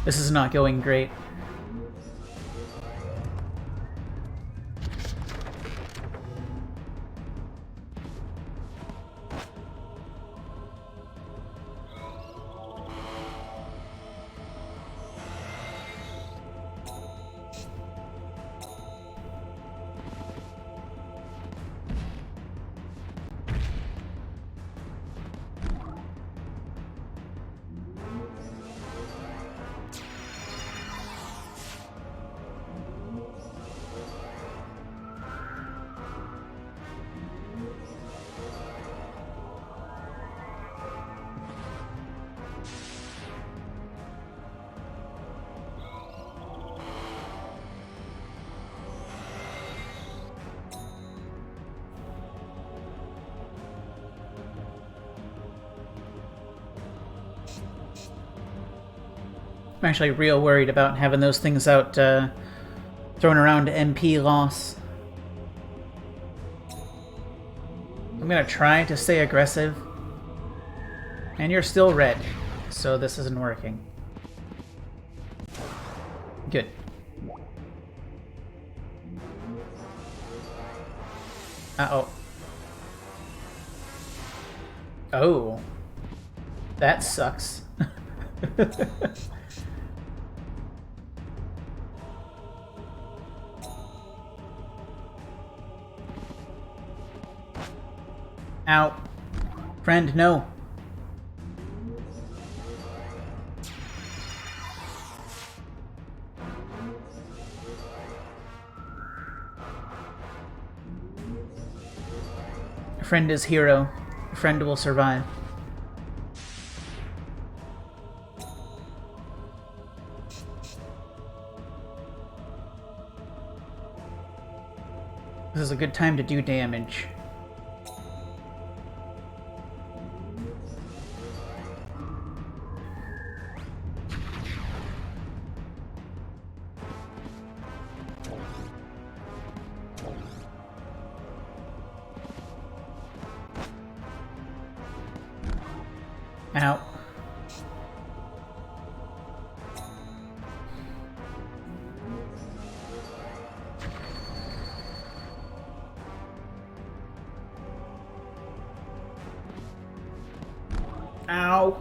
This is not going great. I'm actually real worried about having those things out thrown around MP loss. I'm gonna try to stay aggressive. And you're still red, so this isn't working. Good. Uh-oh. Oh. That sucks. Ow. Friend, no. Friend is hero. Friend will survive. This is a good time to do damage. Ow. Ow.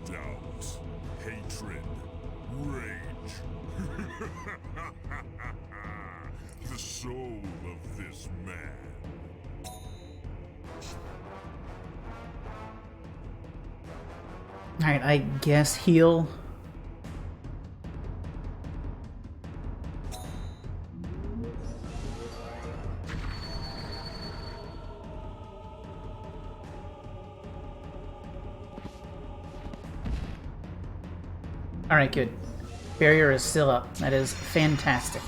Doubt, hatred, rage. The soul of this man. Alright, I guess heal. Alright, good. Barrier is still up. That is fantastic.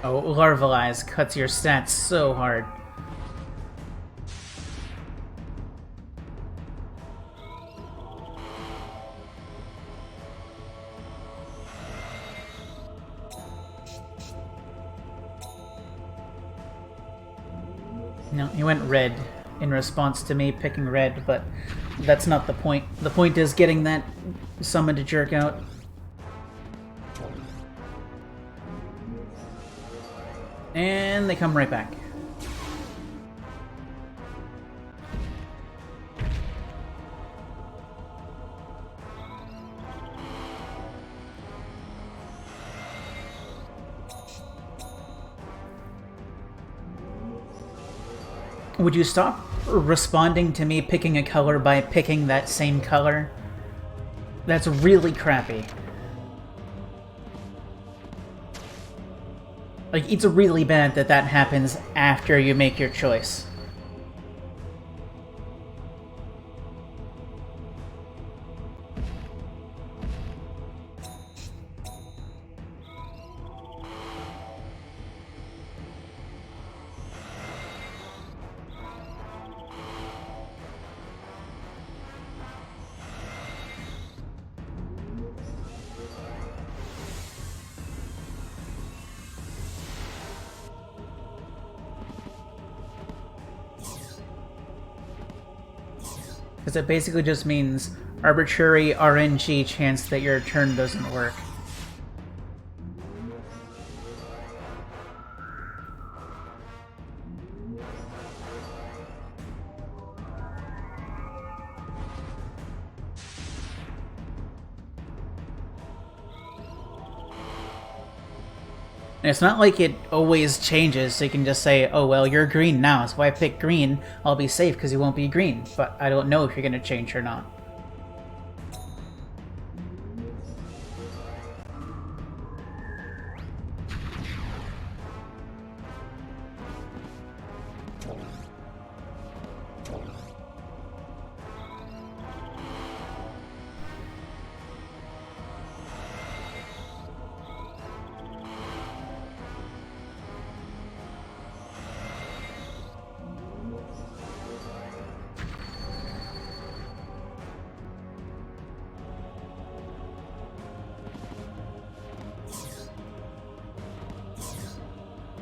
Oh, Larvalize cuts your stats so hard. No, he went red in response to me picking red, but that's not the point. The point is getting that summon to jerk out. And they come right back. Would you stop responding to me picking a color by picking that same color? That's really crappy. Like, it's really bad that that happens after you make your choice. Because it basically just means arbitrary RNG chance that your turn doesn't work. And it's not like it always changes, so you can just say, oh well, you're green now, so if I pick green, I'll be safe because you won't be green. But I don't know if you're going to change or not.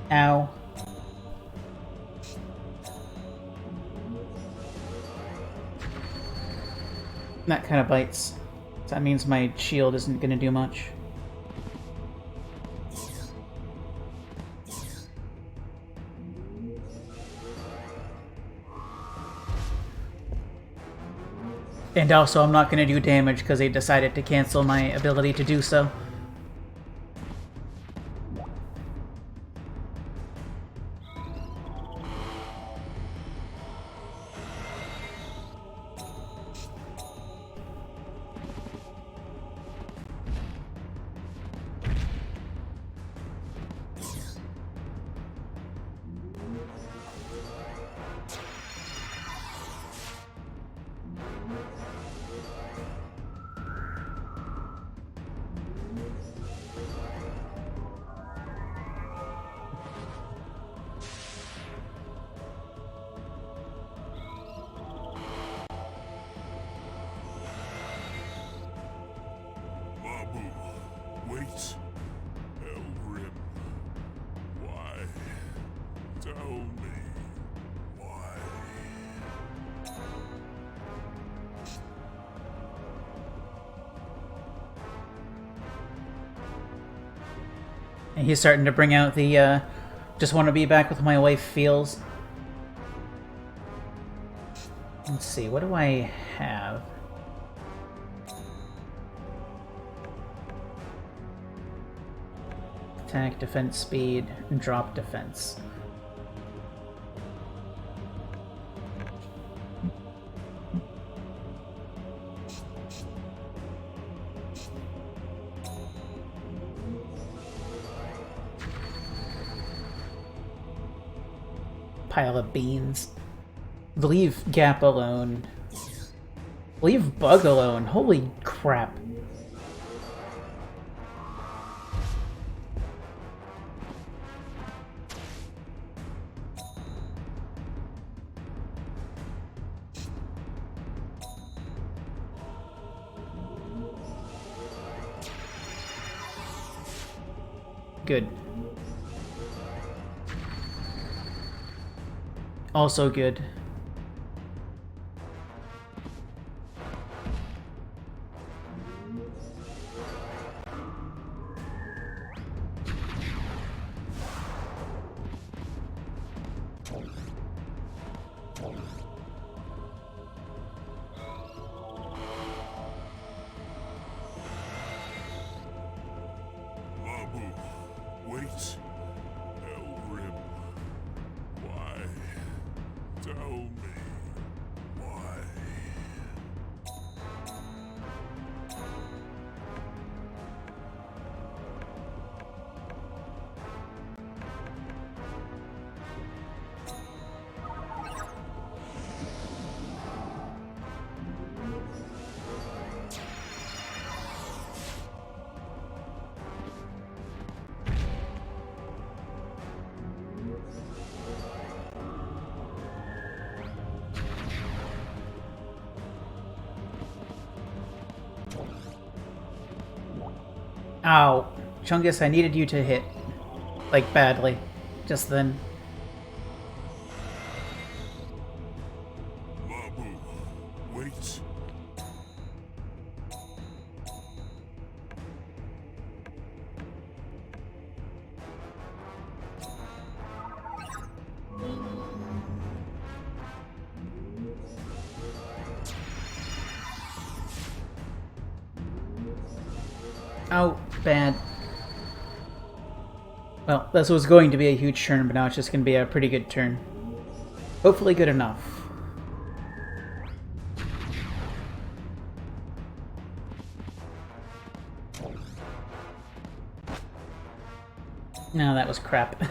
Ow. That kind of bites. That means my shield isn't going to do much. And also, I'm not going to do damage because they decided to cancel my ability to do so. And he's starting to bring out the, just want to be back with my wife feels. Let's see, what do I have? Attack, defense, speed, and drop defense. Pile of beans. Leave Gap alone. Leave Bug alone. Holy crap. Good. Also good. Mabu, wait. Elrim. Why? Tell me. Why? Ow. Chungus, I needed you to hit. Like, badly. Just then. Mabu, wait. Oh, bad. Well, this was going to be a huge turn, but now it's just going to be a pretty good turn. Hopefully good enough. No, that was crap.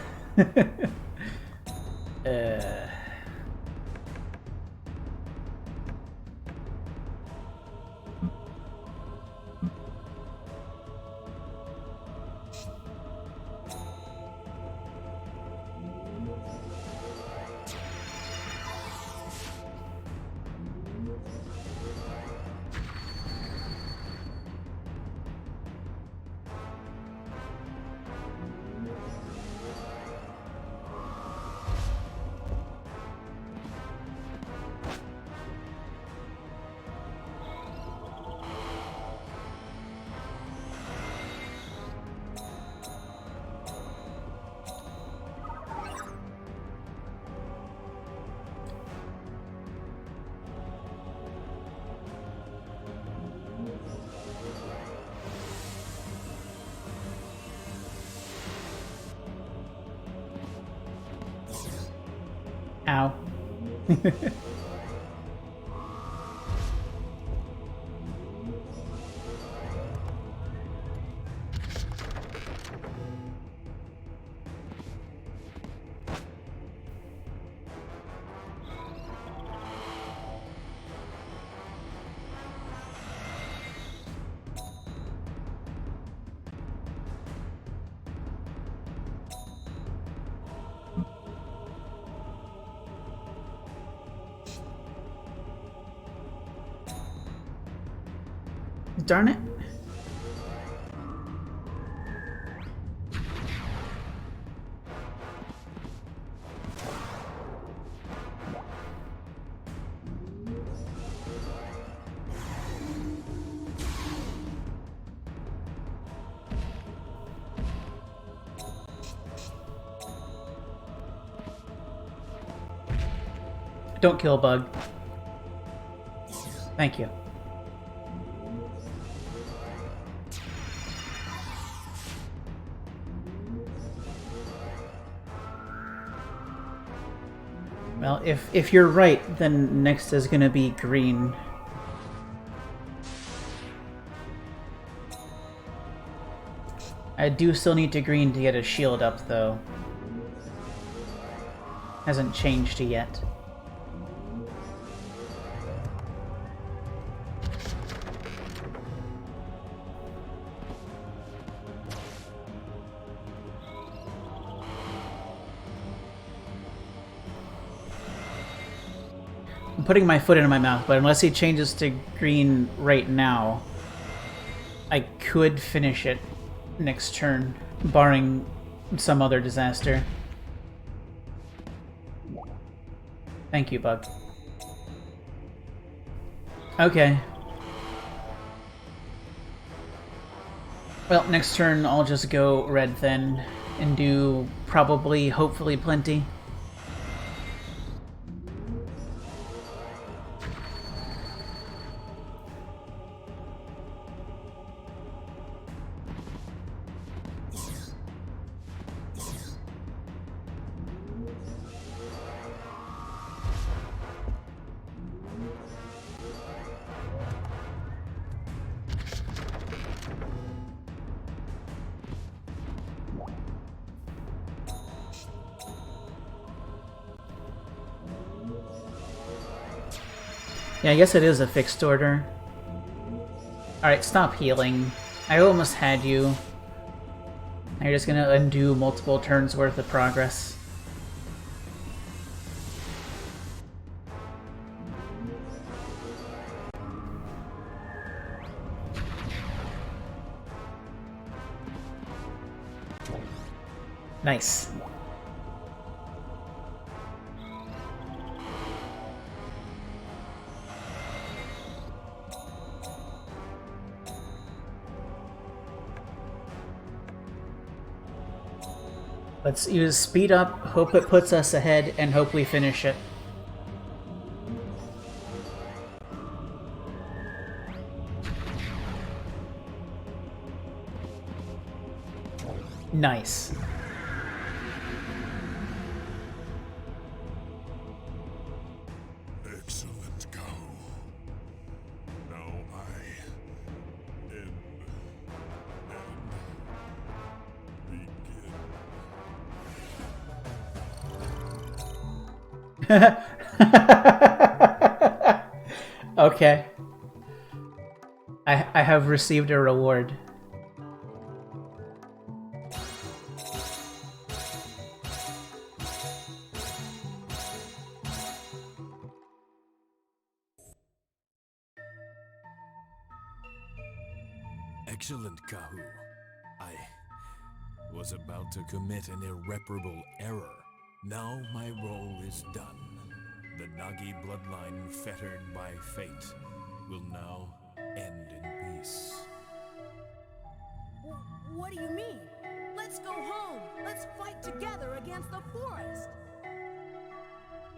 Ow. Darn it. Don't kill Bug. Thank you. Well, if you're right, then next is gonna be green. I do still need to green to get a shield up, though. Hasn't changed yet. putting my foot in my mouth, but unless he changes to green right now, I could finish it next turn, barring some other disaster. Thank you, Bug. Okay. Well, next turn I'll just go red then and do probably, hopefully, plenty. Yeah, I guess it is a fixed order. Alright, stop healing. I almost had you. Now you're just gonna undo multiple turns worth of progress. Nice. Let's use speed up, hope it puts us ahead, and hope we finish it. Nice. Excellent go. Now I end and begin. Okay. I have received a reward. Excellent, Kahu. I was about to commit an irreparable error. Now my role is done. The Nagi bloodline, fettered by fate, will now end in peace. What do you mean? Let's go home. Let's fight together against the forest.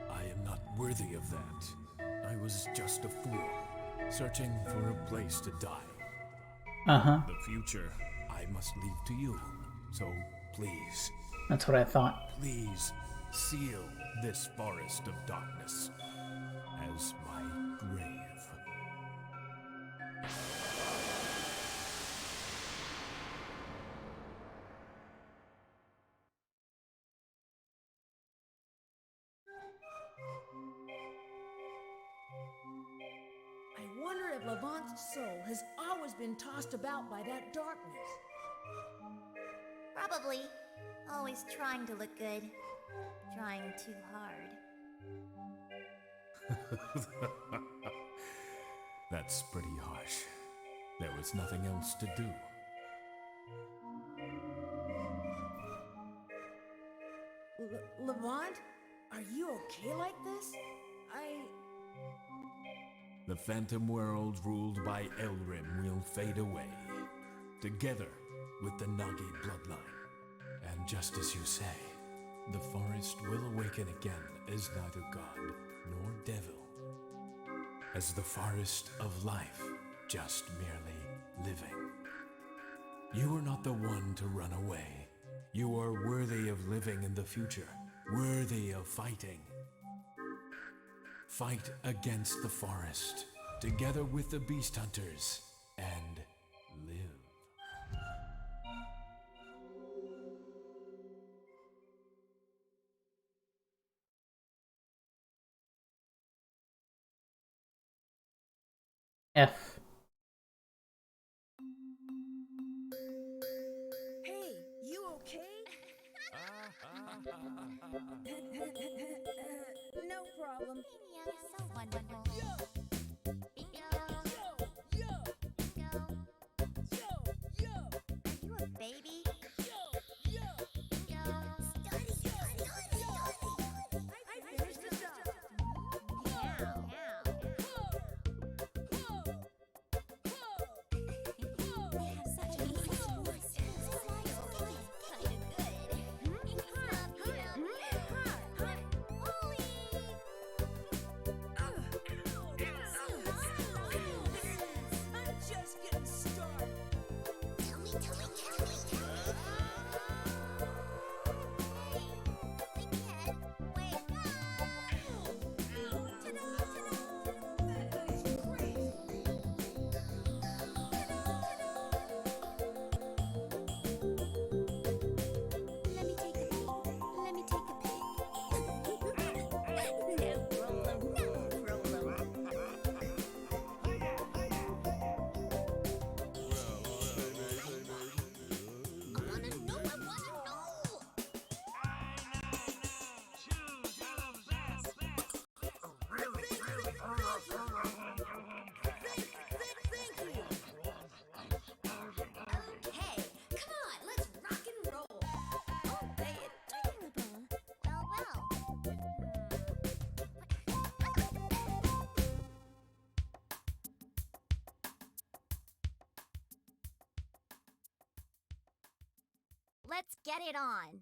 I am not worthy of that. I was just a fool, searching for a place to die. Uh-huh. The future I must leave to you. So please. That's what I thought. Please seal this forest of darkness as my grave. I wonder if Levant's soul has always been tossed about by that darkness. Probably. Always trying to look good. Trying too hard. That's pretty harsh. There was nothing else to do. Levant? Are you okay like this? The Phantom World ruled by Elrim will fade away, together with the Nagi bloodline. And just as you say, the forest will awaken again as neither god nor devil. As the forest of life, just merely living. You are not the one to run away. You are worthy of living in the future, worthy of fighting. Fight against the forest, together with the beast hunters, and live. F. Hey, you okay? No problem. You're so wonderful. Bingo. Bingo. Are you a baby? Bingo. I finished the job. Meow. They have such an easy voice. Kinda good. I'm just getting started. Tell me. Wake Let me take a peek. No problem. I wanna know. Okay, come on, let's rock and roll. Obey it. Well. Let's get it on.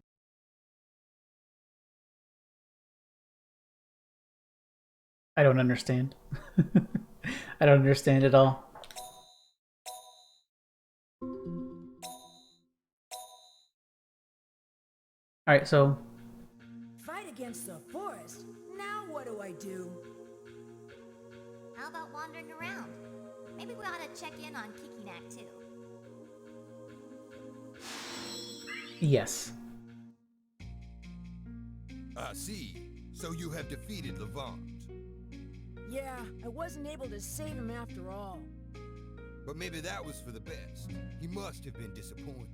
I don't understand. I don't understand at all. Alright, so Fight against the forest? Now what do I do? How about wandering around? Maybe we ought to check in on Kikinak too. yes. I see. So you have defeated Levant. Yeah, I wasn't able to save him after all. But maybe that was for the best. He must have been disappointed.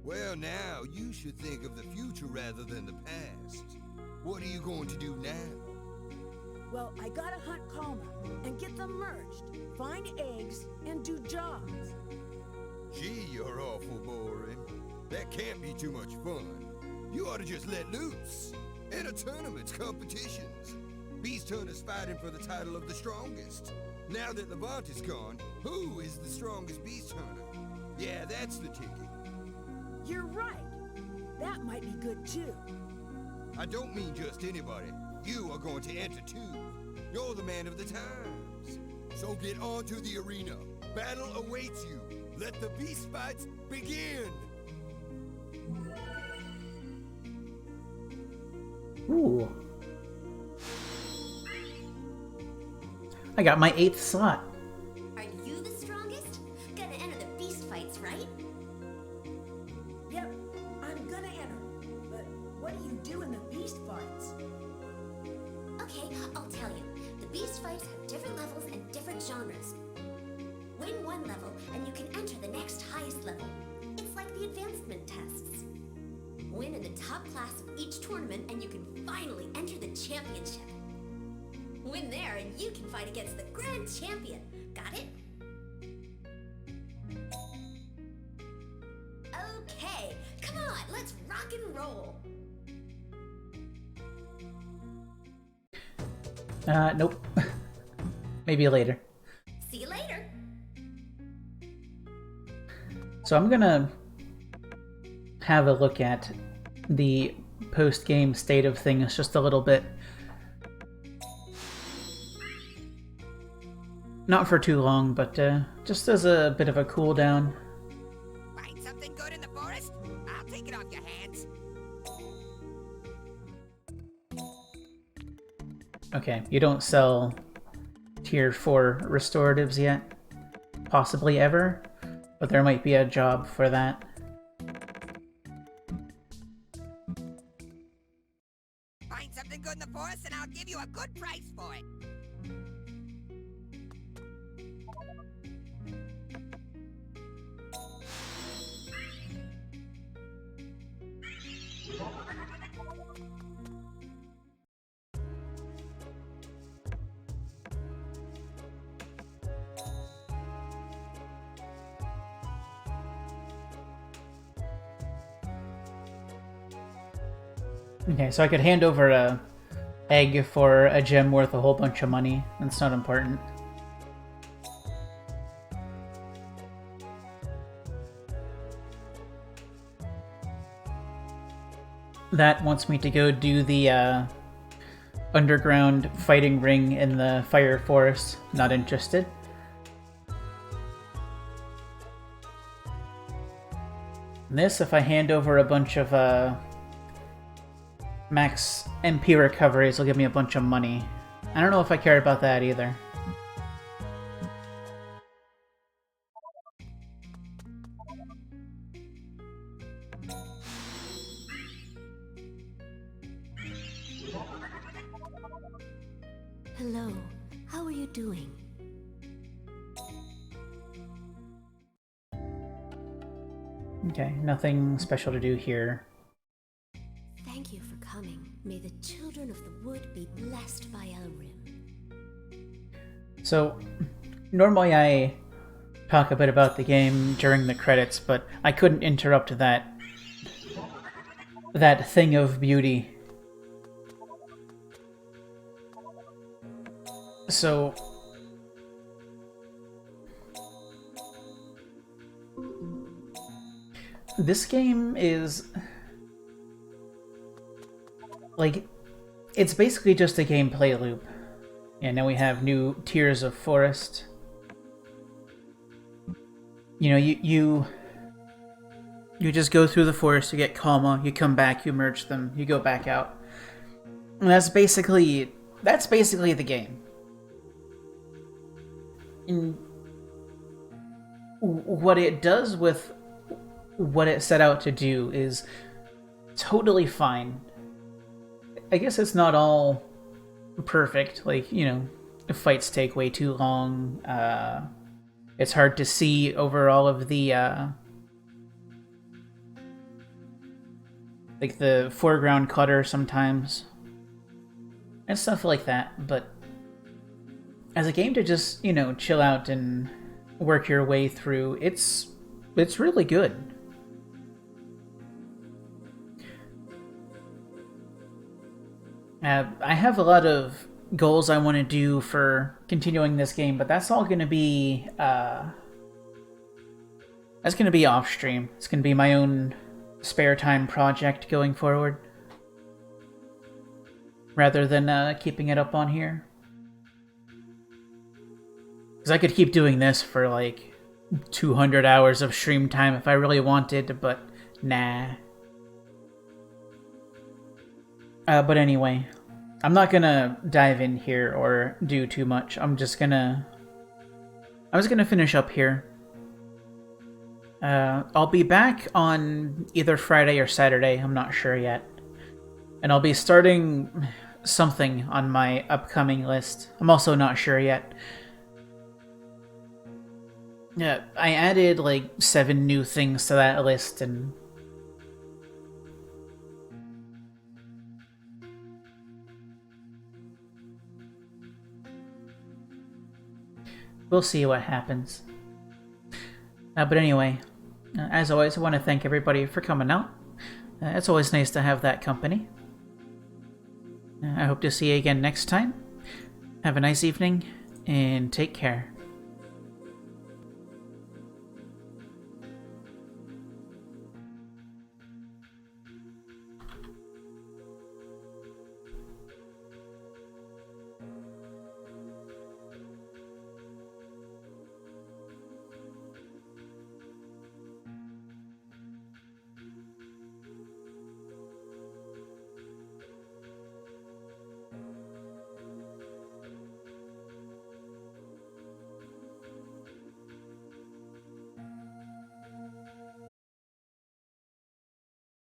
Well, now you should think of the future rather than the past. What are you going to do now? Well, I gotta hunt Kalma and get them merged, find eggs, and do jobs. Gee, you're awful boring. That can't be too much fun. You ought to just let loose. Enter tournaments, competitions. Beast Hunters fighting for the title of the strongest. Now that Levant is gone, who is the strongest Beast Hunter? Yeah, that's the ticket. You're right. That might be good too. I don't mean just anybody. You are going to enter too. You're the man of the times. So get on to the arena. Battle awaits you. Let the beast fights begin. Ooh. I got my 8th slot. Are you the strongest? Gonna enter the beast fights, right? Yep, I'm gonna enter. But what do you do in the beast fights? Okay, I'll tell you. The beast fights have different levels and different genres. Win one level, and you can enter the next highest level. It's like the advancement tests. Win in the top class of each tournament, and you can finally enter the championship. Win there, and you can fight against the grand champion. Got it? Okay, come on, let's rock and roll. Nope. Maybe later. See you later. So I'm gonna have a look at the post-game state of things just a little bit. Not for too long, but just as a bit of a cool down. Find something good in the forest? I'll take it off your hands. Okay, you don't sell tier 4 restoratives yet. Possibly ever, but there might be a job for that. Find something good in the forest and I'll give you a good price for it. Okay, so I could hand over a egg for a gem worth a whole bunch of money. That's not important. That wants me to go do the underground fighting ring in the fire forest. Not interested. And this, if I hand over a bunch of max MP recoveries, will give me a bunch of money. I don't know if I care about that either. Hello, how are you doing? Okay, nothing special to do here. Thank you for coming. May the children of the wood be blessed by Elrim. So, normally I talk a bit about the game during the credits, but I couldn't interrupt that thing of beauty. So, this game is like, it's basically just a gameplay loop. And now we have new tiers of forest. You know, you just go through the forest, you get Kalma, you come back, you merge them, you go back out. And that's basically the game. And what it does with what it set out to do is totally fine. I guess it's not all perfect. Like, you know, the fights take way too long. It's hard to see over all of the like the foreground clutter sometimes. And stuff like that, but as a game to just, you know, chill out and work your way through, it's really good. I have a lot of goals I want to do for continuing this game, but that's all going to be that's going to be off stream. It's going to be my own spare time project going forward, rather than keeping it up on here. Because I could keep doing this for like 200 hours of stream time if I really wanted, but nah. But anyway, I'm not gonna dive in here or do too much. I'm just gonna finish up here. I'll be back on either Friday or Saturday, I'm not sure yet. And I'll be starting something on my upcoming list. I'm also not sure yet. Yeah, I added like 7 new things to that list, and we'll see what happens. But anyway, as always, I want to thank everybody for coming out. It's always nice to have that company. I hope to see you again next time. Have a nice evening, and take care.